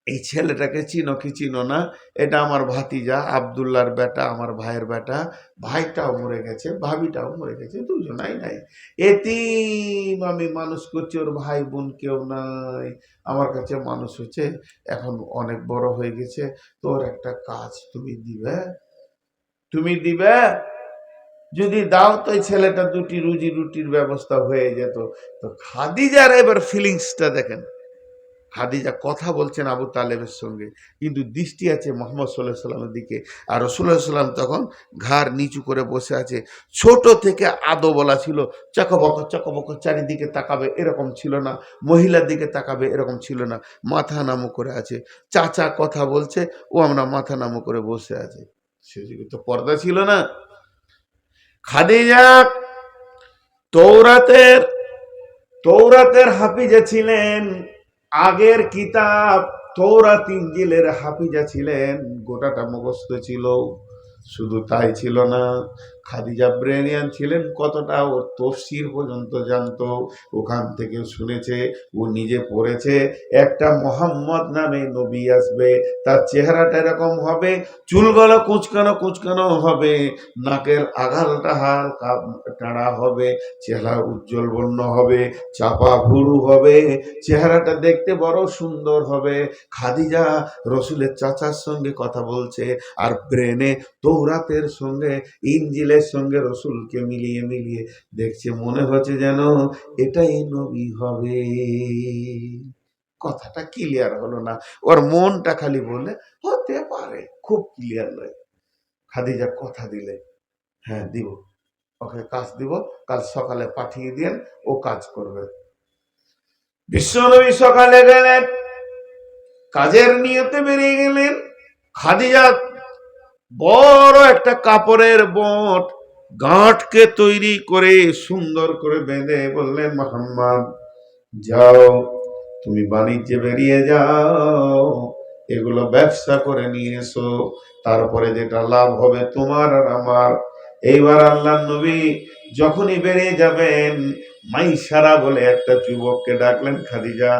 এই ছেলেটাকে চিনো কি চিনো না? এটা আমার ভাতিজা, আব্দুল্লাহর বেটা, আমার ভাইয়ের বেটা। ভাইটাও মরে গেছে, ভাবিটাও মরে গেছে, দুজনাই নাই। এতিম আমি মানুষ করছি, ওর ভাই বোন কেউ নাই, আমার কাছে মানুষ হচ্ছে, এখন অনেক বড় হয়ে গেছে। তোর একটা কাজ তুমি দিবে, তুমি দিবে। যদি দাও তো এই ছেলেটা দুটি রুজি রুটির ব্যবস্থা হয়ে যেত। তো খাদিজার এবার ফিলিংসটা দেখেন। খাদিজা কথা বলছেন আবু তালেবের সঙ্গে, কিন্তু দৃষ্টি আছে মোহাম্মদ সাল্লাল্লাহু আলাইহি সাল্লামের দিকে। আর রাসূলুল্লাহ সাল্লাল্লাহু আলাইহি সাল্লাম তখন ঘাড় নিচু করে বসে আছে। ছোট থেকে আদো বলা ছিল, চকবক চকবক চারিদিকে তাকাবে এরকম ছিল না, মহিলার দিকে তাকাবে এরকম ছিল না, মাথা নামু করে আছে। চাচা কথা বলছে, ও আমরা মাথা নামু করে বসে আছে। সেদিকে তো পর্দা ছিল না। খাদিজা তৌরাতের তৌরাতের হাফিজা ছিলেন। আগের কিতাব তৌরাত ইনজিলের হাফিজা ছিলেন, গোটাটা মুখস্থ ছিল। শুধু তাই ছিল না, খাদিজা ব্রেনিয়ান ছিলেন, কতটা ও তফসির পর্যন্ত জানতো। ওখান থেকে শুনেছে, ও নিজে পড়েছে, একটা মোহাম্মদ নামে নবী আসবে, তার চেহারাটা এরকম হবে, চুলগুলো কুচকানো কুচকানো হবে, নাকের আগালটা হালকা টাড়া হবে, চেহারা উজ্জ্বল বর্ণ হবে, চাপা ভুরু হবে, চেহারাটা দেখতে বড় সুন্দর হবে। খাদিজা রসুলের চাচার সঙ্গে কথা বলছে, আর ব্রেনে তৌরাতের সঙ্গে ইনজিলের সঙ্গে রসুলকে মিলিয়ে মিলিয়ে দেখছে, মনে হচ্ছে যেন এটাই নবী হবে। কথাটা ক্লিয়ার হলো না, ওর মনটা খালি বলে হতে পারে, খুব ক্লিয়ার নয়। খাদিজা কথা দিলে, হ্যাঁ দিব, ওকে কাজ দিব, কাল সকালে পাঠিয়ে দিন, ও কাজ করবে। বিশ্বনবী সকালে গেলেন, কাজের নিয়তে বেরিয়ে গেলেন। খাদিজা বড় একটা কাপড়ের বট গাঁটকে তৈরি করে সুন্দর করে বেঁধে বললেন, মুহাম্মদ যাও, তুমি বাণিজ্যে বেরিয়ে যাও, এগুলো ব্যবসা করে নিয়ে এসো, তারপরে যেটা লাভ হবে তোমার আর আমার। এইবার আল্লাহর নবী যখনই বেরিয়ে যাবেন, মাইসারা বলে একটা যুবককে ডাকলেন খাদিজা,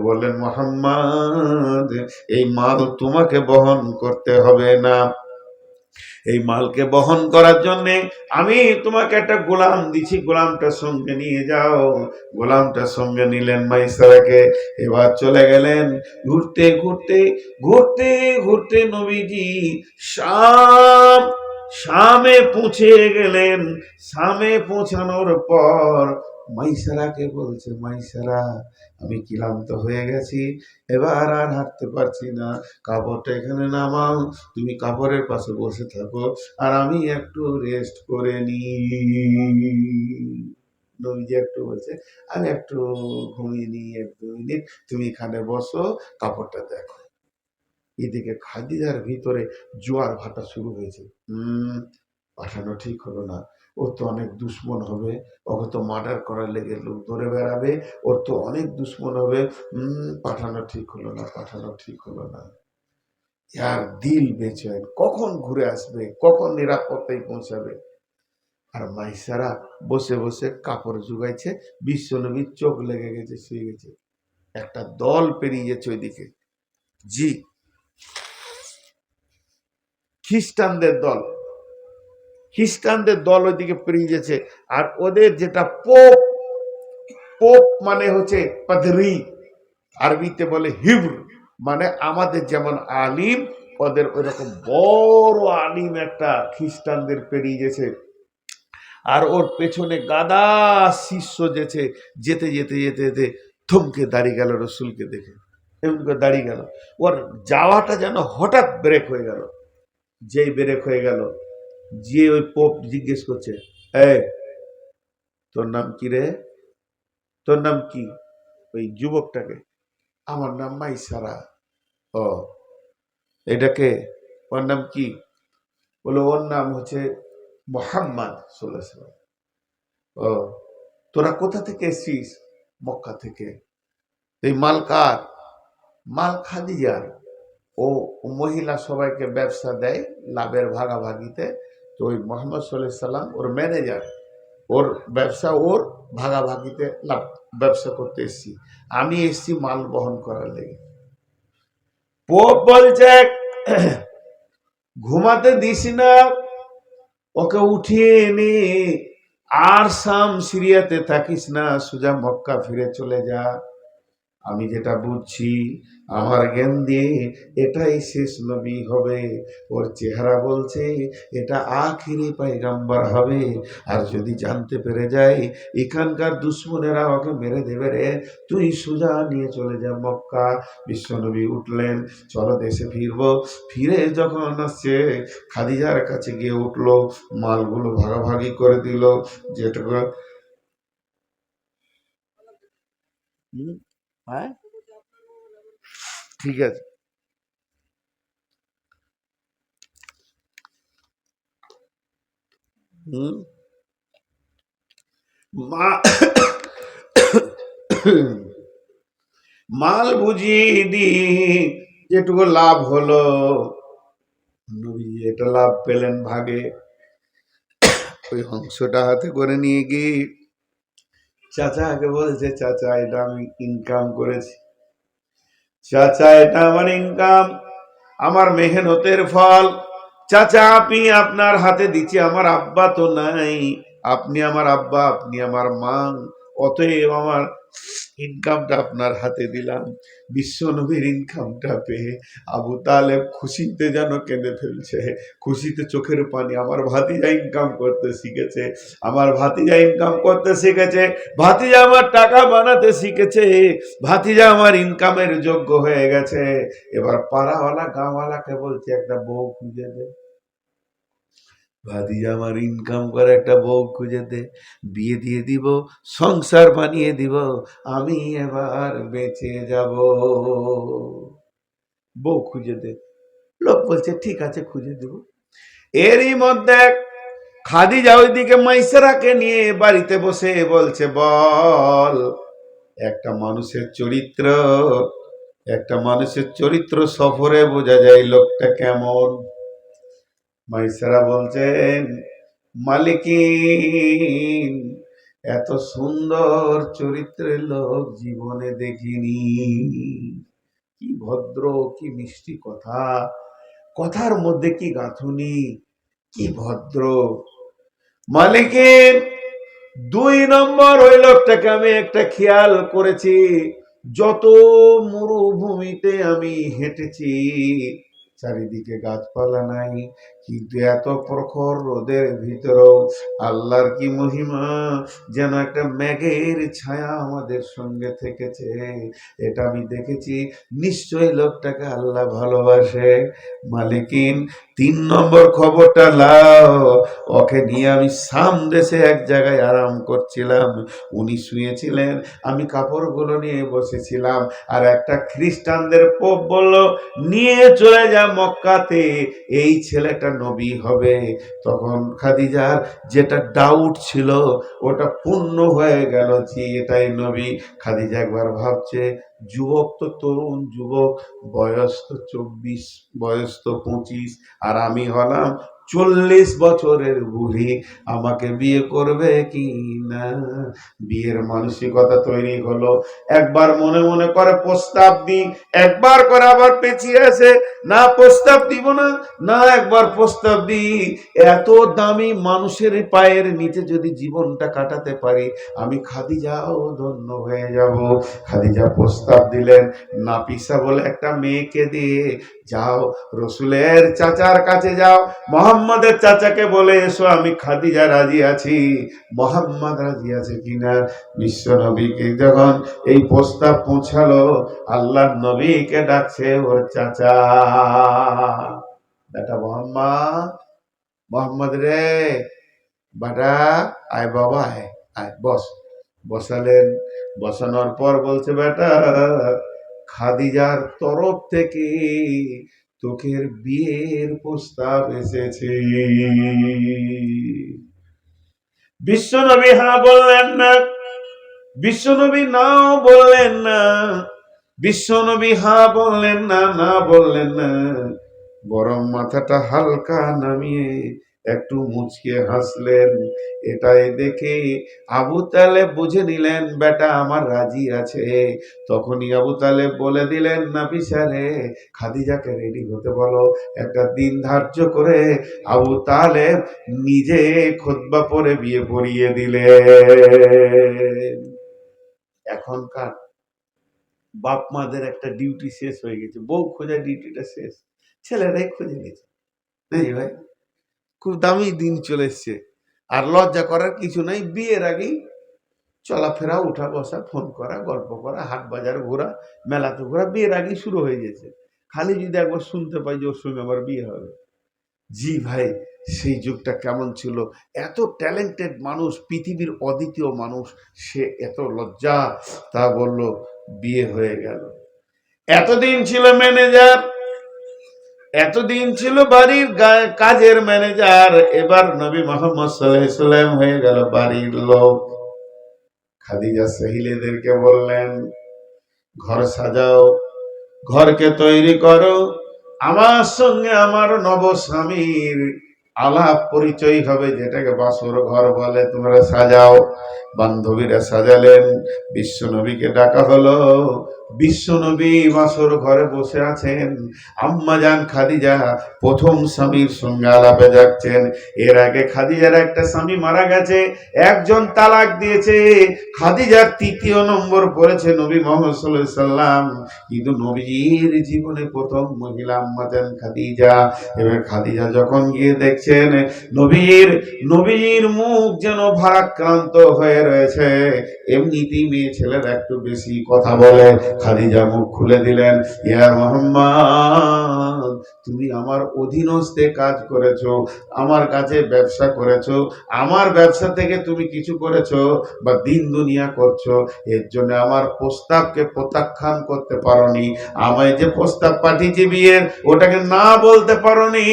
বললেন মোহাম্মদ, এই মাল তোমাকে বহন করতে হবে না, এই মালকে বহন করার জন্য আমি তোমাকে একটা গোলাম দিছি, গোলামটা সঙ্গে নিয়ে যাও। গোলামটা সঙ্গে নিলেন মাইসারাকে, এবার চলে গেলেন ঘুরতে ঘুরতে ঘুরতে ঘুরতে নবীজি শামে পৌঁছে গেলেন। শামে পৌঁছানোর পর মাইসারাকে বলছে, মাইসারা আমি ক্লান্ত হয়ে গেছি, এবার আর হাঁটতে পারছি না, কাপড়টা এখানে নামাও, তুমি কাপড়ের পাশে বসে থাকো আর আমি একটু রেস্ট করে নি। নবীজি একটু বলছে আমি একটু ঘুমিয়ে নি 1-2 মিনিট, তুমি এখানে বসো, কাপড়টা দেখো। এদিকে খাদিজার ভিতরে জোয়ার ভাটা শুরু হয়েছে। পাঠানো ঠিক হলো না, ওর তো অনেক দুশ্মন হবে, ওকে তো মার্ডার করার লেগে লোক ধরে বেড়াবে, ওর তো অনেক দুশ্মন হবে, পাঠানো ঠিক হলো না, পাঠানো ঠিক হলো না। আর দিল বেচেন, কখন ঘুরে আসবে, কখন নিরাপত্তায় পৌঁছাবে। আর মাইসারা বসে বসে কাপড় জুগাইছে, বিশ্বনবীর চোখ লেগে গেছে, শুয়ে গেছে। একটা দল পেরিয়ে গেছে ওইদিকে, জি, খ্রিস্টানদের দল, খ্রিস্টানদের দল ওইদিকে পেরিয়ে গেছে। আর ওদের যেটা পোপ, পোপ মানে হচ্ছে পাদরি, আরবিতে বলে হিব্রু, মানে আমাদের যেমন আলিম, ওদের ওইরকম বড় আলিম একটা খ্রিস্টানদের পেরিয়ে গেছে। আর ওর পেছনে গাদা শিষ্য যেছে, যেতে যেতে যেতে যেতে থমকে দাঁড়িয়ে গেল রসুলকে দেখে, এমনি করে দাঁড়িয়ে গেল। ওর যাওয়াটা যেন হঠাৎ ব্রেক হয়ে গেল। যেই ব্রেক হয়ে গেল, যে ওই পোপ জিজ্ঞেস করছে, এই তোর নাম কি রে, তোর নাম কি? ওই যুবকটাকে, আমার নাম মাইসারা। ও, এটাকে, ওর নাম কি? বলে ওর নাম হচ্ছে মোহাম্মদ সাল্লাল্লাহু আলাইহি ওয়াসাল্লাম। ও, তোরা কোথা থেকে এসছিস? মক্কা থেকে। এই মাল কার? মাল খাদিজার। ও মহিলা সবাইকে ব্যবসা দেয় লাভের ভাগাভাগিতে, তো ওই মোহাম্মদ সাল্লাল্লাহু আলাইহি সাল্লাম ওর ম্যানেজার, ওর ব্যবসা, ওর ভাগাভাগিতে লাভ ব্যবসা করতে এসছি, আমি এসছি মাল বহন করার লেগে। পোপ বলছে ঘুমাতে দিস না, ওকে উঠিয়ে এনে আর শাম সিরিয়াতে থাকিস না, সোজা মক্কা ফিরে চলে যা। আমি যেটা বুঝছি, আমার জ্ঞান দিয়ে এটাই শেষ নবী হবে। ওর চেহারা বলছে এটা আখিরি পয়গাম্বর হবে। আর যদি জানতে পেরে যায় এখানকার দুশ্মনেরা ওকে মেরে দেবে রে, তুই সোজা নিয়ে চলে যা মক্কা। বিশ্বনবী উঠলেন, চলো দেশে ফিরবো। ফিরে যখন আসছে, খাদিজার কাছে গিয়ে উঠলো, মালগুলো ভাগাভাগি করে দিল, যেটুকু হ্যাঁ ঠিক আছে। হুম, মা মাল বুঝিয়ে দি, যেটুকু লাভ হলো, নবী এটা লাভ পেলেন ভাগে, ওই অংশটা হাতে করে নিয়ে গিয়ে চাচাকে বলছে, চাচা এটা আমি ইনকাম করেছি, চাচা এটা আমার ইনকাম, আমার মেহনতের ফল। চাচা আপনি আপনার হাতে দিচ্ছি, আমার আব্বা তো নাই, আপনি আমার আব্বা, আপনি আমার মা, অতএব আমার ইনকামটা আপনার হাতে দিলাম। বিশ্ব নবীর ইনকামটা পেয়ে আবু তালেব খুশিতে যেন কেঁদে ফেলছে, খুশিতে চোখের পানি। আমার ভাতিজা ইনকাম করতে শিখেছে, আমার ভাতিজা ইনকাম করতে শিখেছে, ভাতিজা আমার টাকা বানাতে শিখেছে, ভাতিজা আমার ইনকামের যোগ্য হয়ে গেছে। এবার পাড়াওয়ালা গাঁওয়ালাকে বলছে একটা বউ খুঁজে দে, ভাতিজা আমার ইনকাম করে একটা বউ খুঁজে দে, বিয়ে দিয়ে দিব, সংসার বানিয়ে দিব, আমি এবার বেঁচে যাব, বউ খুঁজে দে। লোক বলছে ঠিক আছে খুঁজে দেব। এরই মধ্যে খাদিজা ওইদিকে মাইসারাকে নিয়ে বাড়িতে বসে বলছে, বল একটা মানুষের চরিত্র, একটা মানুষের চরিত্র সফরে বোঝা যায় লোকটা কেমন। মাইসারা বলছেন, মালিকিন এত সুন্দর চরিত্রের লোক জীবনে দেখিনি। কি ভদ্র, কি মিষ্টি কথা, কথার মধ্যে কি গাঁথুনি, কি ভদ্র। মালিকের 2 নম্বর ওই লোকটাকে আমি একটা খেয়াল করেছি, যত মরুভূমিতে আমি হেঁটেছি চারিদিকে গাছপালা নাই, কিন্তু এত প্রখর রোদের ভিতরেও আল্লাহর কি মহিমা, যেন একটা মেঘের ছায়া আমাদের সঙ্গে থেকেছে। এটা আমি দেখেছি, নিশ্চয়ই লোকটাকে আল্লাহ ভালোবাসে। মালিকিন 3 নম্বর খবরটা লাও, ওকে নিয়ে আমি সামদেশে এক জায়গায় আরাম করছিলাম, উনি শুয়েছিলেন, আমি কাপড়গুলো নিয়ে বসেছিলাম, আর একটা খ্রিস্টানদের পোপ বলল নিয়ে চলে যা মক্কাতে, এই ছেলেটা নবী হবে। তখন খাদিজার যেটা ডাউট ছিল ওটা পূর্ণ হয়ে গেল, যে এটাই নবী। খাদিজা একবার ভাবছে, যুবক তো তরুণ যুবক, বয়স তো 24, বয়স তো 25, আর আমি হলাম 40 বছরের বুড়ি, আমাকে বিয়ে করবে কি না। বিয়ের মানসিকতা তৈরি হলো, একবার মনে মনে করে প্রস্তাব দিই, একবার করে আবার পেছিয়ে আসে, না প্রস্তাব দিব না, না একবার প্রস্তাব দিই। এত দামি মানুষের পায়ের নিচে যদি জীবনটা কাটাতে পারি, আমি খাদিজাও ধন্য হয়ে যাব। খাদিজা প্রস্তাব দিলেন, নাফিসা বলে একটা মেয়েকে দিয়ে যাও, রসুলের চাচার কাছে যাও, মোহাম্মদের চাচাকে বলে এসো আমি খাদিজা রাজি আছি, মোহাম্মদ রাজি আছে কিনা। বিশ্ব নবীকে যখন এই প্রস্তাব পৌঁছালো, আল্লাহর নবীকে ডাকছে ওর চাচা, বেটা মোহাম্মদ, মোহাম্মদ রে বাটা, আয় বাবা আয়, আয় বস। বসালেন, বসানোর পর বলছে, বেটা খাদিজার তরফ থেকে তোকের বিয়ের প্রস্তাব এসেছে। বিশ্বনবী হ্যাঁ বললেন না, বিশ্বনবী নাও বললেন না, বিশ্বনবী হ্যাঁ বললেন না, না বললেন না, বরং মাথাটা হালকা নামিয়ে একটু মুচকে হাসলেন। এটাই দেখে আবু তালেব বুঝে নিলেন বেটা আমার রাজি আছে। তখনই আবু তালেব বলে দিলেন, নাফিসা রে খাদিজাকে রেডি হতে বলো। একটা দিন ধার্য করে আবু তালেব নিজে খুতবা পড়ে বিয়ে পড়িয়ে দিলেন। এখনকার বাপ মাদের একটা ডিউটি শেষ হয়ে গেছে, বউ খোঁজা ডিউটিটা শেষ, ছেলেরাই খুঁজে নিয়েছে। ভাই খুব দামি দিন চলে এসছে, আর লজ্জা করার কিছু নাই। বিয়ের আগেই চলাফেরা, উঠা বসা, ফোন করা, গল্প করা, হাট বাজার ঘোরা, মেলাতে ঘোরা, বিয়ের আগেই শুরু হয়ে গেছে। খালি যদি একবার শুনতে পাই যে ওর সঙ্গে আমার বিয়ে হবে। জি ভাই, সেই যুগটা কেমন ছিল, এত ট্যালেন্টেড মানুষ, পৃথিবীর অদ্বিতীয় মানুষ, সে এত লজ্জা, তা বলল বিয়ে হয়ে গেল। এতদিন ছিল ম্যানেজার, এতদিন ছিল বাড়ির কাজের ম্যানেজার, এবার নবী মোহাম্মদ সাল্লাল্লাহু আলাইহি ওয়াসাল্লাম হয়ে গেল বাড়ির লোক। খাদিজা সহিলেদেরকে বললেন, ঘর সাজাও, ঘরকে তৈরি করো, আমার সঙ্গে আমার নব স্বামীর আলাপ পরিচয় হবে, যেটাকে বাসর ঘর বলে, তোমরা সাজাও। বান্ধবীরা সাজালেন, বিশ্ব নবীকে ডাকা হলো। বিশ্ব নবী বাসর ঘরে বসে আছেন, আম্মা জান খাদিজা প্রথম স্বামীর সঙ্গে আলাপে যাচ্ছেন। এর আগে খাদিজার একটা স্বামী মারা গেছে, একজন তালাক দিয়েছে, খাদিজার 3য় নম্বর পড়েছে নবী মুহাম্মদ সাল্লাল্লাহু আলাইহি সাল্লাম। কিন্তু নবীজির জীবনে প্রথম মহিলা আম্মা জান খাদিজা। এবার খাদিজা যখন গিয়ে দেখছেন নবীর মুখ যেন ভারাক্রান্ত হয়ে রয়েছে, এমনিতেই মেয়ে ছেলেরা একটু বেশি কথা বলে, খাদিজা মুখ খুলে দিলেন, ইয়া মুহাম্মদ, তুমি আমার অধীনস্থে কাজ করেছো, আমার কাছে ব্যবসা করেছো, আমার ব্যবসা থেকে তুমি কিছু করেছো বা দিন দুনিয়া করছো, এর জন্য আমার প্রস্তাবকে প্রত্যাখ্যান করতে পারোনি। আমায় যে প্রস্তাব পাঠিয়েছি বিয়ের, ওটাকে না বলতে পারোনি।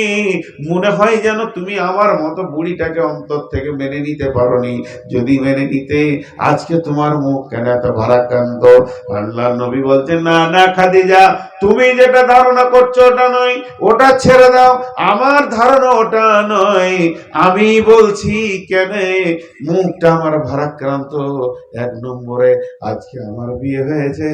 মনে হয় যেন তুমি আমার মতো বুড়িটাকে অন্তর থেকে মেনে নিতে পারোনি। যদি মেনে নিতে, আজকে তোমার মুখ কেন এত ভারাক্রান্ত? আল্লাহর নবী বলছেন, না না খাদিজা, তুমি যেটা ধারণা করছো ওটা নয়, ওটা ছেড়ে দাও, আমার ধারণা ওটা নয়। আমি বলছি কেন, মুখটা আমার ভারাক্রান্ত। এক নম্বরে, আজকে আমার বিয়ে হয়েছে,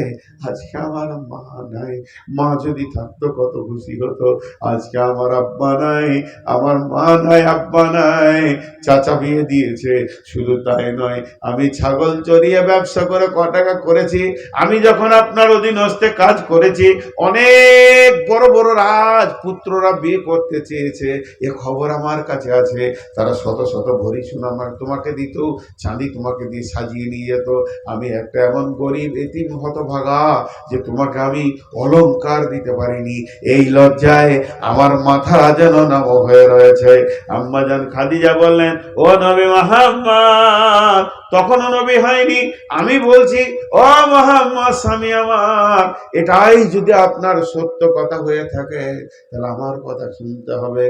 আজকে আমার মা নাই। মা যদি থাকতো কত খুশি হতো। আজকে আমার আব্বা নাই, আমার মা নাই, আব্বা নাই। চাচা বিয়ে দিয়েছে। শুধু তাই নয়, আমি ছাগল চড়িয়ে ব্যবসা করে ক টাকা করেছি। আমি যখন আপনার অধীনস্থে কাজ করেছি, অনেক বড় বড় রাজপুত্ররা বিয়ে করতে চেয়েছে, এ খবর আমার কাছে আছে। তারা শত শত ভরি সোনা তোমাকে দিত, চাঁদি তোমাকে দিয়ে সাজিয়ে নিয়ে যেত। আমি একটা এমন গরিব এতিম হতভাগা যে তোমাকে আমি অলংকার দিতে পারিনি। এই লজ্জায় আমার মাথা যেন নাম হয়ে রয়েছে। আম্মাজান খাদিজা বললেন, ও নবী মুহাম্মদ, তখনও নবী হয়নি। আমি বলছি, ও মুহাম্মদ স্বামী আমার, এটাই যদি আপনার সত্য কথা হয়ে থাকে তাহলে আমার কথা শুনতে হবে।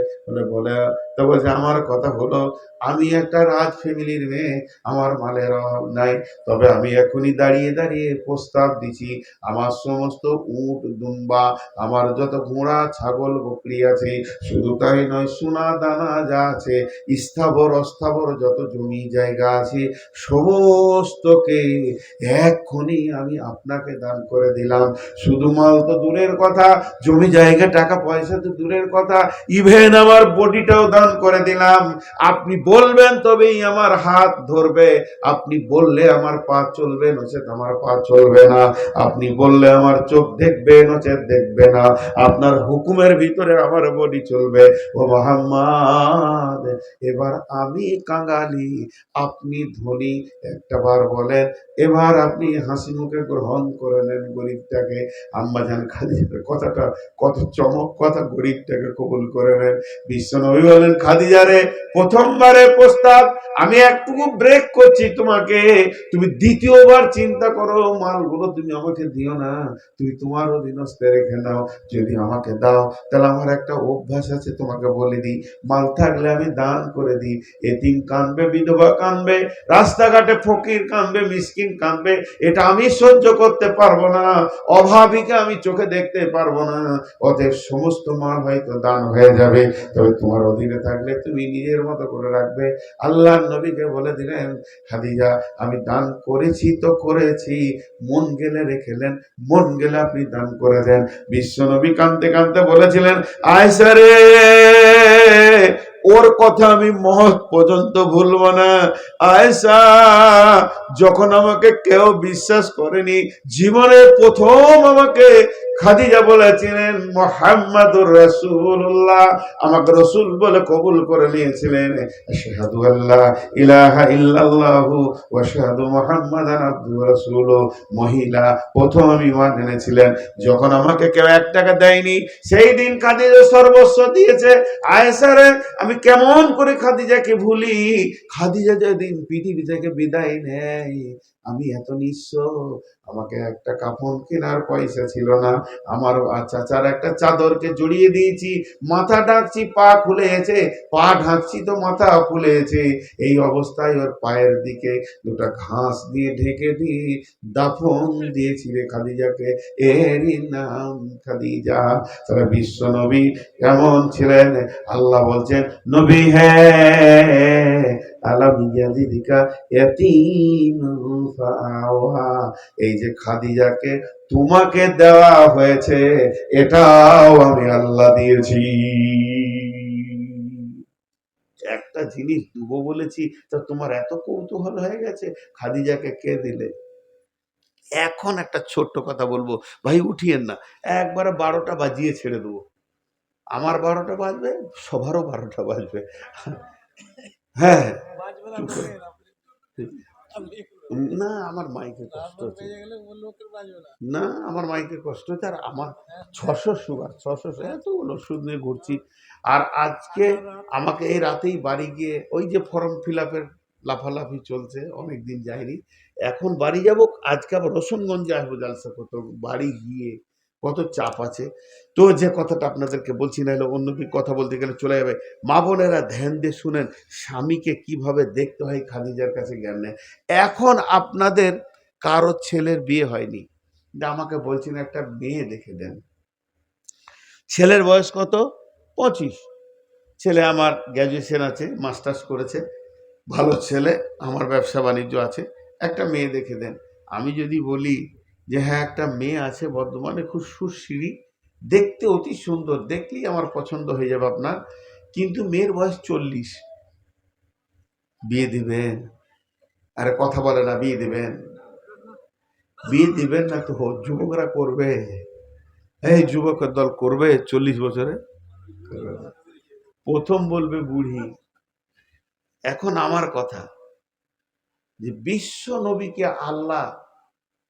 বলে তো বলছে, আমার কথা হলো, আমি একটা রাজ ফ্যামিলির মেয়ে, আমার মালের অভাব নাই। তবে আমি এখনই দাঁড়িয়ে দাঁড়িয়ে প্রস্তাব দিচ্ছি, আমার সমস্ত উট দুম্বা, আমার যত ঘোড়া ছাগল বকরি আছে, শুধু তাই নয়, সোনা দানা যা আছে, স্থাবর অস্থাবর যত জমি জায়গা আছে, সমস্তকে এক্ষুনি আমি আপনাকে দান করে দিলাম। শুধু মাল তো দূরের কথা, জমি জায়গা টাকা পয়সা তো দূরের কথা, ইভেন আমার বডিটাও দান করে দিলাম। আপনি বলবেন তবেই আমার হাত ধরবে, আপনি বললে আমার পা চলবে, নচেত আমার পা চলবে না। আপনি বললে আমার চোখ দেখবে, নচেত দেখবে না। আপনার হুকুমের ভিতরে আমার বডি চলবে। ও মুহাম্মদ, এবার আমি কাঙালি, আপনি ধনী, একটা বার বলেন, এবার আপনি হাসি মুখে গ্রহণ করে নেন গরিবটাকে। আম্মাজান খাদিজার কথাটা কত চমক কথা, গরিবটাকে কবুল করে নেন। বিশ্বনবী বলেন, খাদিজা রে, প্রথমবারের প্রস্তাব আমি একটুকু ব্রেক করছি তোমাকে, তুমি দ্বিতীয়বার চিন্তা করো, মালগুলো তুমি আমাকে দিও না, তুমি তোমার অধীনস্থে রেখে নাও। যদি আমাকে দাও তাহলে আমার একটা অভ্যাস আছে, তোমাকে বলে দিই, মাল থাকলে আমি দান করে দিই। এতিম কাঁদবে, বিধবা কাঁদবে, রাস্তাঘাটে ফকির কাঁদবে, মিসকিন কাঁদবে, এটা আমি সহ্য করতে পারবো না। অভাবীকে আমি চোখে দেখতে পারবো না। ওদের সমস্ত মাল হয়তো দান হয়ে যাবে, তবে তোমার অধীনে থাকলে তুমি নিজের মতো করে রাখবে। আল্লাহ নবীকে বলে দিলেন, খাদিজা, আমি দান করেছি তো করেছি, মন গেলে রেখেলেন, মন গেলে আপনি দান করে দেন। বিশ্ব নবী কাঁদতে কাঁদতে বলেছিলেন, আয়েশা রে, ওর কথা আমি মহৎ পর্যন্ত ভুলবো না। আয়েশা, যখন আমাকে কেউ বিশ্বাস করেনি, জীবনে প্রথম আমাকে খাদিজা বলেছিলেন মুহাম্মাদুর রাসূলুল্লাহ, আমাকে রাসূল বলে কবুল করে নিয়েছিলেন। আশহাদু আল্লা ইলাহা ইল্লাল্লাহু ওয়া আশহাদু মুহাম্মাদান আবদুহু ওয়া রাসূলুহু, মহিলা প্রথম ঈমান এনেছিলেন। যখন আমাকে কেউ 1 টাকা দেয়নি, সেই দিন খাদিজা সর্বস্ব দিয়েছে। আয়েশা রে, আমি কেমন করে খাদিজাকে ভুলি? খাদিজা যেদিন পৃথিবী থেকে বিদায় নেয়, আমি এত নিঃস্ব, আমাকে একটা কাফন কেনার পয়সা ছিল না। আমার চাচার একটা চাদরকে জড়িয়ে দিয়েছি, মাথা ঢাকছি, পা খুলেছে, পা ঢাকছি তো মাথা খুলেছে। এই অবস্থায় ওর পায়ের দিকে দুটা ঘাস দিয়ে ঢেকে দিয়ে দাফন দিয়েছি রে খাদিজাকে, এরই নাম খাদিজা। তারা বিশ্ব নবী কেমন ছিলেন? আল্লাহ বলছেন, নবী হ্যাঁ, আলাম ইয়াজিদিকা ইয়াতীমান ফাআওয়া, এই যে খাদিজাকে তোমাকে দেওয়া হয়েছে, এটাও আমি আল্লাহ দিয়েছি। একটা জিনিস দেবো বলেছি, তা তোমার এত কৌতূহল হয়ে গেছে, খাদিজাকে কে দিলে? এখন একটা ছোট্ট কথা বলবো, ভাই উঠিয়েন না, একবারে 12টা বাজিয়ে ছেড়ে দেবো। আমার 12টা বাজবে, সবারও 12টা বাজবে। হ্যাঁ, চুপ করে। না, আমার মাইকে কষ্ট হচ্ছে, না আমার মাইকে কষ্ট হচ্ছে, আর আমার 600 সুগার, 600 এতগুলো ওষুধ নিয়ে ঘুরছি। আর আজকে আমাকে এই রাতেই বাড়ি গিয়ে, ওই যে ফর্ম ফিল আপের লাফালাফি চলছে, অনেক দিন যায়নি, এখন বাড়ি যাব। আজকে আবার রসুনগঞ্জে আসবো জালসা করতে, বাড়ি গিয়ে কত চাপ আছে। তো যে কথাটা আপনাদেরকে বলছি, না হলে অন্য কি কথা বলতে গেলে চলে যাবে। মা বোনেরা ধ্যান দিয়ে শুনেন, স্বামীকে কিভাবে দেখতে হয় খাদিজার কাছে জ্ঞান নেয়। এখন আপনাদের কারো ছেলের বিয়ে হয়নি, আমাকে বলছেন একটা মেয়ে দেখে দেন, ছেলের বয়স কত? 25। ছেলে আমার গ্র্যাজুয়েশন আছে, মাস্টার্স করেছে, ভালো ছেলে, আমার ব্যবসা বাণিজ্য আছে, একটা মেয়ে দেখে দেন। আমি যদি বলি যে হ্যাঁ একটা মেয়ে আছে বর্ধমানে, খুব সুশ্রী, দেখতে অতি সুন্দর, দেখলেই আমার পছন্দ হয়ে যাবে আপনার, কিন্তু মেয়ের বয়স 40, বিয়ে দিবেন? আরে কথা বলে না, বিয়ে দিবেন? বিয়ে দিবেন না তো যুবকরা করবে, এই যুবকের দল করবে 40 বছরে? করবে না। প্রথম বলবে বুড়ি। এখন আমার কথা, যে বিশ্ব নবীকে আল্লাহ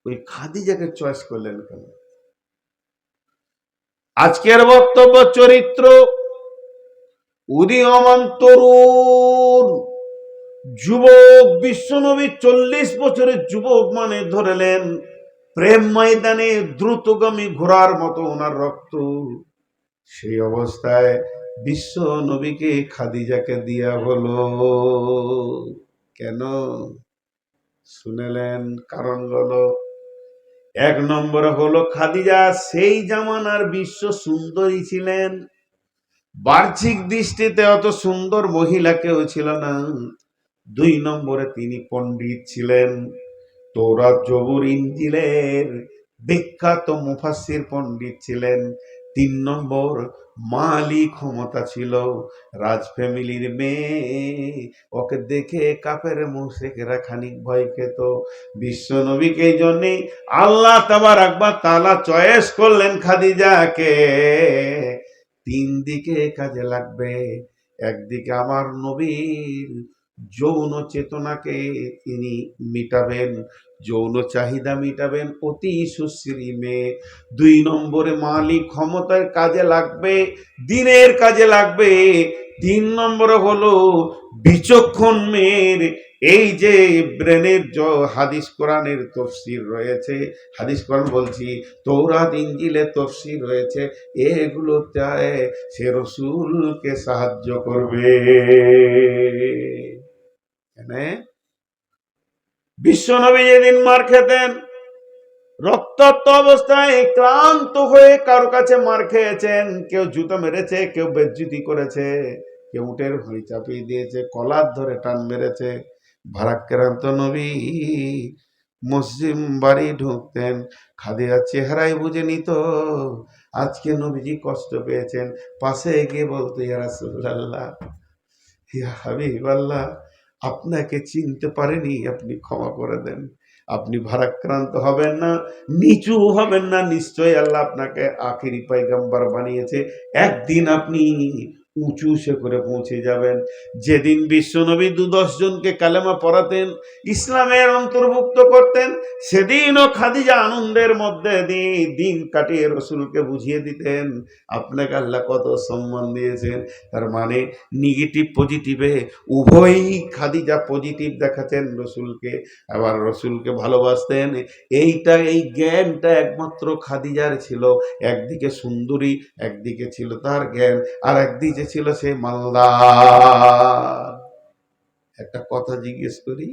ওই খাদিজাকে চয়েস করলেন কেন? আজকের বক্তব্য চরিত্র, উদীয়মান তরুণ যুবক, বিশ্বনবী 40 বছরের যুবক, মানে ধরলেন প্রেম ময়দানে দ্রুতগামী ঘোড়ার মতো ওনার রক্ত। সেই অবস্থায় বিশ্ব নবীকে খাদিজাকে দিয়া হলো কেন? শুনেলেন কারণগুলো। এক নম্বরে হলো খাদিজা সেই জামানার বিশ্ব সুন্দরী ছিলেন, বাহ্যিক দৃষ্টিতে অত সুন্দর মহিলা কেউ ছিল না। 2 নম্বরে তিনি পণ্ডিত ছিলেন, তৌরাত জবুর ইনজিলের বিখ্যাত মুফাসসির পণ্ডিত ছিলেন। 3 নম্বর, মালি ক্ষমতা ছিল, রাজ ফ্যামিলির মেয়ে, ওকে দেখে কাফের মুশরিকরা খানিক ভয় পেত। বিশ্ব নবীকে এই জন্যই আল্লাহ তাবারাক ওয়া তাআলা চয়েস করলেন খাদিজাকে। 3 দিকে কাজে লাগবে। একদিকে আমার নবীর যৌন চেতনাকে তিনি মিটাবেন, যৌন চাহিদা মিটাবেন, অতি সুশ্রী মেয়ে। 2 নম্বরে মালিক ক্ষমতার কাজে লাগবে, দিনের কাজে লাগবে। 3 নম্বরে হলো বিচক্ষণ মেয়ের, এই যে ব্রেনের হাদিস কোরআনের তফসির রয়েছে, হাদিস কোরআন বলছি, তৌরাত ইনজিলে তফসির রয়েছে, এগুলোতে সে রসুলকে সাহায্য করবে। বিশ্বনবী যেদিন মার খেতেন, রক্তাক্ত অবস্থায় ক্লান্ত হয়ে কারো কাছে মার খেয়েছেন, কেউ জুতো মেরেছে, কেউ বেজ্জুতি করেছে, কেউ উটের ভুঁড়ি চাপিয়ে দিয়েছে, কলার ধরে টান মেরেছে। ভারাক্রান্ত নবী মুসলিম বাড়ি ঢুকতেন, খাদিজার চেহারায় বুঝে নিত আজকে নবীজি কষ্ট পেয়েছেন। পাশে গিয়ে বলতো, ইয়া রাসূলুল্লাহ, ইয়া হাবিবাল্লাহ, আপনাকে চিনতে পারেনি, আপনি ক্ষমা করে দেন। আপনি ভারাক্রান্ত হবেন না, নিচু হবেন না, নিশ্চয়ই আল্লাহ আপনাকে আখিরি পয়গম্বর বানিয়েছে, একদিন আপনি উঁচু করে পৌঁছে যাবেন। যেদিন বিশ্বনবী 2-10 জনকে কালেমা পড়াতেন, ইসলামের অন্তর্ভুক্ত করতেন, সেদিনও খাদিজা আনন্দের মধ্যে দিয়ে দিন কাটিয়ে রসুলকে বুঝিয়ে দিতেন আপনাকে আল্লাহ কত সম্মান দিয়েছেন। তার মানে নেগেটিভ পজিটিভে উভয়ই খাদিজা পজিটিভ দেখাচ্ছেন রসুলকে, আবার রসুলকে ভালোবাসতেন। এই জ্ঞানটা একমাত্র খাদিজার ছিল। একদিকে সুন্দরী, একদিকে ছিল তার জ্ঞান, আর একদিকে ছিল সে মালদার। একটা কথা জিজ্ঞেস করি,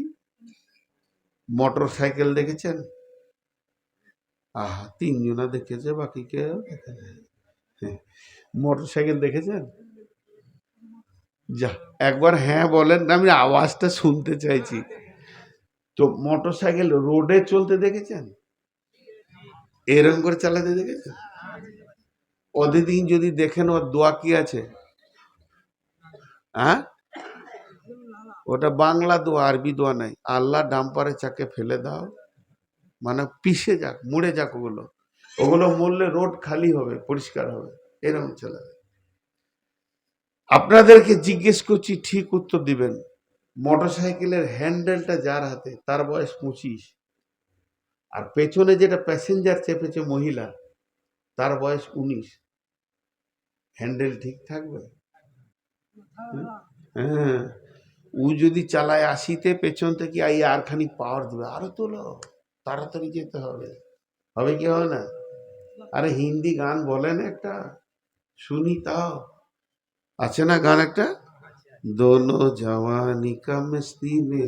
মোটর সাইকেল দেখেছেন? আহা, 3 জনা দেখেছে, বাকি কেউ দেখে নাই। মোটর সাইকেল দেখেছেন? যা, একবার হ্যাঁ বলেন, আমি আওয়াজটা শুনতে চাইছি। তো মোটর সাইকেল রোডে চলতে দেখেছেন? এরকম করে চালাতে দেখেছেন? প্রতিদিন যদি দেখেন ওর দোয়া কি আছে? হ্যাঁ, ওটা বাংলা দোয়া, আরবি দোয়া নাই। আল্লাহ ডাম্পারে চাকে ফেলে দাও, মানে পিষে যাক, মুড়ে যাক, ওগুলো মরলে রোড খালি হবে, পরিষ্কার হবে, এরকম চলে। আপনাদেরকে জিজ্ঞেস করছি, ঠিক উত্তর দিবেন। মোটর সাইকেলের হ্যান্ডেলটা যার হাতে, তার বয়স 25, আর পেছনে যেটা প্যাসেঞ্জার চেপেছে মহিলা, তার বয়স 19। হ্যান্ডেল ঠিক থাকবে? হ্যাঁ, ও যদি চালায় 80-তে, পেছন থেকে আর খানিক পাওয়ার দেবে, আরো তোলো, তাড়াতাড়ি যেতে হবে। হবে কি হবে না? আরে হিন্দি গান বলেন একটা, শুনি তাও। আছে না গান একটা, দোনো জওয়ানি কা মস্তি মে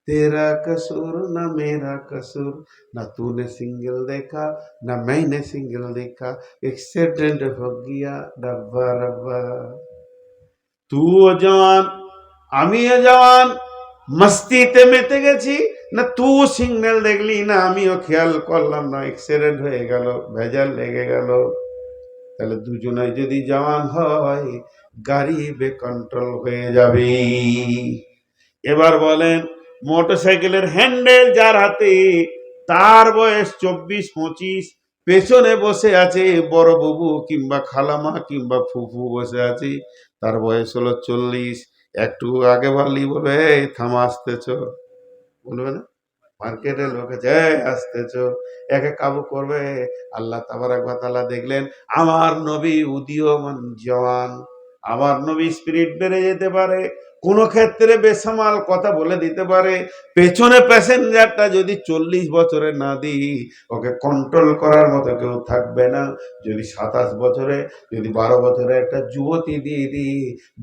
तेरा कसूर ना मेरा कसूर, ना तूने सिंगल देखा ना मैंने सिंगल देखा, एक्सीडेंट हो गया रब्बा रब्बा। তুইও জওয়ান আমিও জওয়ান, মস্তিতে মেতে গেছি, না তুই সিগন্যাল দেখলি না আমিও খেয়াল করলাম না, অ্যাক্সিডেন্ট হয়ে গেল, ভেজাল লেগে গেল। তাহলে দুজনাই যদি জওয়ান হয় গাড়ি বেকন্ট্রোল হয়ে যাবে। এবার বলেন, মোটরসাইকেলের হ্যান্ডেল যার হাতে, তার বয়স 24-25, পেছনে বসে আছে বড় বাবু কিংবা খালামা কিংবা ফুফু বসে আছে, তার বয়স হলো 40। একটু আগে বললি বলবে এই থামা, আসতেছ, বলবে না? মার্কেটের লোক আছে, এই আসতেছ, একে কাবু করবে। আল্লাহ তাবারাক ওয়া তাআলা দেখলেন আমার নবী উদীয়মান জওয়ান, আমার নবী স্পিরিট বেড়ে যেতে পারে, কোনো ক্ষেত্রে বেসামাল কথা বলে দিতে পারে। পেছনে প্যাসেঞ্জারটা যদি 40 বছরে না দিই, ওকে কন্ট্রোল করার মতো কেউ থাকবে না। যদি 27 বছরে, যদি 12 বছরে একটা যুবতী দিয়ে দিই,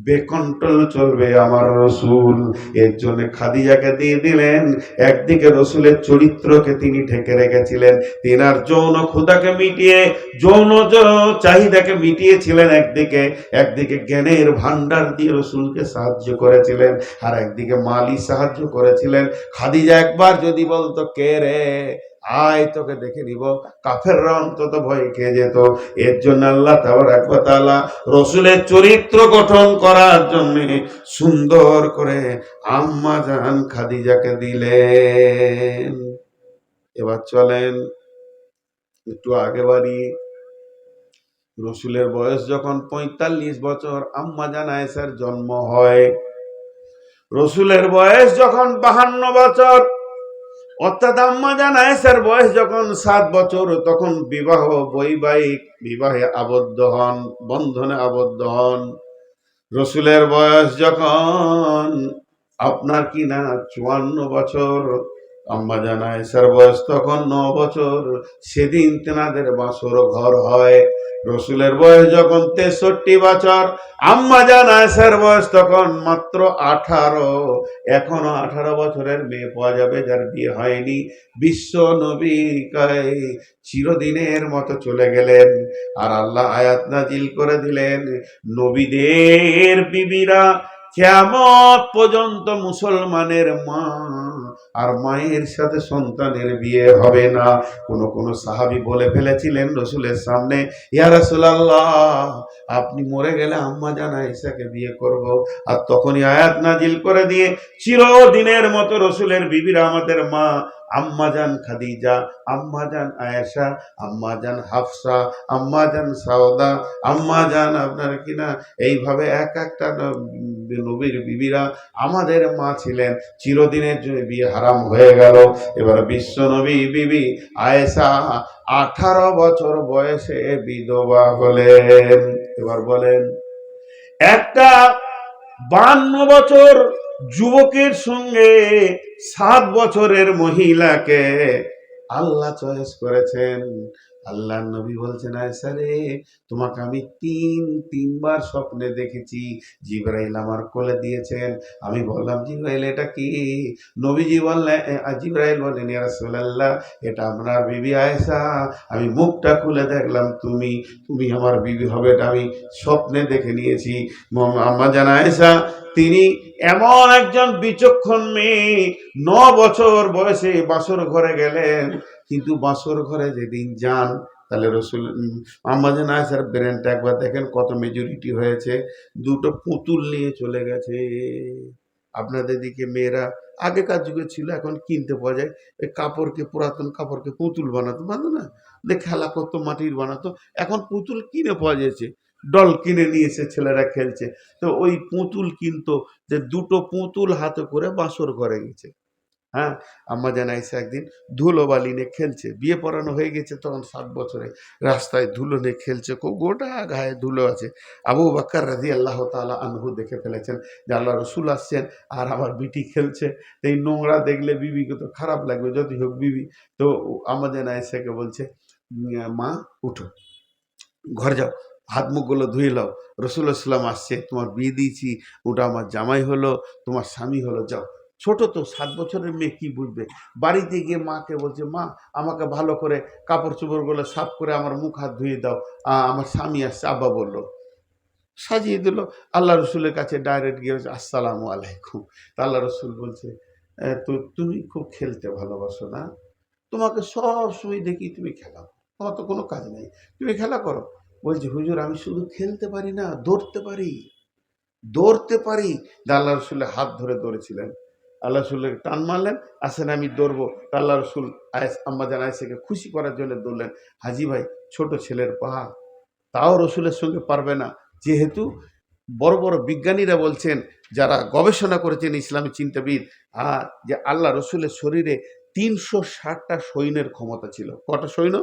বেকন্ট্রোল চলবে আমার রসুল। এর জন্য খাদিজাকে দিয়ে দিলেন। একদিকে রসুলের চরিত্রকে তিনি ঢেকে রেখেছিলেন, তিনার যৌন ক্ষুধাকে মিটিয়ে, যৌন চাহিদাকে মিটিয়েছিলেন একদিকে জ্ঞানের ভান্ডার দিয়ে রসুলকে সাহায্য করেছিলেন, আর একদিকে মালি সাহায্য করেছিলেন। খাদিজা একবার যদি বলতো কে রে, আয় তোকে দেখে নিব, কাফেররা অন্তত ভয় খেয়ে যেত। এর জন্য আল্লাহ তাবারাক ওয়া তাআলা রসুলের চরিত্র গঠন করার জন্য সুন্দর করে আম্মা জান খাদিজাকে দিলেন। এবার চলেন একটু আগে বাড়ি। রসুলের বয়স যখন 45 বছর, আম্মা জান আয়েশার জন্ম হয়। রসুলের বয়স যখন 52 বছর, অর্থাৎ আম্মা জান আয়েশার বয়স যখন 7 বছর, তখন বৈবাহিক বিবাহে আবদ্ধ হন, বন্ধনে আবদ্ধ হন। রসুলের বয়স যখন আপনার কিনা 54 বছর, আম্মা জান আয়েশার বয়স তখন 9 বছর, সেদিন তেনাদের বাসর ঘর হয়। রসুলের বয়স যখন 63 বছর, আম্মা জান আয়েশার বয়স তখন মাত্র 18। এখনো 18 বছরের মেয়ে পাওয়া যাবে যার বিয়ে হয়নি। বিশ্ব নবী চিরদিনের মতো চলে গেলেন, আর আল্লাহ আয়াত নাজিল করে দিলেন, নবীদের বিবিরা কিয়ামত পর্যন্ত মুসলমানের মা আর মায়ের সাথে সন্তানের বিয়ে হবে না। কোন সাহাবী বলে ফেলেছিলেন রসুলের সামনে, ইয়া রাসূলুল্লাহ, আপনি মরে গেলে আম্মা জান আয়েশাকে বিয়ে করব। আর তখনই আয়াত নাজিল করে দিয়ে চিরদিনের মতো রসুলের বিবিরা আমাদের মা, আম্মা জান খাদিজা, আম্মা জান আয়েশা, আম্মা জান হাফসা, আম্মা জান সাউদা, আম্মা জান আপনার কিনা এইভাবে এক একটা নবীর বিবিরা আমাদের মা ছিলেন। চিরদিনের জন্য বিয়ে হারাম হয়ে গেল। এবার বিশ্ব নবী বিবি আয়েশা 18 বছর বয়সে বিধবা হলেন। এবার বলেন, একটা 52 বছর যুবকের সঙ্গে 7 বছরের মহিলাকে আল্লাহ চয়েস করেছেন। আল্লাহ নবী বলছেন, আয়েশা রে, তোমাকে আমি তিনবার স্বপ্নে দেখেছি। জিবরাইল আমার কোলে দিয়েছেন। আমি বললাম, জিবরাইল এটা কি? নবীজি বললেন, জিবরাইল বললেন, ইয়া রাসূলুল্লাহ, এটা আপনার বিবি আয়েশা। আমি মুখটা খুলে দেখলাম তুমি আমার বিবি হবে, এটা আমি স্বপ্নে দেখে নিয়েছি। আম্মা জান আয়েশা তিনি এমন একজন বিচক্ষণ মেয়ে, 9 বছর বয়সে বাসর ঘরে গেলেন। কিন্তু বাসর ঘরে যেদিন যান, তাহলে রসুল আম্মা জান আয়েশার ব্রেনটা একবার দেখেন কত মেজরিটি হয়েছে। দুটো পুতুল নিয়ে চলে গেছে। আপনাদের দিকে মেয়েরা আগেকার যুগে ছিল, এখন কিনতে পাওয়া যায়, ওই কাপড়কে, পুরাতন কাপড়কে পুতুল বানাতো না, খেলা করতো, মাটির বানাতো। এখন পুতুল কিনে পাওয়া যাচ্ছে, ডল কিনে নিয়ে এসে ছেলেরা খেলছে। তো ওই পুতুল কিনতো, যে দুটো পুতুল হাতে করে বাসর ঘরে গেছে। হ্যাঁ, আম্মা জান আয়েশা একদিন ধুলো বালি নিয়ে খেলছে, বিয়ে পড়ানো হয়ে গেছে তখন 7 বছরে, রাস্তায় ধুলো নিয়ে খেলছে, খুব গোটা গায়ে ধুলো আছে। আবু বকর রাদিয়াল্লাহু তাআলা আনহু দেখে ফেলেছেন যে আল্লাহ রসুল আসছেন আর আমার বিটি খেলছে। এই নোংরা দেখলে বিবিকে তো খারাপ লাগবে, যদি হোক বিবি। তো আম্মা জান আয়েশাকে বলছে, মা উঠো, ঘর যাও, হাত মুখগুলো ধুয়ে নাও, রসুল্লাহ সাল্লাম আসছে, তোমার বিয়ে দিয়েছি, ওটা আমার জামাই হলো, তোমার স্বামী হলো, যাও ছোট তো, 7 বছরের মেয়ে কি বুঝবে। বাড়িতে গিয়ে মাকে বলছে, মা আমাকে ভালো করে কাপড় চোপড়গুলো সাফ করে আমার মুখ হাত ধুয়ে দাও, আমার স্বামী আসছে। আব্বা বলল, সাজিয়ে দিল। আল্লাহ রসুলের কাছে ডাইরেক্ট গিয়ে বলছে, আসসালামু আলাইকুম। তা আল্লাহ রসুল বলছে, তো তুমি খুব খেলতে ভালোবাসো না, তোমাকে সব সময় দেখি তুমি খেলা করো, তোমার তো কোনো কাজ নেই, তুমি খেলা করো। বলছে, হুজুর আমি শুধু খেলতে পারি না, দৌড়তে পারি, দৌড়তে পারি। আল্লাহ রসুলের হাত ধরে দৌড়েছিলেন। আল্লাহ রসুলের টান মারলেন, আসেন আমি দৌড়বো। তা আল্লাহ রসুল আম্মা জান আয়েশাকে খুশি করার জন্য দৌড়লেন। হাজি ভাই, ছোট ছেলের পাহা, তাও রসুলের সঙ্গে পারবে না। যেহেতু বড় বড় বিজ্ঞানীরা বলছেন, যারা গবেষণা করেছেন ইসলামী চিন্তাবিদ, যে আল্লাহ রসুলের শরীরে 360টা সৈন্যের ক্ষমতা ছিল। কটা সৈন্য?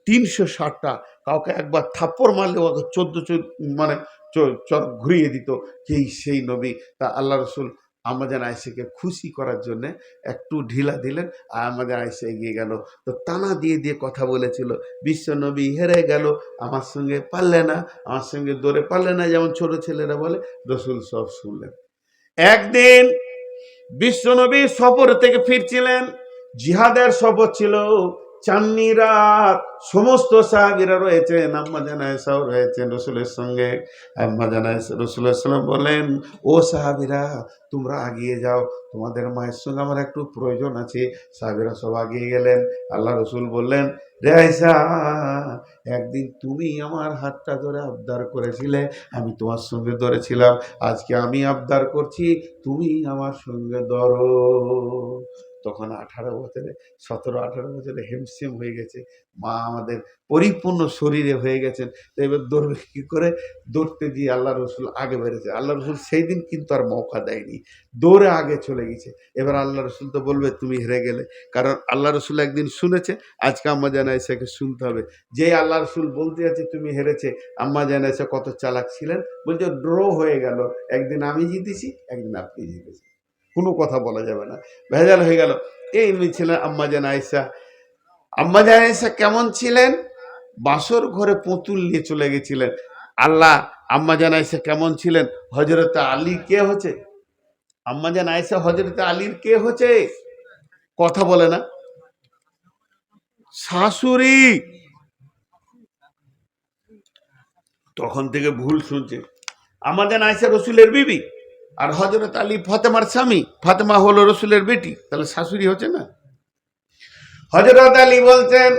360টা। কাউকে একবার থাপ্পড় মারলে ওকে 14 মানে চর ঘুরিয়ে দিত, সেই নবী। তা আল্লাহ রসুল আমাদের আয়েশাকে খুশি করার জন্য একটু ঢিলা দিলেন, আর আমাদের আয়েশা এগিয়ে গেল। তো টানা দিয়ে দিয়ে কথা বলেছিল, বিশ্ব নবী হেরে গেল, আমার সঙ্গে পারলে না, আমার সঙ্গে দৌড়ে পারলে না, যেমন ছোট ছেলেরা বলে। রসুল সব শুনলেন। একদিন বিশ্বনবী সফর থেকে ফিরছিলেন, জিহাদের সফর ছিল, চাঁদনি রাত, সমস্ত সাহাবীরা রয়েছেন, আম্মা জান আয়েশাও রয়েছেন রসুলের সঙ্গে। আম্মা জান আয়েশা রাসূলুল্লাহ সাল্লাল্লাহু আলাইহি ওয়াসাল্লাম বলেন, ও সাহাবীরা তোমরা আগিয়ে যাও, তোমাদের মায়ের সঙ্গে আমার একটু প্রয়োজন আছে। সাহাবীরা সব আগিয়ে গেলেন। আল্লাহ রসুল বললেন, রে আয়েশা, একদিন তুমি আমার হাতটা ধরে আবদার করেছিলে, আমি তোমার সঙ্গে ধরেছিলাম, আজকে আমি আবদার করছি, তুমি আমার সঙ্গে ধরো। তখন 18 বছরে, 17-18 বছরে হেমসেম হয়ে গেছে, মা আমাদের পরিপূর্ণ শরীরে হয়ে গেছেন। তো এবার দৌড়বে কি করে? দৌড়তে গিয়ে আল্লাহ রসুল আগে বেড়েছে। আল্লাহ রসুল সেই দিন কিন্তু আর মৌকা দেয়নি, দৌড়ে আগে চলে গেছে। এবার আল্লাহ রসুল তো বলবে তুমি হেরে গেলে, কারণ আল্লাহ রসুল একদিন শুনেছে, আজকে আম্মা জান আয়েশাকে শুনতে হবে। যে আল্লাহ রসুল বলতে আছে তুমি হেরেছে, আম্মা জান আয়েশা কত চালাক ছিলেন, বলছে ড্র হয়ে গেল, একদিন আমি জিতেছি, একদিন আপনি জিতেছি, কোনো কথা বলা যাবে না, ভেজাল হয়ে গেল। এই ছিলেন আম্মা জান আয়েশা। আম্মা জান আয়েশা কেমন ছিলেন? বাসর ঘরে পুতুল নিয়ে চলে গেছিলেন। আল্লাহ, আম্মা জান আয়েশা কেমন ছিলেন? হযরত আলী কে হচ্ছে? আম্মা জান আয়েশা হযরত আলীর কে হচ্ছে? কথা বলে না, শাশুড়ি। তখন থেকে ভুল শুনছে। আম্মা জান আয়েশা রসুলের বিবি, আর হযরত আলী ফাতেমার স্বামী, ফাতেমা হলো রসুলের বেটি, তাহলে শাশুড়ি হচ্ছে না। হযরত আলী বলছেন,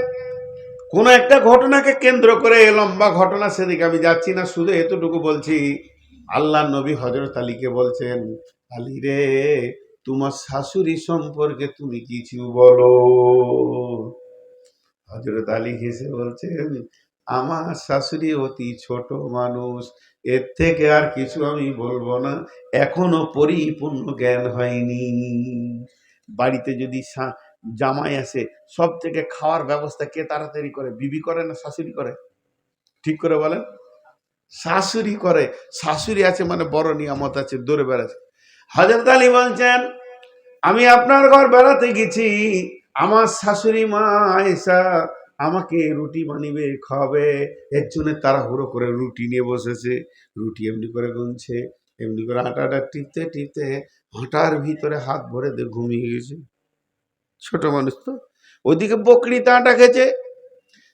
কোন একটা ঘটনাকে কেন্দ্র করে, লম্বা ঘটনা, সেদিকে আমি যাচ্ছি না, শুধু এতটুকু বলছি। আল্লাহ নবী হযরত আলীকে বলছেন, আলী রে, তোমার শাশুড়ি সম্পর্কে তুমি কিছু বলো। হযরত আলী হেসে বলছেন, আমার শাশুড়ি অতি ছোট মানুষ, এর থেকে আর কিছু আমি বলবো না, এখনো পরিপূর্ণ জ্ঞান হয়নি। বাড়িতে যদি জামাই আসে, সব থেকে খাওয়ার ব্যবস্থা কে তাড়াতাড়ি করে? বিবি করে না শাশুড়ি করে? ঠিক করে বলেন। শাশুড়ি করে। শাশুড়ি আছে মানে বড় নিয়ামত আছে, দৌড়ে বেড়াচ্ছে। হযরত আলী বলছেন, আমি আপনার ঘর বেড়াতে গেছি, আমার শাশুড়ি মা আয়েশা আমাকে রুটি বানিয়ে খাওয়াবে, এর জন্য তাড়াহুড়ো করে রুটি নিয়ে বসেছে। রুটি এমনি করে গুনছে, এমনি করে আটাটা টিপতে টিপতে হাঁটার ভিতরে হাত ভরে দিয়ে ঘুমিয়ে গেছে। ছোট মানুষ তো, ওইদিকে বকরিতে আটা খেয়েছে।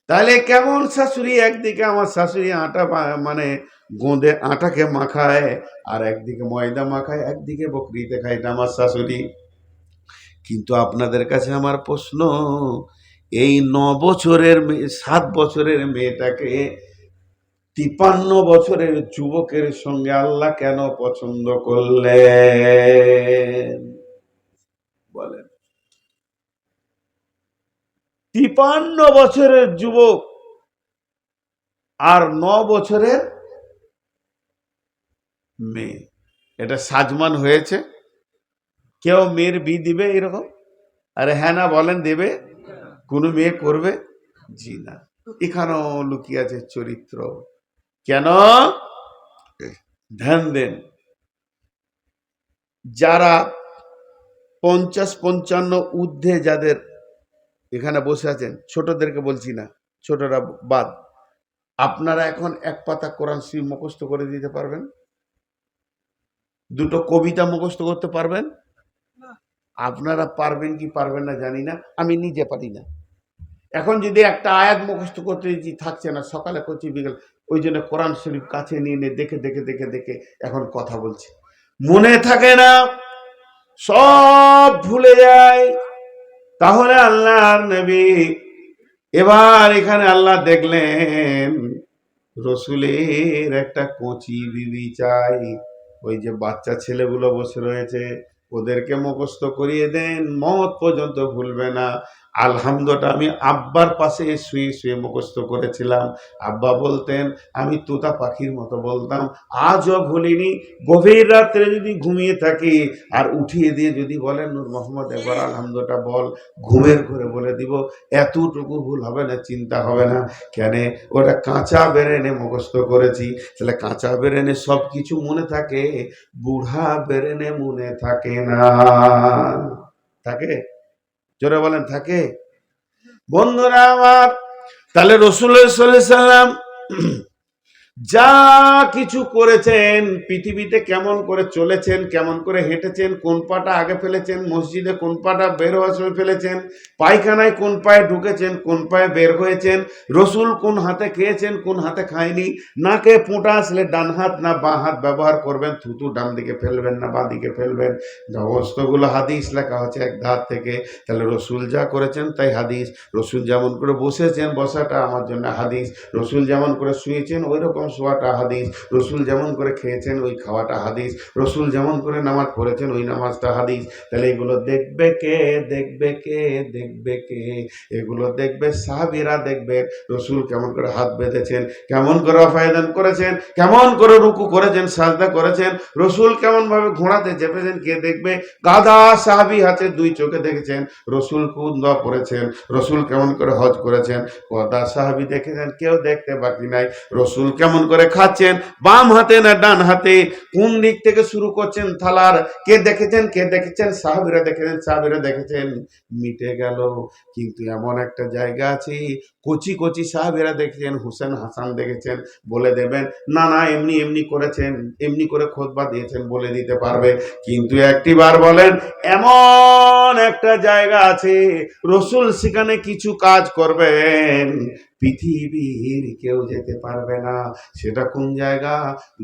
তাহলে কেমন শাশুড়ি? একদিকে আমার শাশুড়ি আটা মানে গোঁদে আটাকে মাখায়, আর একদিকে ময়দা মাখায়, একদিকে বকরিতে খায়, এটা আমার শাশুড়ি। কিন্তু আপনাদের কাছে আমার প্রশ্ন, এই 9 বছরের 7 বছরের মেয়েটাকে 53 বছরের যুবকের সঙ্গে আল্লাহ কেন পছন্দ করলেন? বলেন। 53 বছরের যুবক আর 9 বছরের মেয়ে, এটা সাজমান হয়েছে? কেউ মেয়ের বিয়ে দিবে এরকম? আরে হ্যাঁ না বলেন, দেবে? কোনো মেয়ে করবে? জি না। এখানেও লুকিয়ে আছে চরিত্র। কেন? ধ্যান দেন, যারা 50-55 ঊর্ধ্বে যাদের এখানে বসে আছেন, ছোটদেরকে বলছি না, ছোটরা বাদ, আপনারা এখন এক পাতা কোরআন শরীফ মুখস্থ করে দিতে পারবেন? দুটো কবিতা মুখস্থ করতে পারবেন? আপনারা পারবেন কি পারবেন না জানি না, আমি নিজে পারি না। এখন যদি একটা আয়াত মুখস্থ করতে থাকছে না, সকালে করছি বিকেল, ওই জন্য কোরআন শরীফ কাছে নিয়ে নিয়ে দেখে দেখে দেখে দেখে এখন কথা বলছি, মনে থাকে না, সব ভুলে যায়। তাহলে আল্লাহর নবী এবার এখানে আল্লাহ দেখলেন রসুলের একটা কচি বিবি চাই। ওই যে বাচ্চা ছেলেগুলো বসে রয়েছে ওদেরকে মুখস্থ করিয়ে দেন, মত পর্যন্ত ভুলবে না। আলহামদুলিল্লাহ আমি আব্বার পাশে শুয়ে শুয়ে মুখস্থ করেছিলাম। আব্বা বলতেন, আমি তোতা পাখির মতো বলতাম, আজও ভুলিনি। গভীর রাত্রে যদি ঘুমিয়ে থাকি আর উঠিয়ে দিয়ে যদি বলেন নূর মোহাম্মদ একবার আলহামদুলিল্লাহ বল, ঘুমের ঘরে বলে দিব, এতটুকু ভুল হবে না, চিন্তা হবে না। কেন? ওটা কাঁচা বেরেনে মুখস্থ করেছি। তাহলে কাঁচা বেরেনে সব কিছু মনে থাকে, বুড়া বেরেনে মনে থাকে না। থাকে? জোরে বলেন থাকে? বন্ধুরা আমার, তাহলে রাসূলুল্লাহ সাল্লাল্লাহু আলাইহি সাল্লাম যা কিছু করেছেন, পৃথিবীতে কেমন করে চলেছেন, কেমন করে হেঁটেছেন, কোন পাটা আগে ফেলেছেন, মসজিদে কোন পাটা বের হওয়ার সময় ফেলেছেন, পায়খানায় কোন পায়ে ঢুকেছেন, কোন পায়ে বের হয়েছেন, রসুল কোন হাতে খেয়েছেন, কোন হাতে খায়নি, নাকে পোঁটা আসলে ডান হাত না বাঁ হাত ব্যবহার করবেন, থুতু ডান দিকে ফেলবেন না বাঁ দিকে ফেলবেন, সমস্তগুলো হাদিস লেখা হচ্ছে এক ধার থেকে। তাহলে রসুল যা করেছেন তাই হাদিস। রসুল যেমন করে বসেছেন বসাটা আমার জন্য হাদিস, রসুল যেমন করে শুয়েছেন ওই রকম শোয়াটা হাদিস, রসুল যেমন করে খেয়েছেন ওই খাওয়াটা হাদিস, রসুল যেমন করে নামাজ পড়েছেন ওই নামাজটা হাদিস। তাহলে এগুলো দেখবে কে? দেখবে কে? দেখবে কে? এগুলো দেখবে সাহাবীরা দেখবে। রসুল কেমন করে হাত বেঁধেছেন, কেমন করে অফায়দান করেছেন, কেমন করে রুকু করেছেন, সাজদা করেছেন, রসুল কেমন ভাবে ঘোড়াতে চেপেছেন, কে দেখবে? গাদা সাহাবী হাতে দুই চোখে দেখেছেন। রসুল কোন দোয়া পড়েছেন, রসুল কেমন করে হজ করেছেন, গাদা সাহাবী দেখেছেন, কেউ দেখতে বাকি নাই। রসুল কেমন করে খাচ্ছেন, বাম হাতে না ডান হাতে, কোন দিক থেকে শুরু করছেন থালার, কে দেখেছেন? কে দেখেছেন? সাহাবীরা দেখেছেন, সাহাবীরা দেখেছেন। মিটে গেল। কিন্তু এমন একটা জায়গা আছে, কচি কচি সাহাবীরা দেখেছেন, হুসেন হাসান দেখেছেন, বলে দেবেন না না এমনি এমনি করেছেন, এমনি করে খুতবা দিয়েছেন, বলে দিতে পারবে। কিন্তু একটিবার বলেন, এমন একটা জায়গা আছে রসুল সেখানে কিছু কাজ করবেন, পৃথিবীর কেউ যেতে পারবে না। সেটা কোন জায়গা?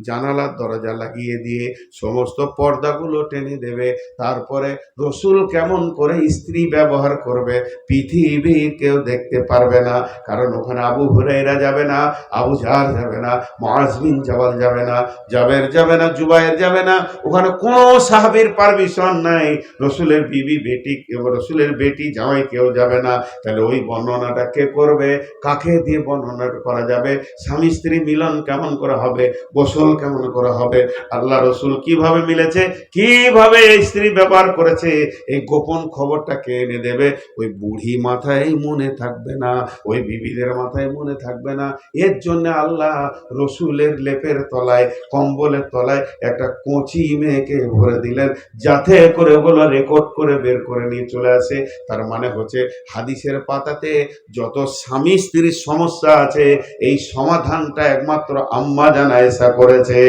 জানালার দরজা লাগিয়ে দিয়ে সমস্ত পর্দাগুলো টেনে দেবে, তারপরে রসুল কেমন করে স্ত্রী ব্যবহার করবে পৃথিবীর কেউ দেখতে পারবে না। কারণ ওখানে আবু হুরায়রা যাবে না, আবু জাহল যাবে না, মুআজ বিন জাবাল যাবে না, জাবের যাবে না, জুবায়ের যাবে না। ওখানে কোনো সাহাবীর পারমিশন নাই। রসুলের বিবি বেটি, রসুলের বেটি জামাই কেউ যাবে না। তাহলে ওই বর্ণনাটা কে করবে? কাকে দিয়ে বর্ণনা করা যাবে? স্বামী স্ত্রী মিলন কেমন করে হবে, গোসল কেমন করে হবে, আল্লাহ রসুল কিভাবে মিলেছে, কিভাবে স্ত্রী ব্যবহার করেছে, এই গোপন খবরটা কে এনে দেবে? ওই বুড়ি মাথায় মনে থাকবে না, ওই বিবিদের মাথায় মনে থাকবে না। এর জন্য আল্লাহ রসুলের লেপের তলায়, কম্বলের তলায় একটা কচি মেয়েকে ভরে দিলেন, যাতে করে ওগুলো রেকর্ড করে বের করে নিয়ে চলে আসে। তার মানে হচ্ছে হাদিসের পাতাতে যত স্বামী স্ত্রীর সমস্যা আছে, এই সমাধানটা একমাত্র আম্মা জান আয়েশা করেছে,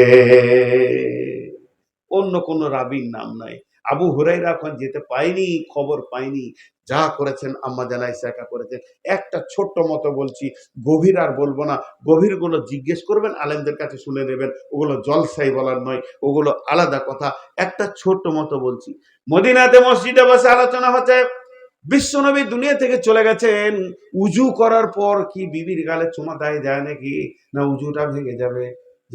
অন্য কোনো রাবীর নাম নাই। আবু হুরায়রা এখন যেতে পায়নি, খবর পায়নি, যা করেছেন আম্মা জান আয়েশা একা করেছেন। একটা ছোট্ট মতো বলছি, গভীর আর বলবো না, গভীর গুলো জিজ্ঞেস করবেন, আলেমদের কাছে শুনে নেবেন, ওগুলো জলসাই বলার নয়, ওগুলো আলাদা কথা। একটা ছোট্ট মতো বলছি, মদিনাতে মসজিদে বসে আলোচনা হচ্ছে, বিশ্বনবী দুনিয়া থেকে চলে গেছেন, উজু করার পর কি বিবির গালে চুমা দেয় যায় নাকি? না উজুটা ভেঙে যাবে?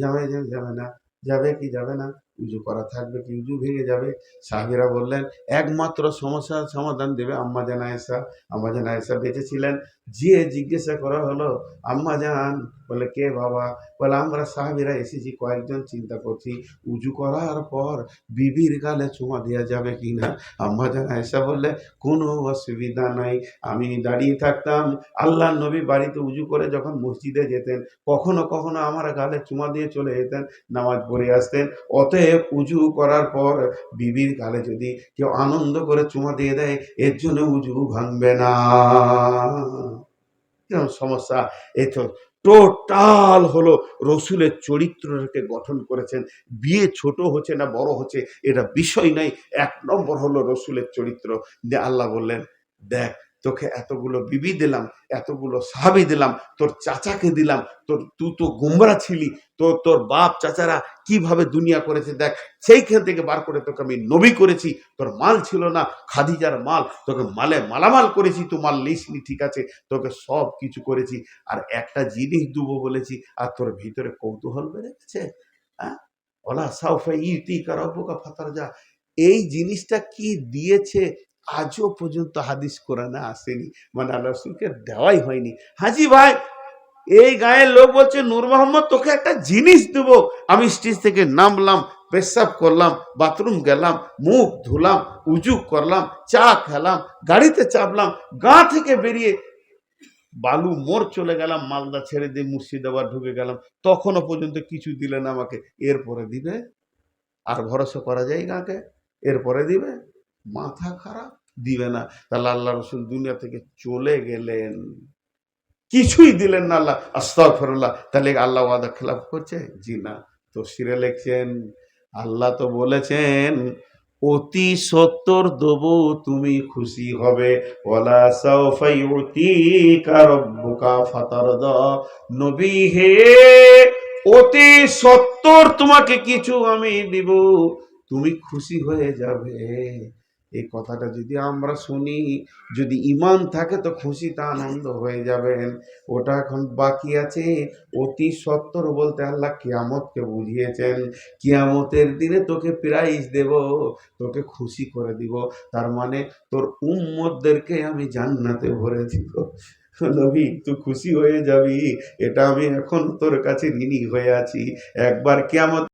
যাবে যাবে না? যাবে কি যাবে না? উজু করা থাকবে কি উজু ভেঙে যাবে? সাহাবীরা বললেন একমাত্র সমস্যার সমাধান দেবে আম্মা জান আয়েশা। আম্মা জান আয়েশা বেঁচে ছিলেন। যে জিজ্ঞাসা করা হলো, আম্মা জান, বলে কে বাবা? বলে আমরা সাহাবীরা এসেছি কয়েকজন, চিন্তা করছি উজু করার পর বিবির গালে চুমা দেওয়া যাবে কি না। আম্মা জান আয়েশা বললে কোনো অসুবিধা নাই, আমি দাঁড়িয়ে থাকতাম, আল্লাহ নবী বাড়িতে উজু করে যখন মসজিদে যেতেন, কখনো কখনো আমার গালে চুমা দিয়ে চলে যেতেন, নামাজ পড়ে আসতেন। অতএব উজু করার পর বিবির গালে যদি কেউ আনন্দ করে চুমা দিয়ে দেয়, এর জন্য উজু ভাঙবে না। কেমন সমস্যা! এই তো টোটাল হলো রসুলের চরিত্রকে গঠন করেছেন। বিয়ে ছোট হচ্ছে না বড় হচ্ছে এটা বিষয় নাই, 1 নম্বর হলো রসুলের চরিত্র। যে আল্লাহ বললেন, দেখ তোকে এতগুলো বিবি দিলাম, এতগুলো সাহাবি দিলাম, তোর চাচাকে দিলাম, তুই তো গুমরা ছিলি, তোর বাপ চাচারা কিভাবে দুনিয়া করেছে দেখ, সেইখান থেকে বার করে তোকে আমি নবী করেছি। তোর মাল ছিল না, খাদিজার মাল, তোকে মালে মালামাল করেছি, তুই মাল লিসনি, ঠিক আছে, তোকে সব কিছু করেছি, আর একটা জিনিস দেবো বলেছি, আর তোর ভিতরে কৌতূহল বেড়ে গেছে। হ্যাঁ, ওলা সাউফা ইউতিকা রাব্বুকা ফাতারজা, এই জিনিসটা কি দিয়েছে আজও পর্যন্ত হাদিস কোরআনে আসেনি, মানে আল্লাহ রাসূলকে দেওয়াই হয়নি। হাজি ভাই, এই গায়ের লোক বলছে নূর মোহাম্মদ তোকে একটা জিনিস দেবো, আমি স্টেজ থেকে নামলাম, পেশাব করলাম, বাথরুম গেলাম, মুখ ধুলাম, উজু করলাম, চা খেলাম, গাড়িতে চাপলাম, গা থেকে বেরিয়ে বালু মোড় চলে গেলাম, মালদা ছেড়ে দিয়ে মুর্শিদাবাদ ঢুকে গেলাম, তখনও পর্যন্ত কিছু দিলে না আমাকে, এরপরে দিবে? আর ভরসা করা যায় গাকে? এরপরে দিবে? মাথা খারাপ, দিবে না। তাহলে আল্লাহ রসুল দুনিয়া থেকে চলে গেলেন, কিছুই দিলেন না আল্লাহ, আস্তাগফিরুল্লাহ। তাহলে আল্লাহ ওয়াদা খেলাফ করছে? জি না। তো সিরে লিখছেন, আল্লাহ তো বলেছেন অতি সত্তর দেবো তুমি খুশি হবে, ওয়ালা সাউফা ইউতিকা রাব্বুকা ফাতারদা, নবী হে অতি সত্তর তোমাকে কিছু আমি দিব, তুমি খুশি হয়ে যাবে। এই কথাটা যদি আমরা শুনি, যদি ঈমান থাকে তো খুশিতে আনন্দ হয়ে যাবেন। ওটা এখন বাকি আছে। অতি সত্তর বলতে আল্লাহ কিয়ামতকে বুঝিয়েছেন, কিয়ামতের দিনে তোকে প্রাইজ দেব, তোকে খুশি করে দিব, তার মানে তোর উম্মতদেরকে আমি জান্নাতে ভরে দিব। নবী তুই খুশি হয়ে যাবি, এটা আমি এখন তোর কাছে ঋণী হয়ে আছি। একবার কিয়ামত